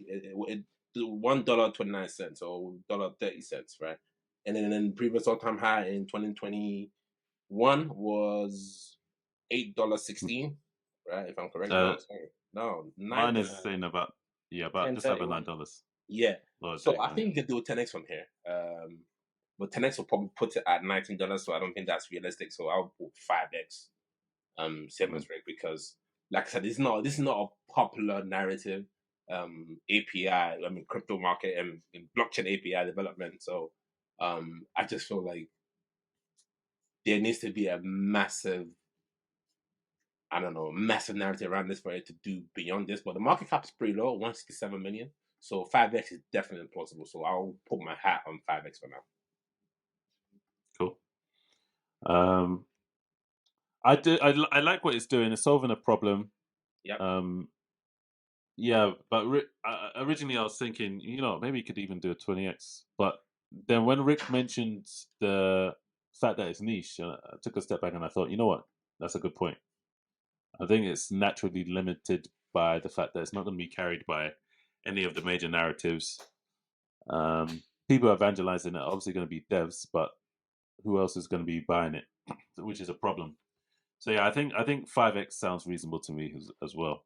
Speaker 4: $1.29 or $1.30, right? And then the previous all-time high in 2021 was $8.16, right? If I'm correct. No,
Speaker 1: mine is saying about just over $9.
Speaker 4: Yeah.
Speaker 1: Lord,
Speaker 4: So I think you can do a 10x from here. But 10x will probably put it at $19, so I don't think that's realistic. So I'll put 5x. Same as Rick, because like I said, this is not a popular narrative. API, I mean crypto market and blockchain API development. So I just feel like there needs to be a massive, I don't know, massive narrative around this for it to do beyond this. But the market cap is pretty low, 167 million. So 5x is definitely impossible. So I'll put my hat on 5x for now.
Speaker 1: Cool. I like what it's doing. It's solving a problem.
Speaker 4: Yeah.
Speaker 1: Yeah, but originally I was thinking, maybe you could even do a 20x. But then when Rick mentioned the fact that it's niche, I took a step back and I thought, you know what? That's a good point. I think it's naturally limited by the fact that it's not going to be carried by any of the major narratives. People evangelizing it are obviously going to be devs, but who else is going to be buying it? Which is a problem. So yeah, I think 5x sounds reasonable to me as well.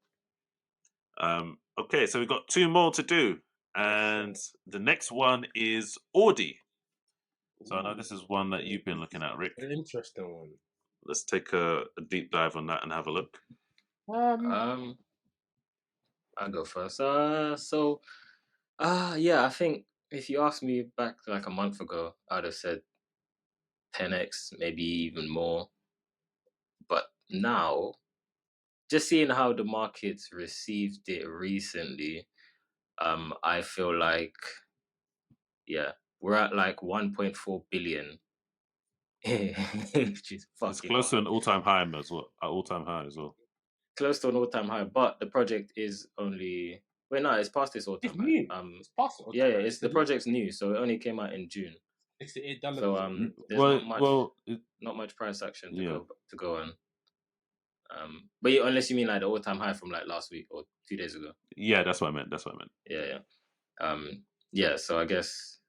Speaker 1: Okay, so we've got two more to do, and the next one is Audi. So I know this is one that you've been looking at, Rick.
Speaker 4: An interesting one.
Speaker 1: Let's take a deep dive on that and have a look.
Speaker 2: I'll go first. Yeah, I think if you asked me back like a month ago, I'd have said 10x, maybe even more. But now, just seeing how the markets received it recently, I feel like, yeah, we're at like 1.4 billion. Which is
Speaker 1: It's close to an all-time high as well.
Speaker 2: Close to an all-time high, but the project is only it's past this all-time high.
Speaker 4: New. It's past
Speaker 2: yeah, it's the project's new, so it only came out in June.
Speaker 4: $68.
Speaker 2: So there's not much price action to go on. But unless you mean like the all-time high from like last week or 2 days ago.
Speaker 1: Yeah, that's what I meant.
Speaker 2: Yeah. So I guess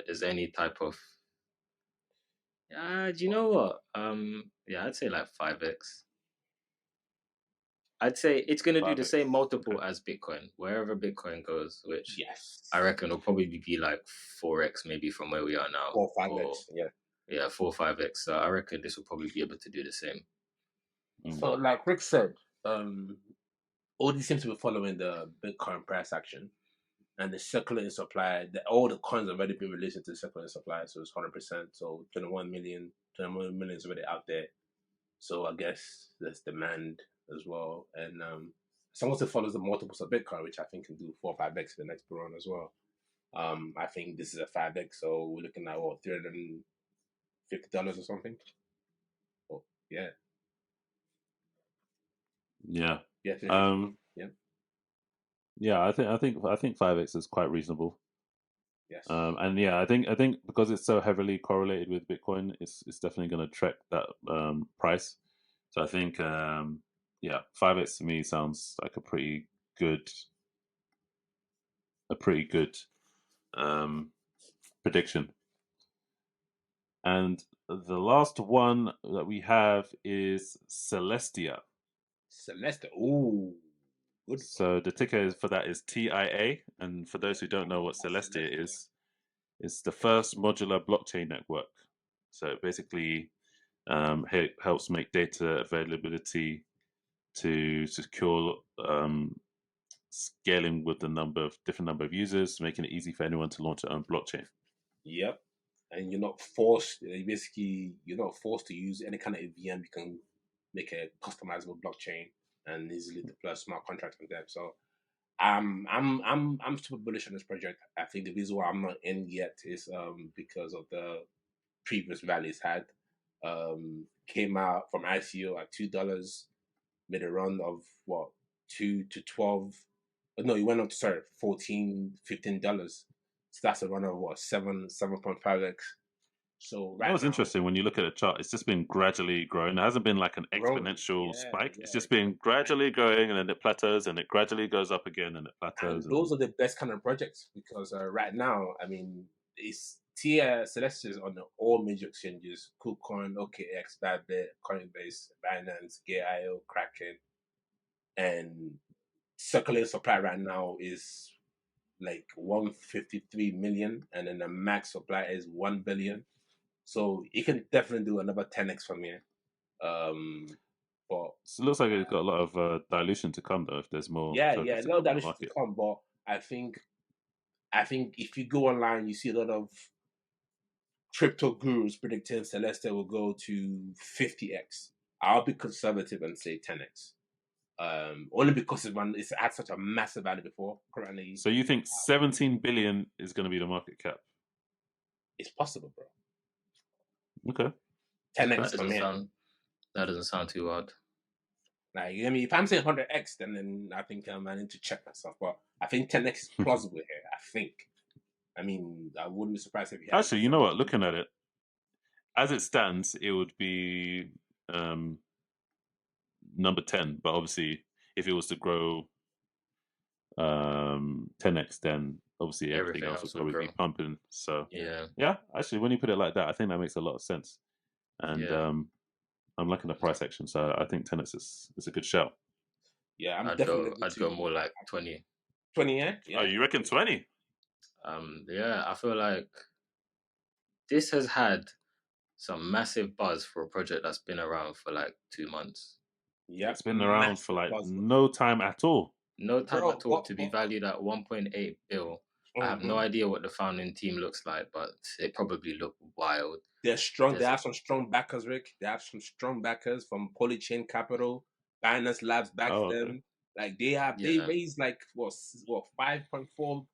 Speaker 2: there's any type of. Do you know what? I'd say like 5x. I'd say it's going to do the same multiple as Bitcoin, wherever Bitcoin goes, which I reckon will probably be like 4x maybe from where we are now.
Speaker 4: 4 or 5x,
Speaker 2: Yeah, 4 or 5x. So I reckon this will probably be able to do the same.
Speaker 4: So like Rick said, Audi seems to be following the Bitcoin price action. And the circulating supply, all the coins have already been released into the circulating supply, so it's 100%. So 21 million is already out there. So I guess there's demand as well. And someone who follows the multiples of Bitcoin, which I think can do 4 or 5x for the next bull run as well. I think this is a 5x, so we're looking at what, $350 or something. Oh, yeah.
Speaker 1: Yeah.
Speaker 4: Yeah.
Speaker 1: Yeah, I think 5x is quite reasonable.
Speaker 4: Yes.
Speaker 1: And yeah, I think because it's so heavily correlated with Bitcoin, it's definitely going to track that price. So I think 5x to me sounds like a pretty good prediction. And the last one that we have is Celestia.
Speaker 4: Ooh. Good.
Speaker 1: So the ticker for that is TIA, and for those who don't know what Celestia is, it's the first modular blockchain network. So it basically helps make data availability to secure scaling with the different number of users, making it easy for anyone to launch their own blockchain.
Speaker 4: Yep. And you're not forced. You're not forced to use any kind of EVM. You can make a customizable blockchain and easily deploy smart contracts on them. So I'm super bullish on this project. I think the reason why I'm not in yet is because of the previous rallies had. Came out from ICO at $2, made a run of what, 2 to 12. No, it went up to $14, $15. So that's a run of what, 7.5x. So
Speaker 1: That was
Speaker 4: now,
Speaker 1: interesting when you look at the chart. It's just been gradually growing. It hasn't been like an exponential spike. It's just been gradually growing, and then it plateaus, and it gradually goes up again, and it plateaus.
Speaker 4: And those are the best kind of projects because right now, I mean, it's Tia Celestia's on all major exchanges: KuCoin, OKX, Bybit, Coinbase, Binance, Gate.io, Kraken, and circulating supply right now is like 153 million, and then the max supply is 1 billion. So you can definitely do another 10x from here. But
Speaker 1: So it looks like it's got a lot of dilution to come, though. If there's more,
Speaker 4: yeah, no dilution to come. But I think if you go online, you see a lot of crypto gurus predicting Celestia will go to 50x. I'll be conservative and say 10x. Only because it's had such a massive value before. Currently,
Speaker 1: so you think 17 billion is going to be the market cap?
Speaker 4: it's possible, bro.
Speaker 1: Okay.
Speaker 4: 10x from here.
Speaker 2: That doesn't sound too hard.
Speaker 4: Like, I mean, if I'm saying 100x, then I think I need to check myself. But I think 10x is plausible here. I think. I mean, I wouldn't be surprised if you
Speaker 1: actually, you know what? Looking at it, as it stands, it would be number 10. But obviously, if it was to grow 10x, then obviously everything else would probably be pumping. So yeah. Actually, when you put it like that, I think that makes a lot of sense. And I'm liking the price action, so I think 10x is a good shout.
Speaker 4: Yeah,
Speaker 2: I'd go more like 20.
Speaker 4: 20, yeah?
Speaker 1: Oh, you reckon 20?
Speaker 2: Yeah, I feel like this has had some massive buzz for a project that's been around for like 2 months.
Speaker 4: Yeah,
Speaker 1: it's been around for like no time at all.
Speaker 2: No time at all to be valued at 1.8 bill. I have no idea what the founding team looks like, but it probably look wild.
Speaker 4: They're strong. They have some strong backers, Rick. They have some strong backers from Polychain Capital, Binance Labs backs them. Like they raised like what 5.4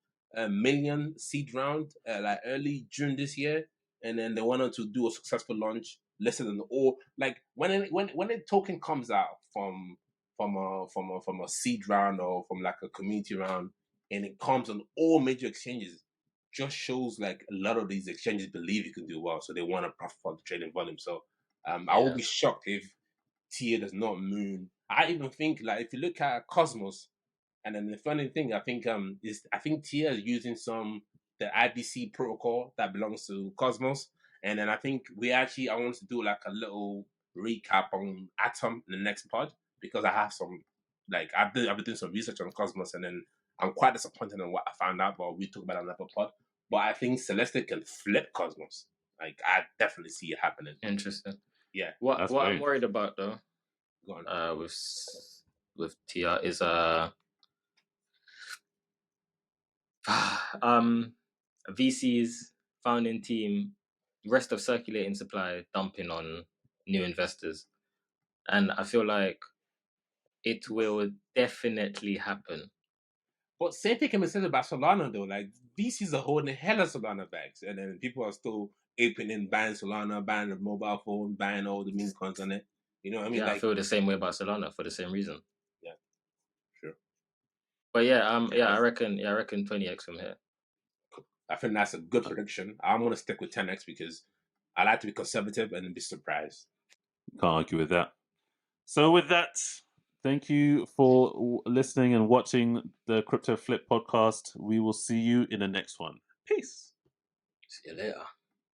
Speaker 4: million seed round like early June this year, and then they wanted to do a successful launch. Listen, than all like when a token comes out from a seed round or from like a community round, and it comes on all major exchanges, just shows like a lot of these exchanges believe you can do well, so they want to profit from the trading volume. So I will be shocked if Tia does not moon. I even think like if you look at Cosmos, and then the funny thing I think Tia is using the IBC protocol that belongs to Cosmos, and then I think I want to do like a little recap on Atom in the next pod because I have some like I've been doing some research on Cosmos, and then I'm quite disappointed in what I found out, but we talk about it on another pod. But I think Celeste can flip Cosmos. Like I definitely see it happening.
Speaker 2: Interesting.
Speaker 4: Yeah.
Speaker 2: What I'm worried about though, with Tia is VCs, founding team, rest of circulating supply dumping on new investors, and I feel like it will definitely happen.
Speaker 4: But same thing can be said about Solana though. Like VCs are holding hell of Solana bags, and then people are still aping in buying Solana, buying the mobile phone, buying all the meme coins on it. You know what I mean?
Speaker 2: Yeah, I feel the same way about Solana for the same reason.
Speaker 4: Yeah, sure.
Speaker 2: But I reckon 20x from here.
Speaker 4: I think that's a good prediction. I'm gonna stick with 10x because I like to be conservative and be surprised.
Speaker 1: Can't argue with that. So with that, thank you for listening and watching the Crypto Flip podcast. We will see you in the next one. Peace.
Speaker 2: See you later.